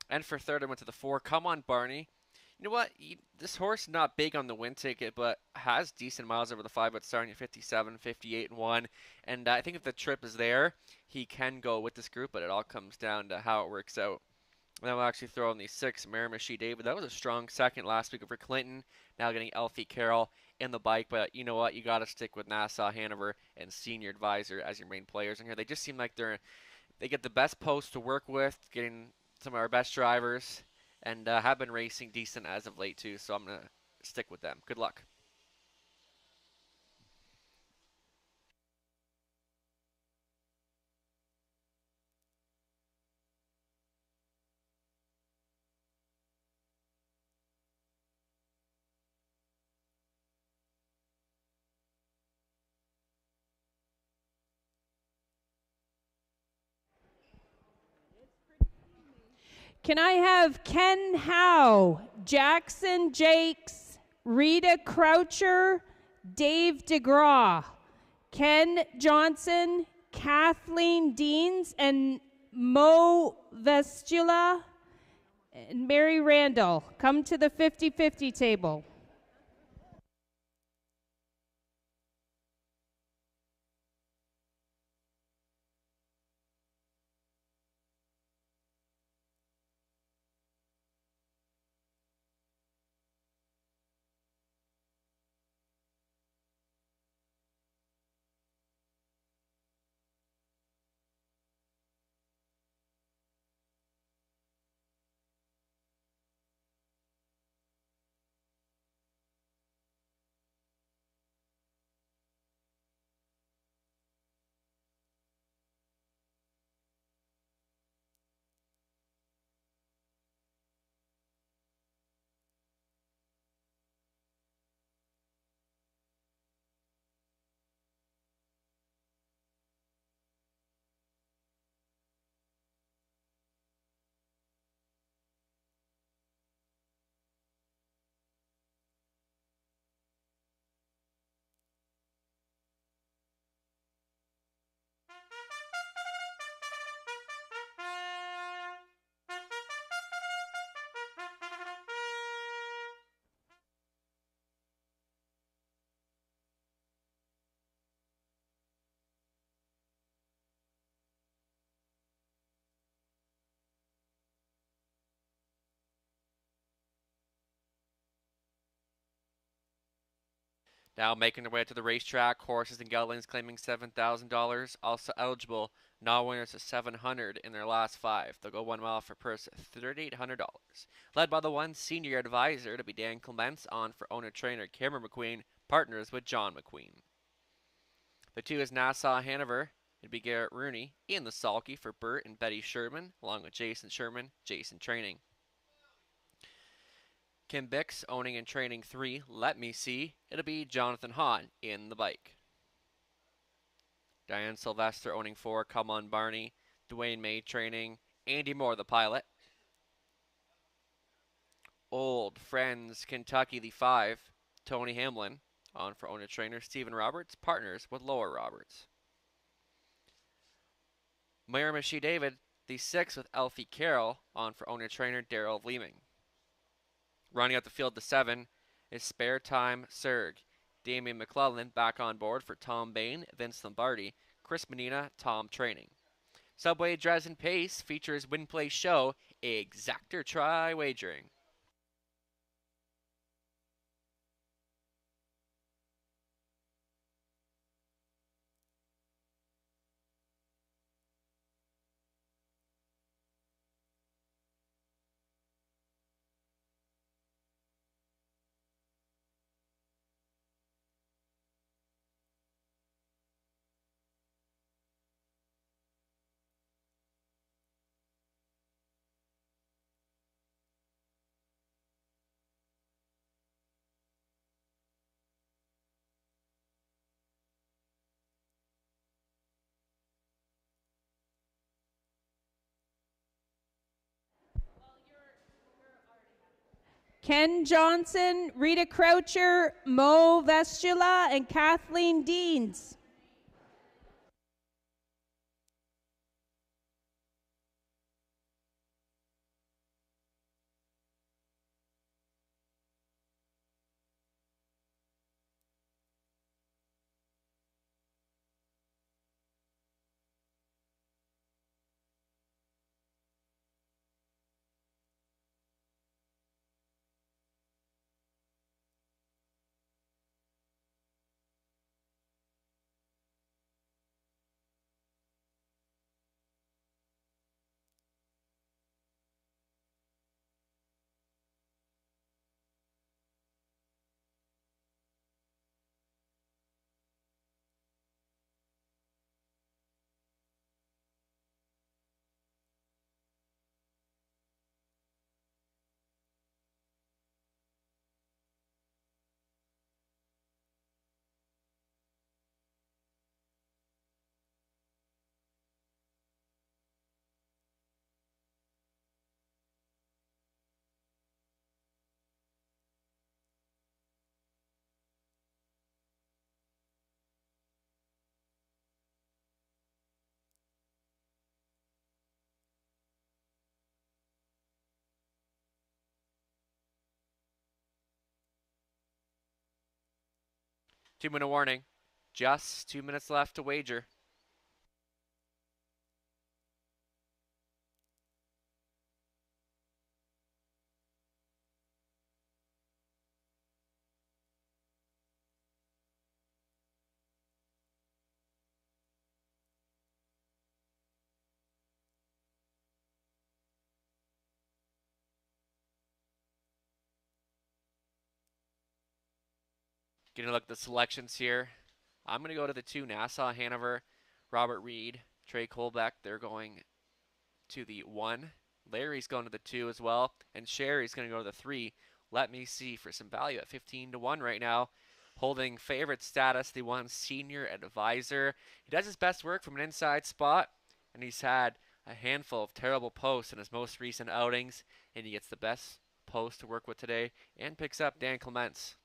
And for third, I went to the 4. Come On Barney. You know what? This horse is not big on the win ticket, but has decent miles over the 5, but starting at 57, 58, and 1. And I think if the trip is there, he can go with this group, but it all comes down to how it works out. And then we'll actually throw in the 6, Miramichi David. That was a strong second last week over Clinton. Now getting Elfie Carroll in the bike, but you know what? You got to stick with Nassau Hanover and Senior Advisor as your main players in here. They just seem like they get the best post to work with, getting some of our best drivers, and have been racing decent as of late too, so I'm going to stick with them. Good luck. Can I have Ken Howe, Jackson Jakes, Rita Croucher, Dave DeGraw, Ken Johnson, Kathleen Deans, and Mo Vestula and Mary Randall. Come to the 50-50 table. Now making their way to the racetrack, horses and geldings claiming $7,000. Also eligible, non-winners of $700 in their last 5. They'll go 1 mile for a purse of $3,800. Led by the 1 senior advisor to be Dan Clements, on for owner-trainer Cameron McQueen, partners with John McQueen. The 2 is Nassau Hanover. It'd be Garrett Rooney in the sulky for Bert and Betty Sherman, along with Jason Sherman, Jason Training. Kim Bix owning and training 3, Let Me See. It'll be Jonathan Hahn in the bike. Diane Sylvester owning 4, Come On Barney. Dwayne May training, Andy Moore the pilot. Old Friends Kentucky the 5, Tony Hamlin, on for owner trainer Stephen Roberts, partners with Laura Roberts. Miramichi David the 6 with Elfie Carroll, on for owner trainer Daryl Leeming. Running out the field to 7 is Spare Time Serg. Damian McClellan back on board for Tom Bain, Vince Lombardi, Chris Menina, Tom Training. Subway Dresden Pace features Win Play Show, Exactor Try Wagering. Ken Johnson, Rita Croucher, Mo Vestula, and Kathleen Deans. 2-minute warning. Just 2 minutes left to wager. Getting a look at the selections here. I'm going to go to the 2, Nassau, Hanover, Robert Reed, Trey Colbeck. They're going to the 1. Larry's going to the 2 as well. And Sherry's going to go to the 3. Let me see for some value at 15-1 right now. Holding favorite status, the 1 Senior Advisor. He does his best work from an inside spot, and he's had a handful of terrible posts in his most recent outings, and he gets the best post to work with today and picks up Dan Clements.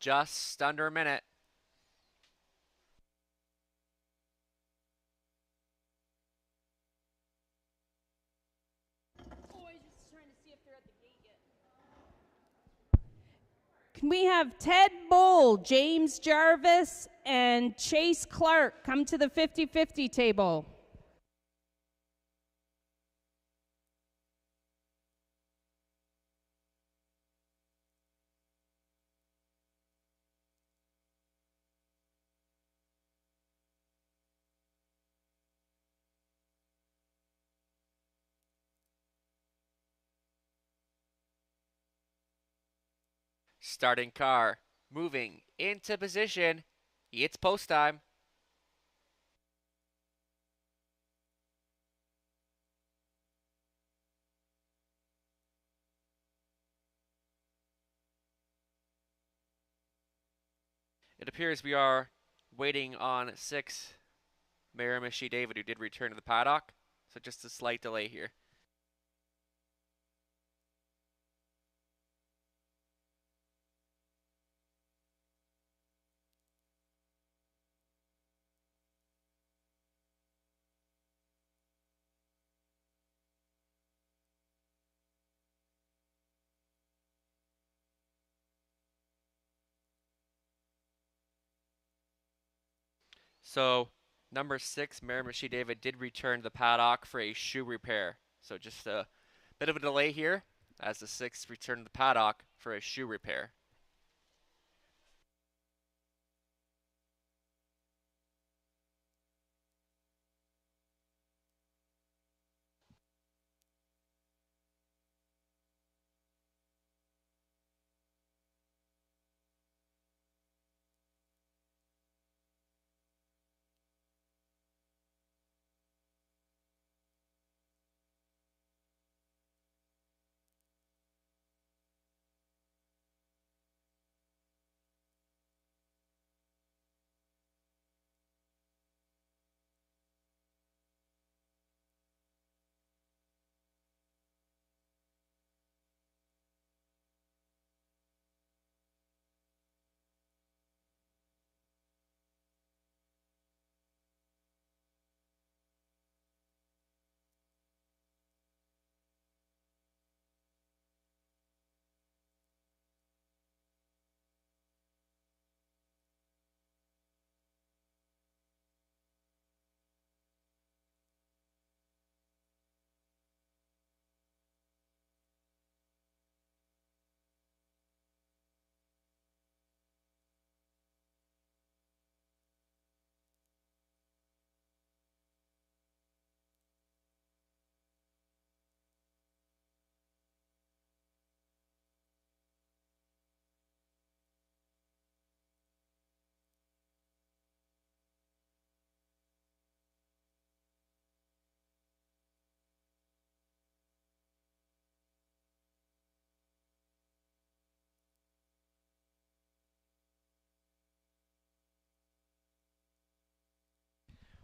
Just under a minute. Can we have Ted Bull, James Jarvis, and Chase Clark come to the 50-50 table? Starting car, moving into position. It's post time. It appears we are waiting on 6, Miramichi David, who did return to the paddock. So just a slight delay here. So number 6, Miramichi David, did return to the paddock for a shoe repair. So just a bit of a delay here as the 6 returned to the paddock for a shoe repair.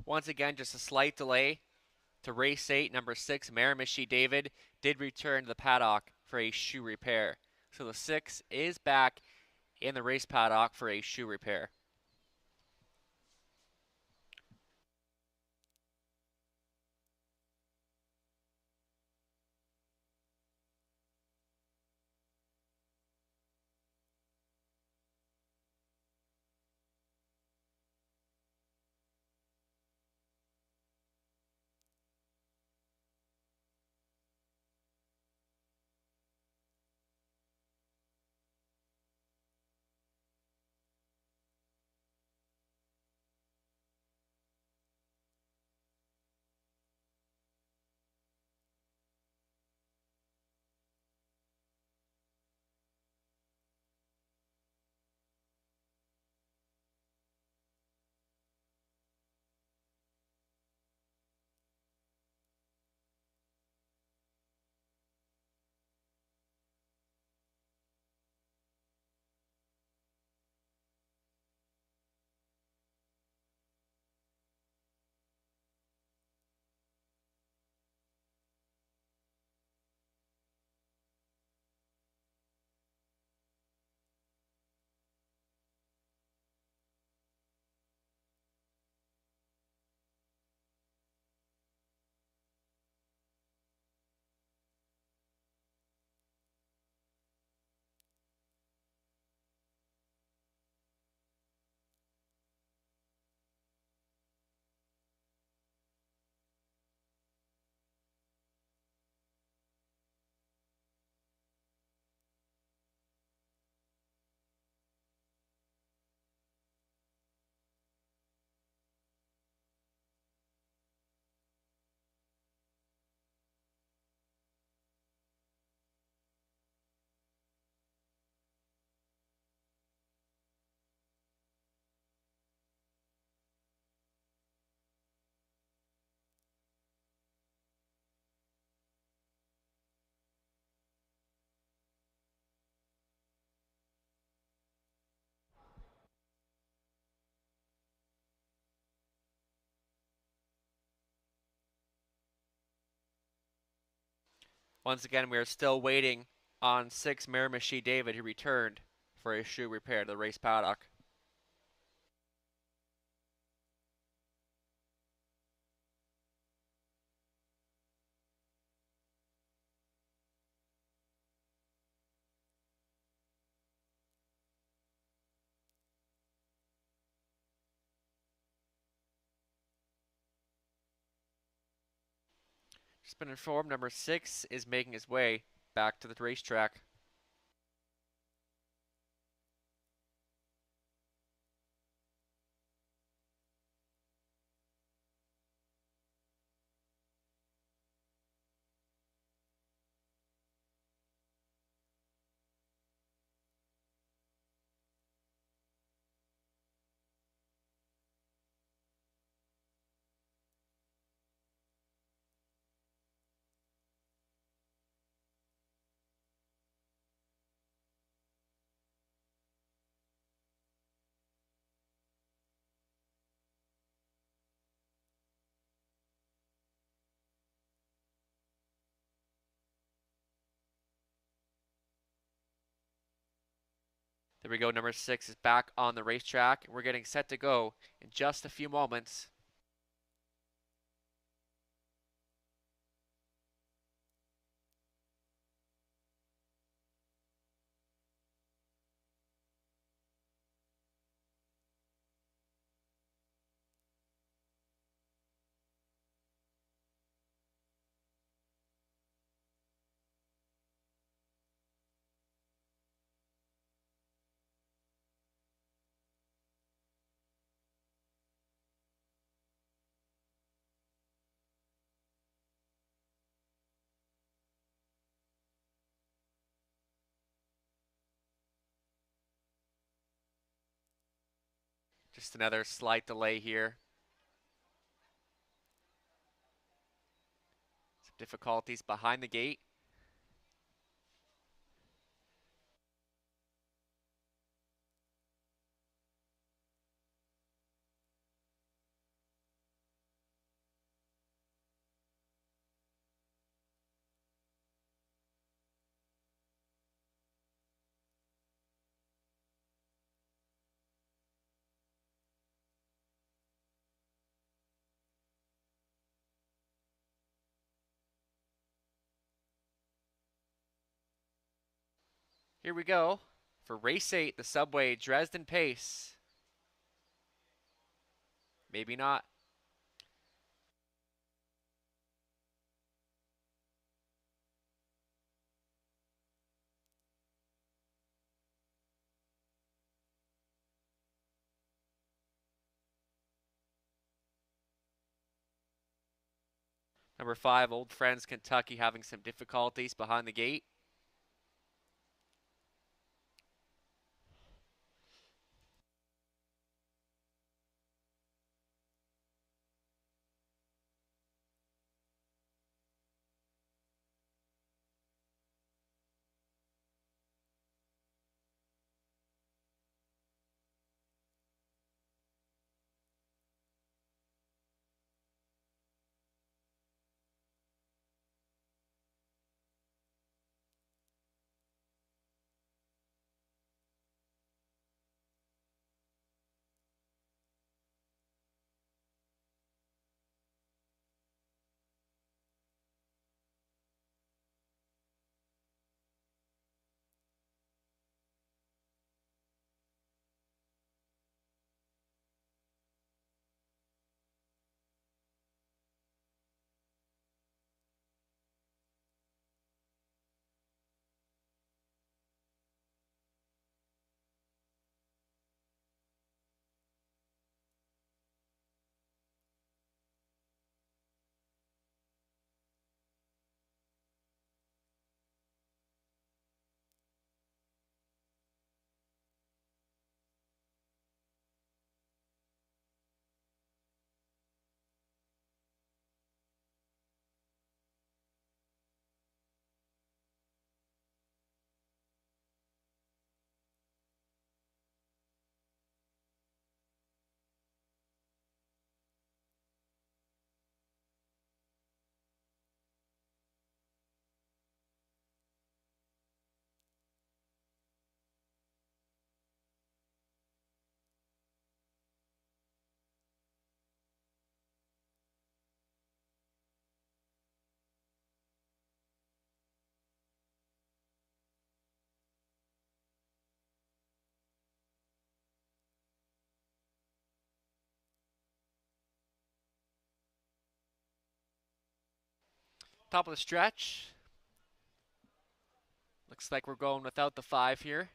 Once again, just a slight delay to race 8. Number 6, Miramichi David, did return to the paddock for a shoe repair. So the 6 is back in the race paddock for a shoe repair. Once again, we are still waiting on 6, Miramichi David, who returned for a shoe repair to the race paddock. Just been informed number 6 is making his way back to the racetrack. There we go, number 6 is back on the racetrack. We're getting set to go in just a few moments. Just another slight delay here. Some difficulties behind the gate. Here we go for race 8, the Subway Dresden Pace. Maybe not. Number 5, Old Friends Kentucky, having some difficulties behind the gate. Top of the stretch. Looks like we're going without the 5 here.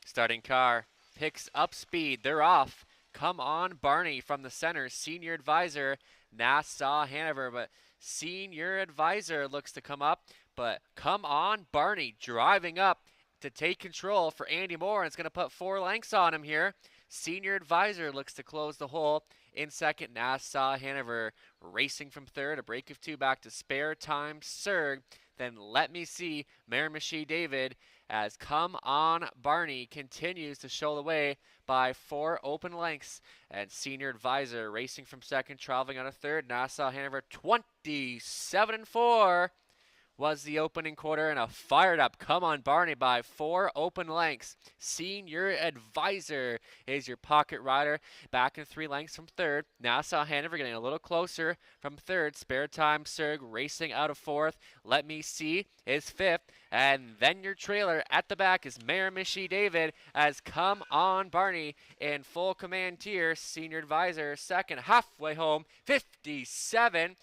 Starting car picks up speed. They're off. Come on, Barney from the center. Senior Advisor, Nassau Hanover. But Senior Advisor looks to come up. But come on, Barney driving up to take control for Andy Moore. And it's going to put 4 lengths on him here. Senior Advisor looks to close the hole in second. Nassau Hanover racing from third. A break of 2 back to Spare Time Serg. Then Let Me See Miramichi David as Come On Barney continues to show the way by 4 open lengths. And Senior Advisor racing from second, traveling on a third. Nassau Hanover 27-4 was the opening quarter, and a fired up Come On Barney by 4 open lengths. Senior Advisor is your pocket rider, back in 3 lengths from third. Nassau Hanover getting a little closer from third. Spare Time Serg racing out of fourth. Let Me See is fifth, and then your trailer at the back is Miramichi David as Come On Barney in full command tier. Senior Advisor second, halfway home, 57-1,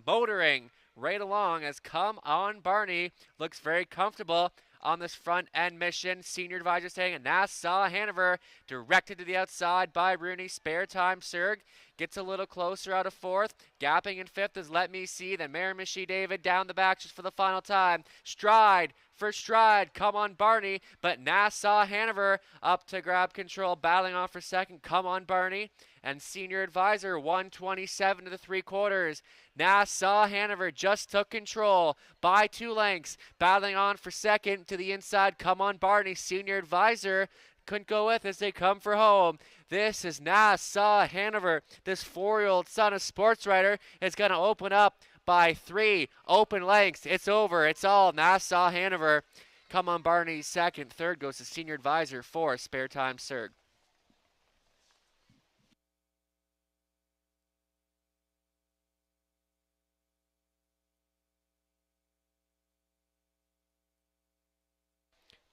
motoring right along as Come On Barney looks very comfortable on this front end mission. Senior Advisor staying Nassau Hanover, directed to the outside by Rooney. Spare Time Serg gets a little closer out of fourth. Gapping in fifth is Let Me See. Then Miramichi David down the back just for the final time. Stride for stride, Come On Barney, but Nassau Hanover up to grab control, battling on for second. Come On Barney and Senior Advisor 127 to the 3/4. Nassau Hanover just took control by 2 lengths, battling on for second to the inside. Come On Barney. Senior Advisor couldn't go with as they come for home. This is Nassau Hanover. This 4-year-old son of sports writer is going to open up by 3 open lengths. It's over. It's all Nassau Hanover. Come On Barney second. Third goes to Senior Advisor. 4, Spare Time Serg.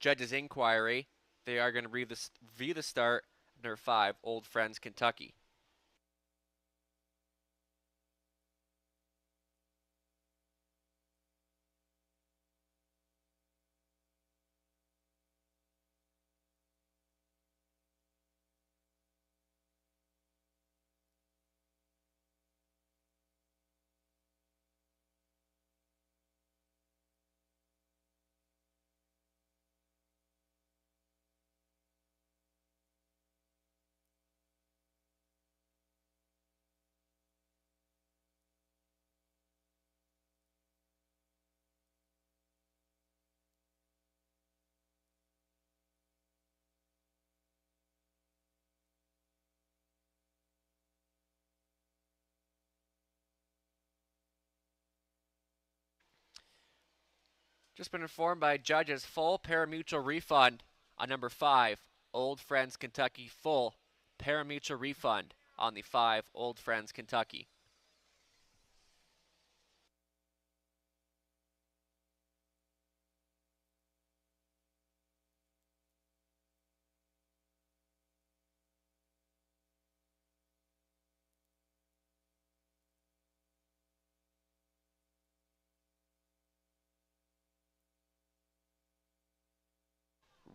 Judge's inquiry. They are going to review the start of number 5, Old Friends, Kentucky. Just been informed by judges, full parimutuel refund on number 5, Old Friends, Kentucky. Full parimutuel refund on the 5, Old Friends, Kentucky.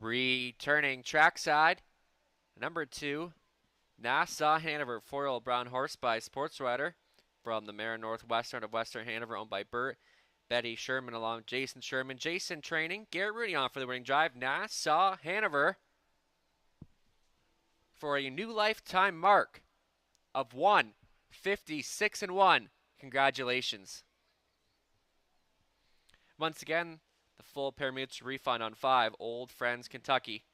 Returning trackside, number 2, Nassau Hanover, 4-year-old brown horse by Sports Rider from the mare Northwestern of Western Hanover, owned by Bert Betty Sherman along Jason Sherman. Jason training, Garrett Rooney on for the winning drive. Nassau Hanover for a new lifetime mark of 156-1. Congratulations. Once again, the full parimutuel refund on 5, Old Friends, Kentucky.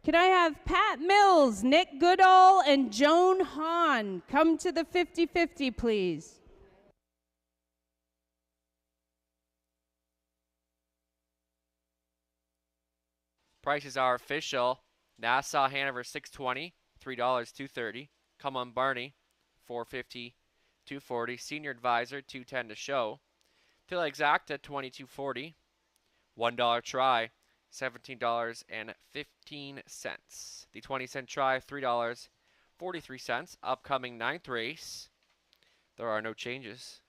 Can I have Pat Mills, Nick Goodall, and Joan Hahn come to the 50-50, please? Prices are official. Nassau Hanover 620, $3 230. Come on Barney 450, 240. Senior Advisor 210 to show. Till Exacta 2240. $1 try, $17.15. The 20-cent try, $3.43. Upcoming 9th race. There are no changes.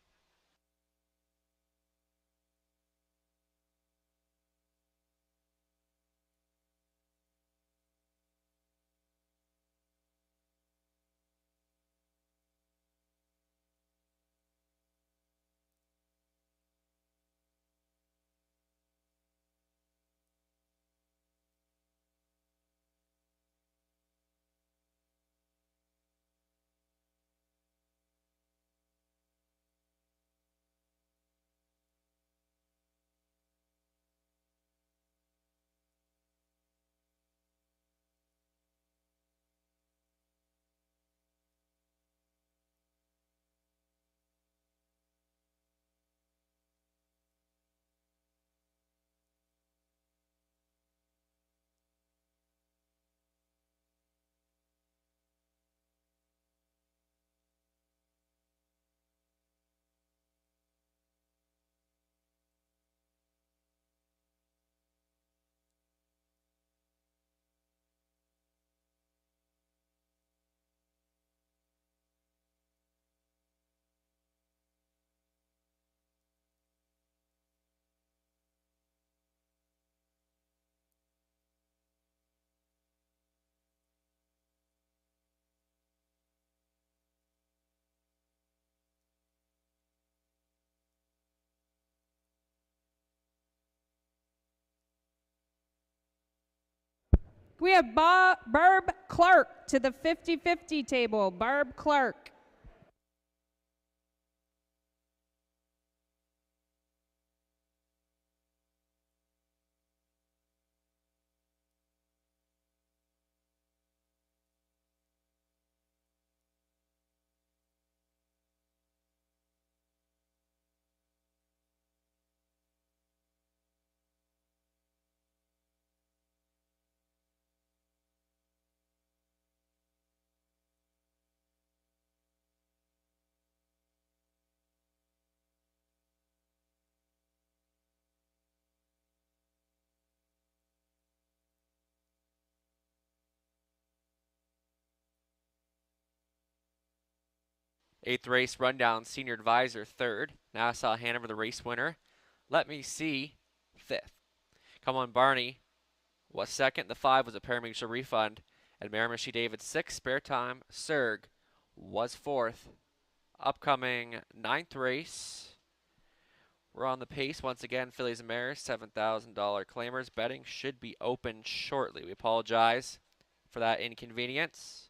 We have Barb Clark to the 50-50 table. Barb Clark. Eighth race rundown, Senior Advisor 3rd. Nassau Hanover the race winner. Let Me See 5th. Come on Barney was 2nd. The 5 was a pari-mutuel refund. And Miramichi David 6th. Spare Time Serg was 4th. Upcoming 9th race. We're on the pace once again. Fillies and Mares, $7,000 claimers. Betting should be open shortly. We apologize for that inconvenience.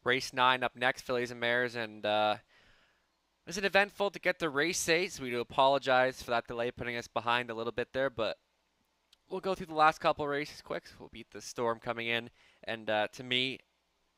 Race 9 up next, fillies and mares, and is it eventful to get the race 8, so we do apologize for that delay, putting us behind a little bit there, but we'll go through the last couple races quick. We'll beat the storm coming in, and to me,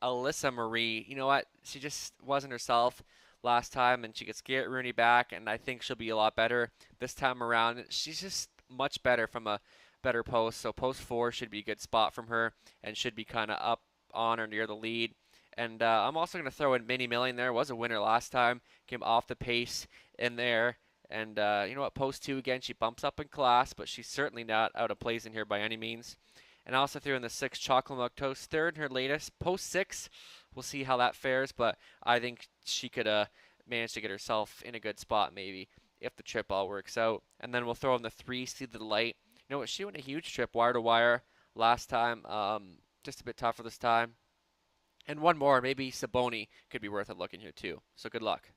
Alyssa Marie, you know what? She just wasn't herself last time, and she gets Garrett Rooney back, and I think she'll be a lot better this time around. She's just much better from a better post, so post 4 should be a good spot from her, and should be kind of up on or near the lead. And I'm also going to throw in Minnie Milling there. Was a winner last time. Came off the pace in there. And you know what? Post 2 again. She bumps up in class, but she's certainly not out of place in here by any means. And I also threw in the 6 Chocolate Milk Toast, third in her latest. Post 6, we'll see how that fares. But I think she could manage to get herself in a good spot maybe if the trip all works out. And then we'll throw in the 3 See the Light. You know what? She went a huge trip wire to wire last time. Just a bit tougher this time. And one more, maybe Saboni could be worth a look in here too. So good luck.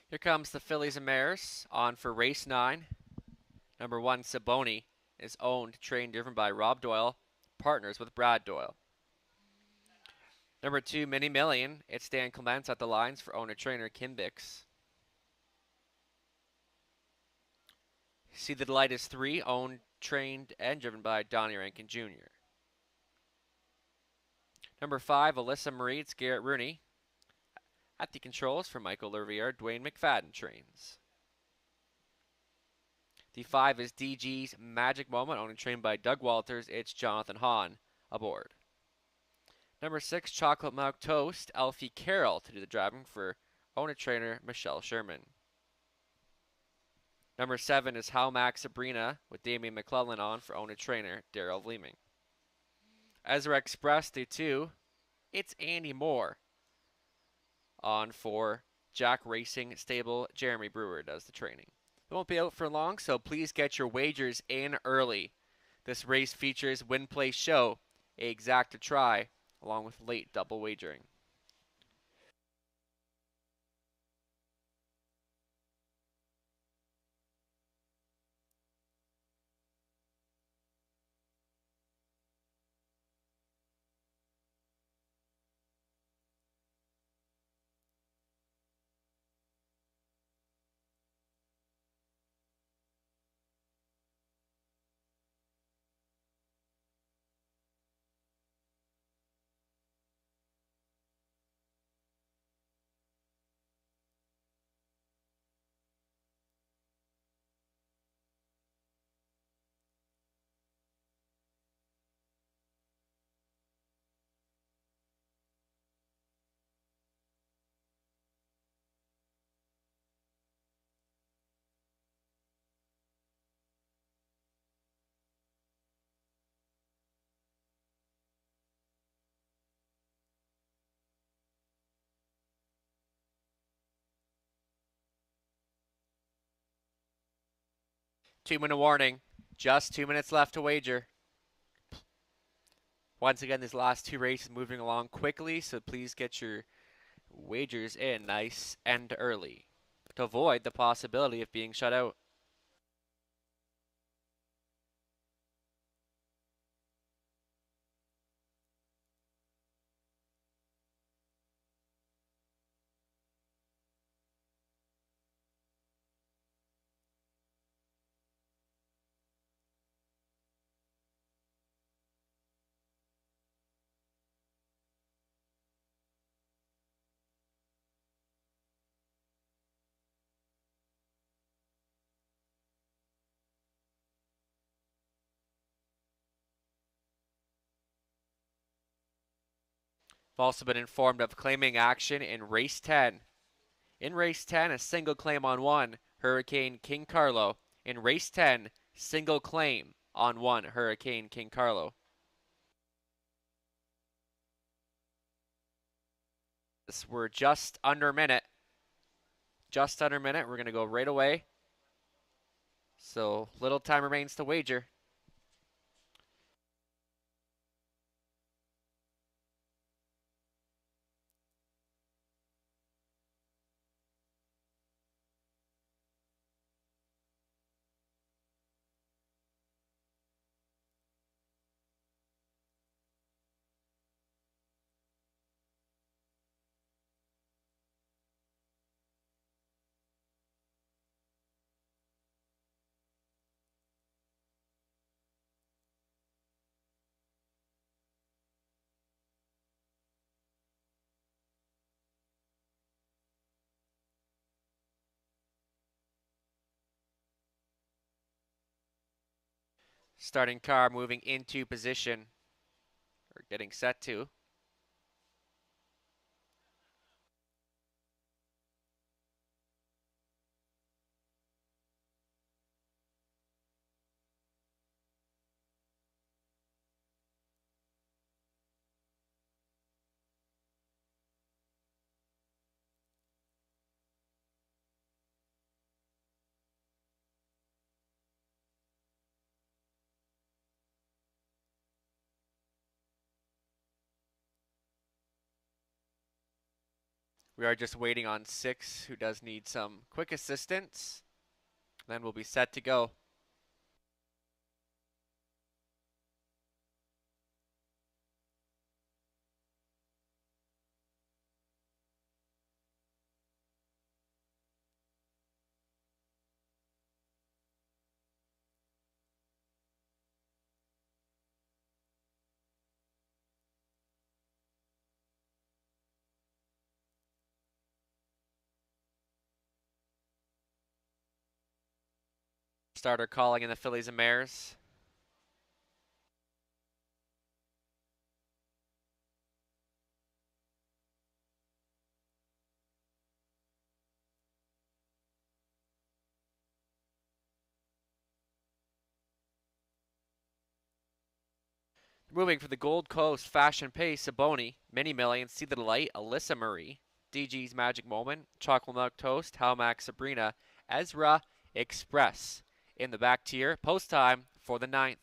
Here comes the fillies and mares on for race 9. Number 1, Saboni, is owned, trained, driven by Rob Doyle, partners with Brad Doyle. Number 2, Minnie Million. It's Dan Clements at the lines for owner-trainer Kim Bix. See the Delight is 3, owned, trained, and driven by Donnie Rankin Jr. Number 5, Alyssa Marie. It's Garrett Rooney. At the controls for Michael Lervier, Dwayne McFadden trains. The 5 is DG's Magic Moment, owned and trained by Doug Walters. It's Jonathan Hahn aboard. Number 6, Chocolate Milk Toast, Alfie Carroll to do the driving for owner-trainer Michelle Sherman. Number 7 is How Max Sabrina with Damian McClellan on for owner-trainer Daryl Vleeming. Ezra Express Day 2, it's Andy Moore on for Jack Racing Stable. Jeremy Brewer does the training. It won't be out for long, so please get your wagers in early. This race features Win Play Show, a exacta try, along with late double wagering. Two-minute warning. Just 2 minutes left to wager. Once again, these last two races moving along quickly, so please get your wagers in nice and early to avoid the possibility of being shut out. I've also been informed of claiming action in race 10. In race 10, a single claim on 1, Hurricane King Carlo. In race 10, single claim on 1, Hurricane King Carlo. We're just under a minute. Just under a minute. We're going to go right away. So little time remains to wager. Starting car moving into position, or getting set to. We are just waiting on 6, who does need some quick assistance. Then we'll be set to go. Starter calling in the fillies and mares. Moving for the Gold Coast Fashion Pace, Saboni, Mini Million, See the Light, Alyssa Marie, DG's Magic Moment, Chocolate Milk Toast, Halmax Sabrina, Ezra Express. In the back tier, post time for the 9th.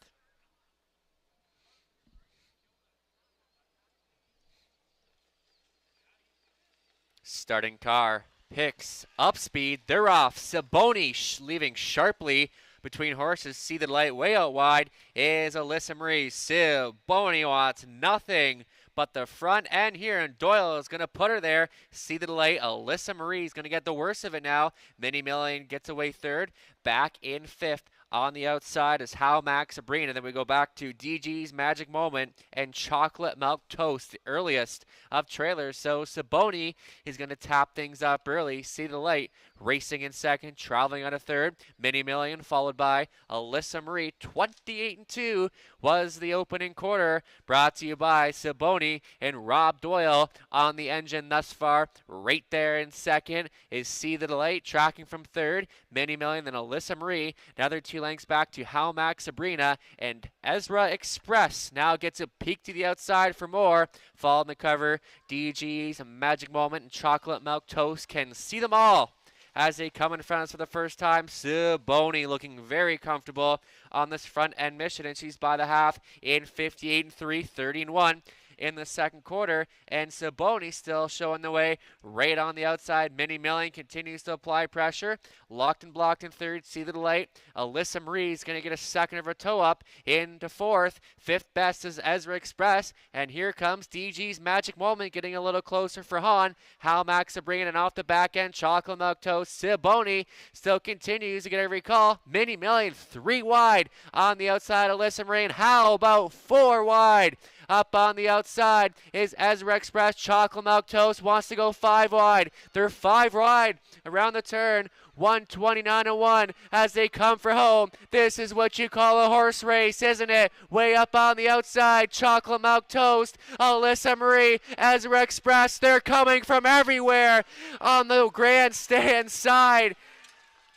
Starting car, picks up speed, they're off. Saboni leaving sharply between horses. See the Light way out wide is Alyssa Marie. Saboni wants nothing but the front end here, and Doyle is going to put her there. See the Light, Alyssa Marie is going to get the worst of it now. Mini Million gets away third, back in 5th. On the outside is How Max Sabrina. Then we go back to DG's Magic Moment and Chocolate Milk Toast, the earliest of trailers. So Saboni is going to tap things up early. See the Light racing in second, traveling on a third. Mini Million followed by Alyssa Marie. 28-2 was the opening quarter. Brought to you by Saboni and Rob Doyle on the engine thus far. Right there in second is See the Light tracking from third. Mini Million, then Alyssa Marie. Now they're 2 lengths back to How Max Sabrina, and Ezra Express now gets a peek to the outside for more. Fall in the cover, DG's Magic Moment and Chocolate Milk Toast can see them all as they come in front of us for the first time. Saboni looking very comfortable on this front end mission, and she's by the half in 58-3, 30-1 in the second quarter, and Saboni still showing the way right on the outside. Minnie Milling continues to apply pressure. Locked and blocked in third, see the light. Alyssa Marie is going to get a second of her toe up into fourth. Fifth best is Ezra Express, and here comes DG's Magic Moment getting a little closer for Hahn. Hal Max bringing it off the back end. Chocolate Milk Toast. Saboni still continues to get every call. Minnie Milling 3 wide on the outside. Alyssa Marie, and how about 4 wide? Up on the outside is Ezra Express. Chocolate Milk Toast wants to go 5 wide. They're 5 wide around the turn. 129-1 as they come for home. This is what you call a horse race, isn't it? Way up on the outside, Chocolate Milk Toast, Alyssa Marie, Ezra Express. They're coming from everywhere on the grandstand side.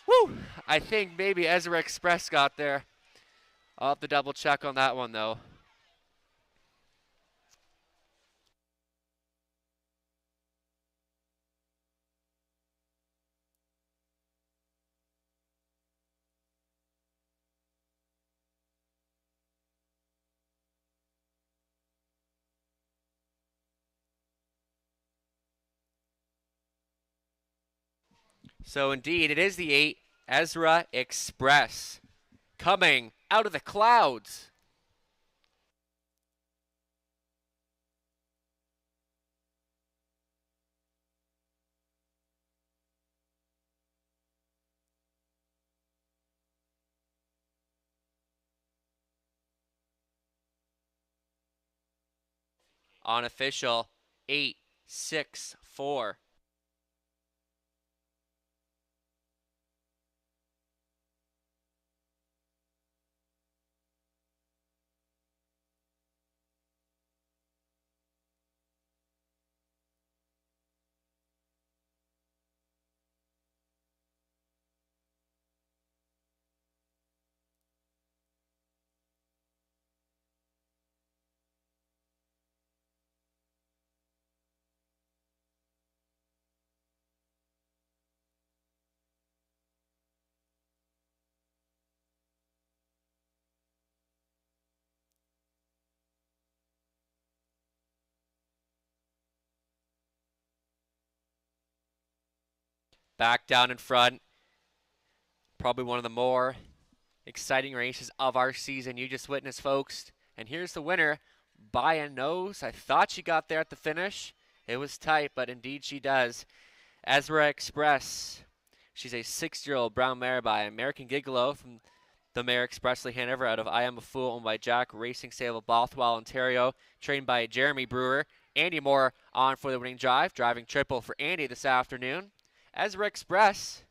Woo! I think maybe Ezra Express got there. I'll have to double check on that one though. So indeed, it is the 8, Ezra Express, coming out of the clouds. Unofficial 8-6-4. Back down in front. Probably one of the more exciting races of our season you just witnessed, folks. And here's the winner by a nose. I thought she got there at the finish. It was tight, but indeed she does. Ezra Express. She's a 6-year-old brown mare by American Gigolo from the mare Expressly Hanover out of I Am a Fool, owned by Jack Racing Stable, Bothwell, Ontario, trained by Jeremy Brewer. Andy Moore on for the winning drive, driving triple for Andy this afternoon. Ezra Express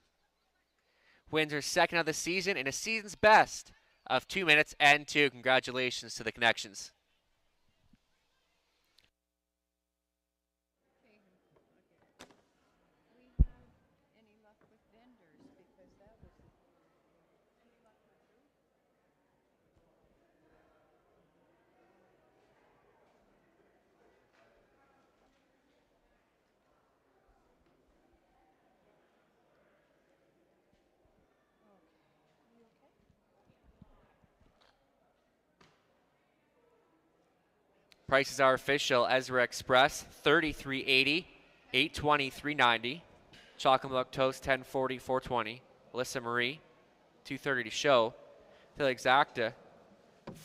wins her second of the season in a season's best of 2 minutes and 2. Congratulations to the Connections. Any luck with vendors? Because that was Prices are official. Ezra Express, $33.80, $820, $390. Chocolate Milk Toast, $10.40, $420. Alyssa Marie, $230 to show. Till Exacta,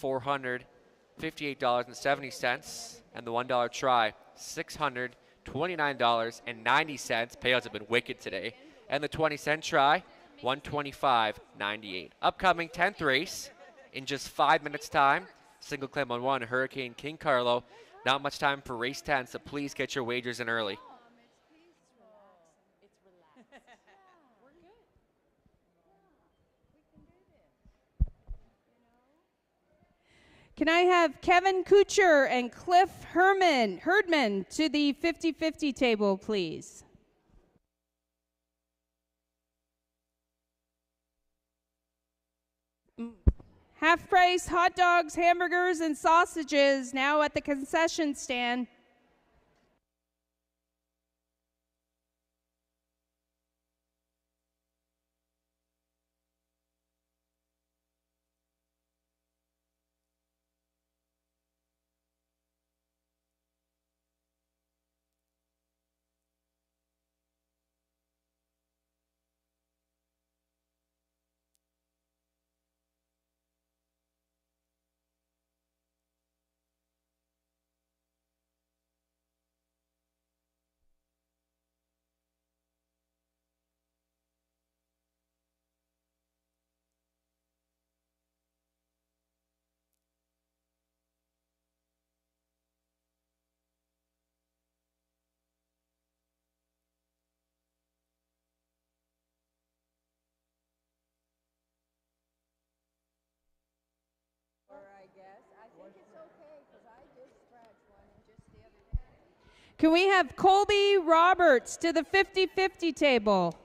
$458.70. And the $1 try, $629.90. Payouts have been wicked today. And the 20-cent try, $125.98. Upcoming 10th race in just 5 minutes' time. Single claim on 1, Hurricane King Carlo. Not much time for race 10, so please get your wagers in early. Can I have Kevin Kuchar and Cliff Herdman to the 50-50 table, please? Half price hot dogs, hamburgers, and sausages now at the concession stand. Can we have Colby Roberts to the 50-50 table?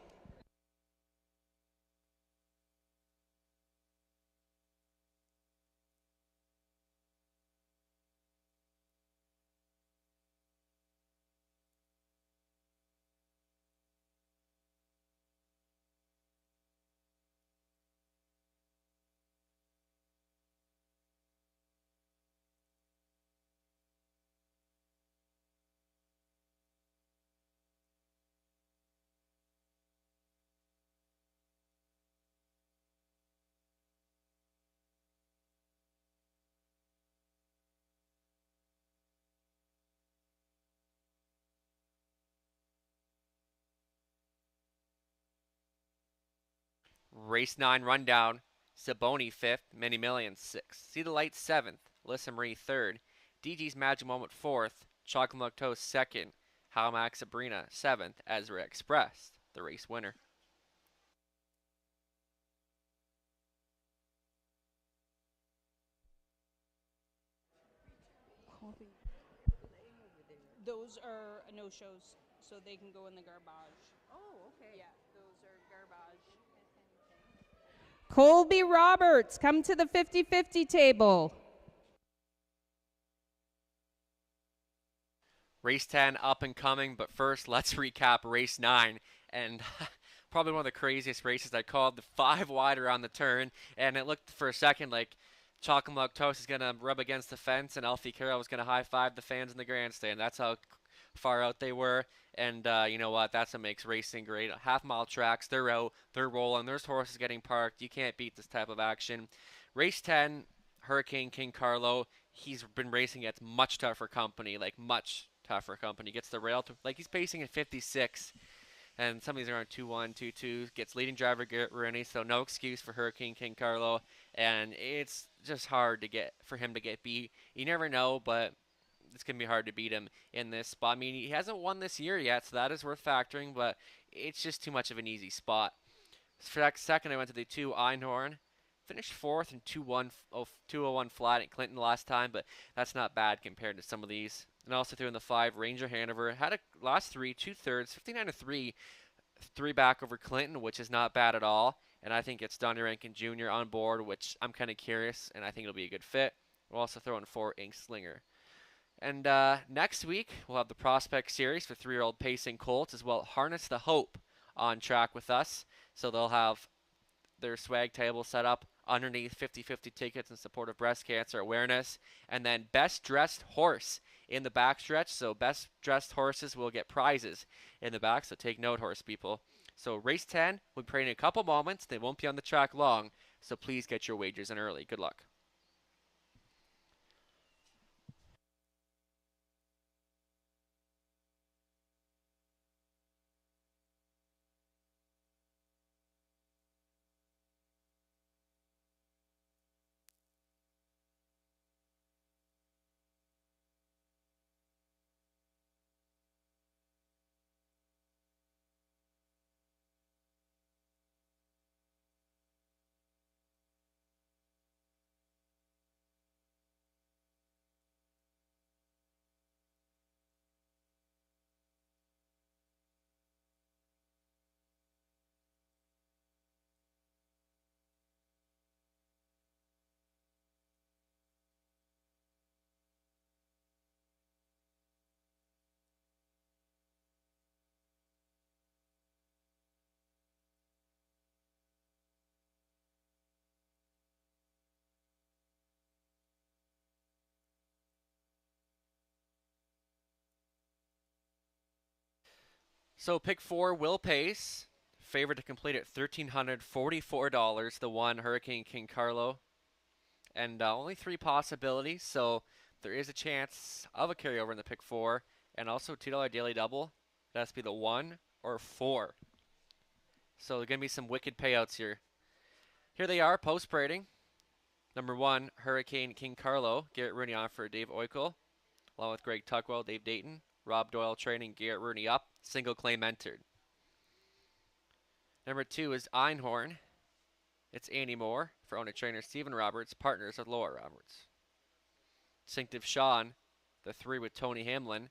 Race 9 rundown. Saboni 5th, Mini Millions 6th. See the Light 7th, Lissa Marie 3rd. DG's Magic Moment 4th, Chocolate Milk Toast 2nd. How Max Sabrina 7th, Ezra Express, the race winner. Those are no-shows, so they can go in the garbage. Oh, okay. Yeah, those are garbage. Colby Roberts, come to the 50-50 table. Race 10 up and coming, but first let's recap race 9. And probably one of the craziest races. I called the 5 wide around the turn, and it looked for a second like Chocolate Milk Toast is going to rub against the fence, and Elfie Carroll was going to high-five the fans in the grandstand. That's how far out they were. And you know what? That's what makes racing great. Half-mile tracks, they're out, they're rolling. There's horses getting parked. You can't beat this type of action. Race 10, Hurricane King Carlo. He's been racing against much tougher company, like much tougher company. Gets the rail to, like he's pacing at 56. And some of these are on 2-1, 2-2. Gets leading driver Garrett Rooney, so no excuse for Hurricane King Carlo. And it's just hard to get for him to get beat. You never know, but it's going to be hard to beat him in this spot. I mean, he hasn't won this year yet, so that is worth factoring, but it's just too much of an easy spot. Second, I went to the 2, Einhorn. Finished 4th in 201 flat at Clinton last time, but that's not bad compared to some of these. And also threw in the 5, Ranger Hanover. Had a last 3, 2/3, 59-3, 3 back over Clinton, which is not bad at all. And I think it's Donnie Rankin Jr. on board, which I'm kind of curious, and I think it'll be a good fit. We'll also throw in 4, Ink Slinger. And next week, we'll have the Prospect Series for 3-year-old Pacing Colts, as well Harness the Hope on track with us. So they'll have their swag table set up underneath 50-50 tickets in support of breast cancer awareness. And then Best Dressed Horse in the backstretch. So Best Dressed Horses will get prizes in the back. So take note, horse people. So race 10, we'll be praying in a couple moments. They won't be on the track long. So please get your wagers in early. Good luck. So pick 4, Will Pace. Favorite to complete at $1,344. The 1, Hurricane King Carlo. And only 3 possibilities, so there is a chance of a carryover in the pick 4. And also $2 daily double. It has to be the 1 or 4. So there are going to be some wicked payouts here. Here they are, post-braiding. Number 1, Hurricane King Carlo. Garrett Rooney on for Dave Oikel, along with Greg Tuckwell, Dave Dayton. Rob Doyle training Garrett Rooney up. Single claim entered. Number 2 is Einhorn. It's Andy Moore for owner trainer Stephen Roberts, partners with Laura Roberts. Distinctive Sean, the 3 with Tony Hamlin.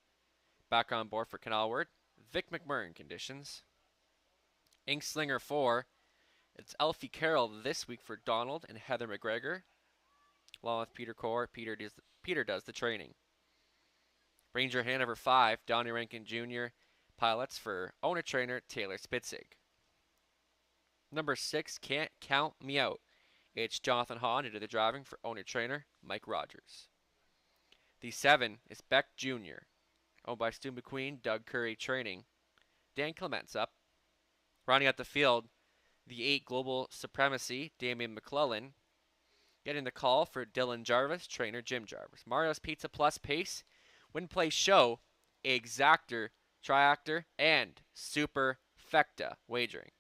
back on board for Canalward. Vic McMurrin conditions. Inkslinger 4. It's Elfie Carroll this week for Donald and Heather McGregor. Along with Peter Core, Peter does the training. Ranger Hanover 5, Donnie Rankin Jr. Pilots for owner-trainer Taylor Spitzig. Number 6, Can't Count Me Out. It's Jonathan Hahn into the driving for owner-trainer Mike Rogers. The 7 is Beck Jr. Owned by Stu McQueen, Doug Curry training. Dan Clements up. Rounding out the field, the 8 Global Supremacy, Damian McClellan. Getting the call for Dylan Jarvis, trainer Jim Jarvis. Mario's Pizza Plus Pace, Win Play Show, Exactor, Triactor, and Super Fecta wagering.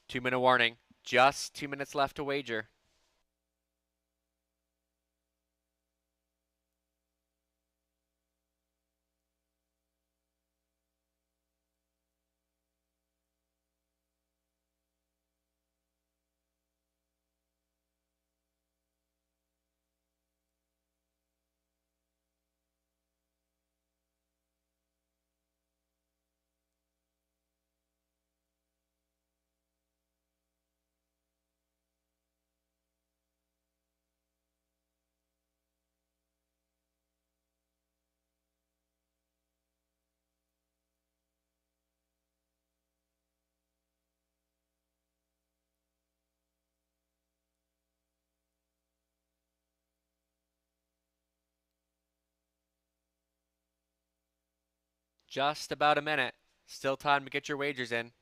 Two-minute warning. Just 2 minutes left to wager. Just about a minute. Still time to get your wagers in.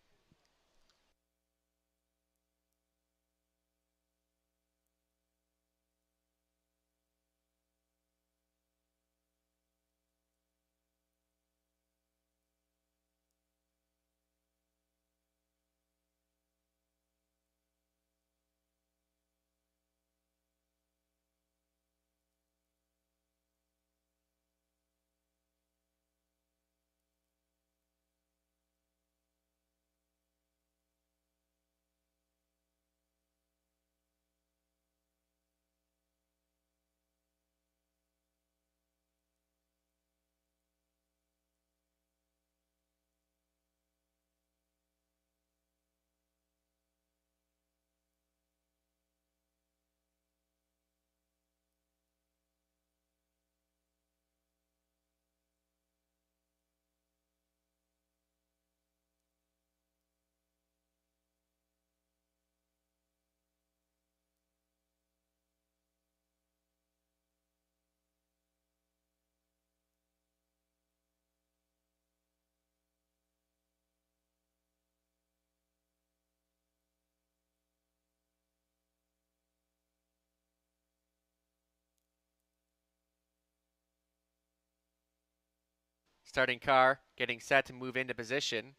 Starting car, getting set to move into position.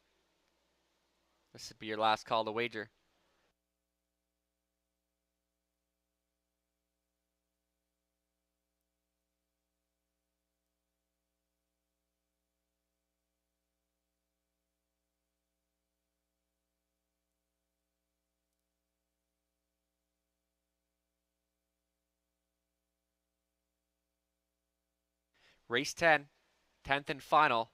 This would be your last call to wager. Race 10, 10th and final.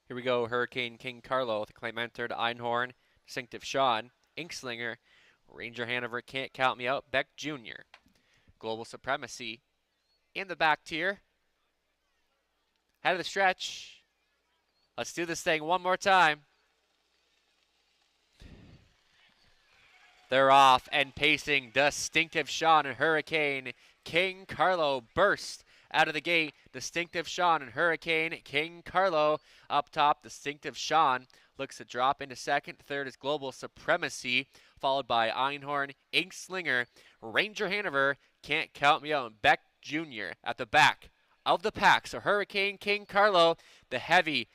Here we go, Hurricane King Carlo with the claim entered, Einhorn, Distinctive Sean, Inkslinger, Ranger Hanover, Can't Count Me Out, Beck Jr., Global Supremacy in the back tier. Head of the stretch. Let's do this thing one more time. They're off and pacing. Distinctive Sean and Hurricane King Carlo burst out of the gate. Distinctive Sean and Hurricane King Carlo up top. Distinctive Sean looks to drop into second. Third is Global Supremacy, followed by Einhorn, Inkslinger, Ranger Hanover, Can't Count Me Out, and Beck Jr. at the back of the pack. So Hurricane King Carlo, the heavy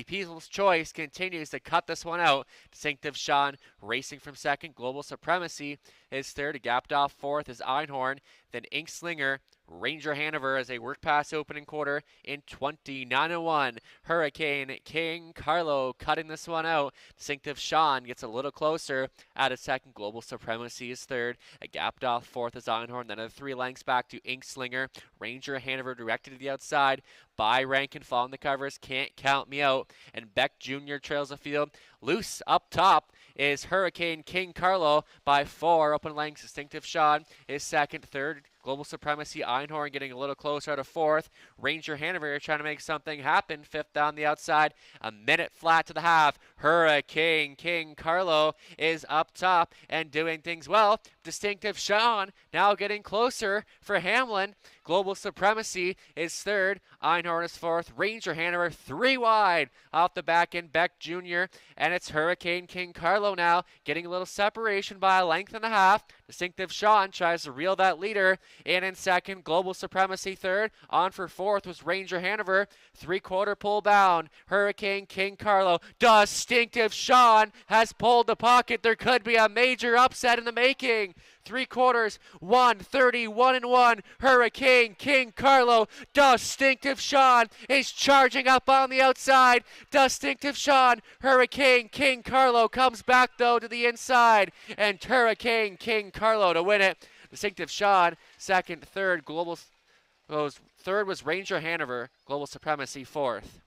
People's Choice, continues to cut this one out. Distinctive Sean racing from second. Global Supremacy is third. Gapped off fourth is Einhorn. Then Inkslinger, Ranger Hanover as they work past opening quarter in 29-1. Hurricane King Carlo cutting this one out. Distinctive Sean gets a little closer at a second. Global Supremacy is third. A gapped off fourth is Einhorn. Then a 3 lengths back to Inkslinger. Ranger Hanover directed to the outside by Rankin, following the covers. Can't Count Me Out. And Beck Jr. trails the field. Loose up top is Hurricane King Carlo by 4 open lengths. Distinctive Sean is second. Third, Global Supremacy, Einhorn getting a little closer out of fourth. Ranger Hanover trying to make something happen. Fifth down the outside. A minute flat to the half. Hurricane King Carlo is up top and doing things well. Distinctive Sean now getting closer for Hamlin. Global Supremacy is third. Einhorn is fourth. Ranger Hanover 3 wide off the back end. Beck Jr. And it's Hurricane King Carlo now getting a little separation by a length and a half. Distinctive Sean tries to reel that leader in second. Global Supremacy third. On for fourth was Ranger Hanover. 3/4 pull bound. Hurricane King Carlo. Distinctive Sean has pulled the pocket. There could be a major upset in the making. 3/4, 1:31-1. Hurricane King Carlo. Distinctive Sean is charging up on the outside. Distinctive Sean. Hurricane King Carlo comes back though to the inside. And Hurricane King Carlo to win it. Distinctive Sean, second. Third, third was Ranger Hanover. Global Supremacy, fourth.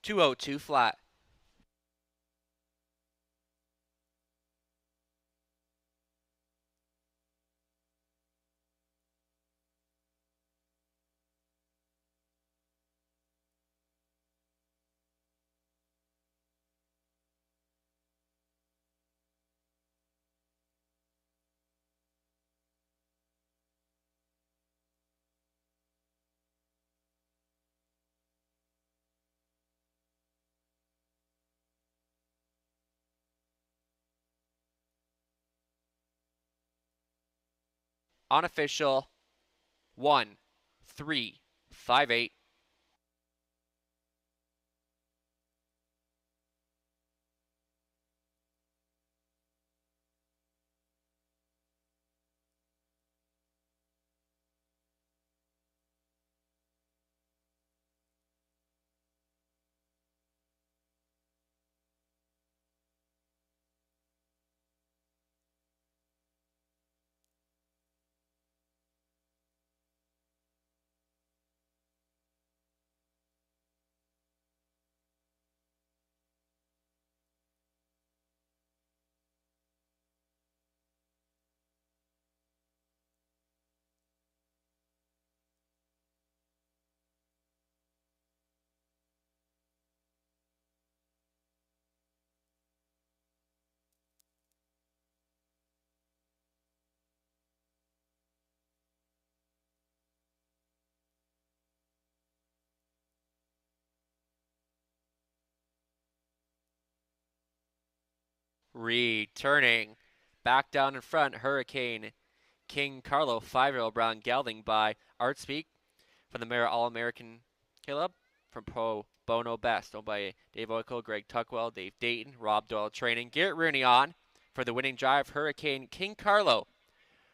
2:02 flat. Unofficial 1-3-5-8. Returning back down in front, Hurricane King Carlo, 5-year-old brown gelding by Artspeak from the Mara All-American Caleb from Pro Bono Best, owned by Dave Oiko, Greg Tuckwell, Dave Dayton, Rob Doyle Training, Garrett Rooney on for the winning drive, Hurricane King Carlo,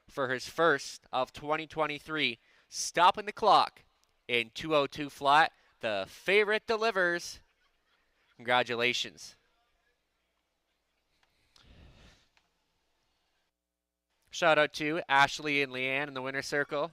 for his first of 2023, stopping the clock in 2:02 flat. The favorite delivers. Congratulations. Shout out to Ashley and Leanne in the winner's circle.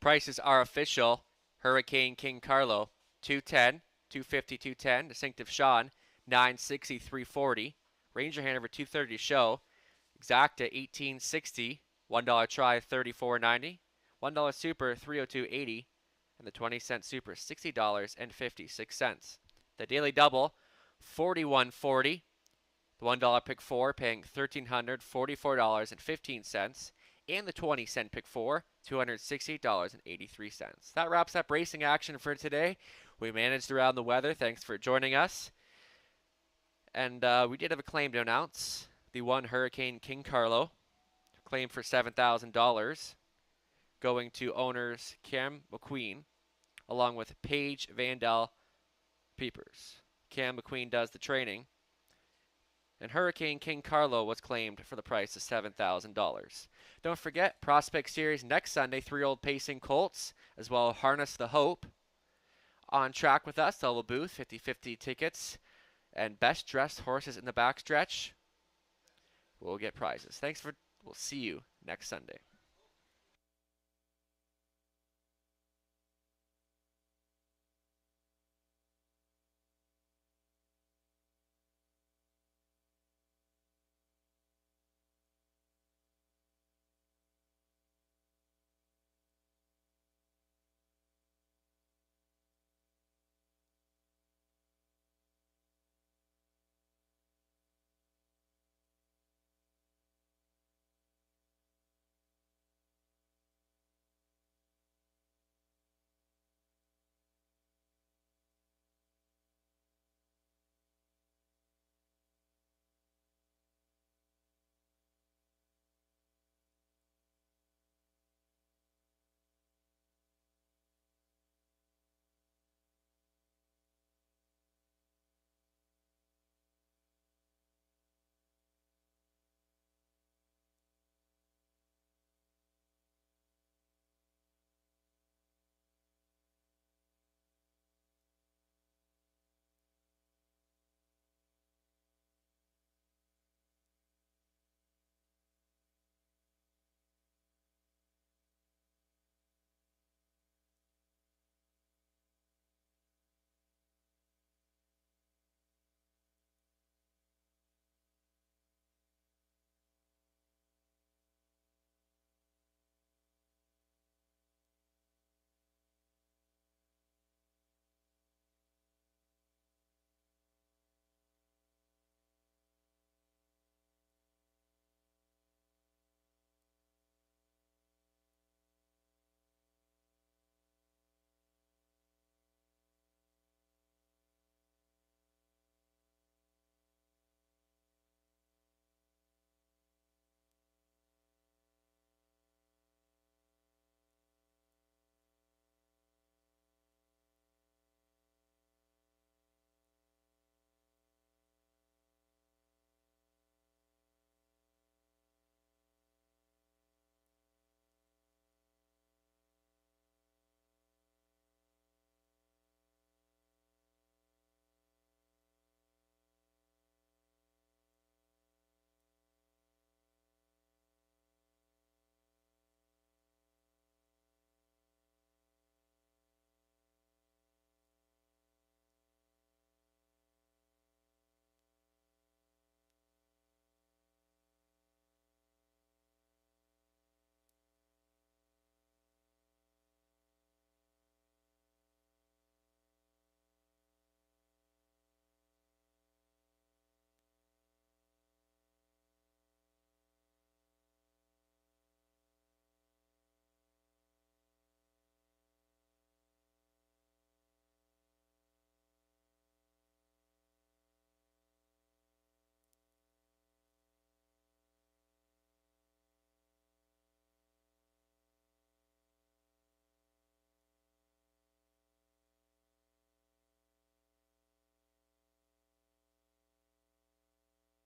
Prices are official. Hurricane King Carlo, 210, 250, 210. Distinctive Sean, 960, 340. Ranger Hanover, 230 show. Exacta, 1860. $1 try, 34.90. $1 super, 302.80. And the 20-cent super, $60.56. The daily double, 41.40. The $1 pick 4 paying $1,344.15. And the 20-cent pick 4, $268.83. That wraps up racing action for today. We managed around the weather. Thanks for joining us. And we did have a claim to announce. The one Hurricane King Carlo, claim for $7,000, going to owners Cam McQueen, along with Paige Vandal Peepers. Cam McQueen does the training. And Hurricane King Carlo was claimed for the price of $7,000. Don't forget, Prospect Series next Sunday, 3-year-old Pacing Colts, as well as Harness the Hope. On track with us, double booth, 50-50 tickets, and best dressed horses in the backstretch will get prizes. We'll see you next Sunday.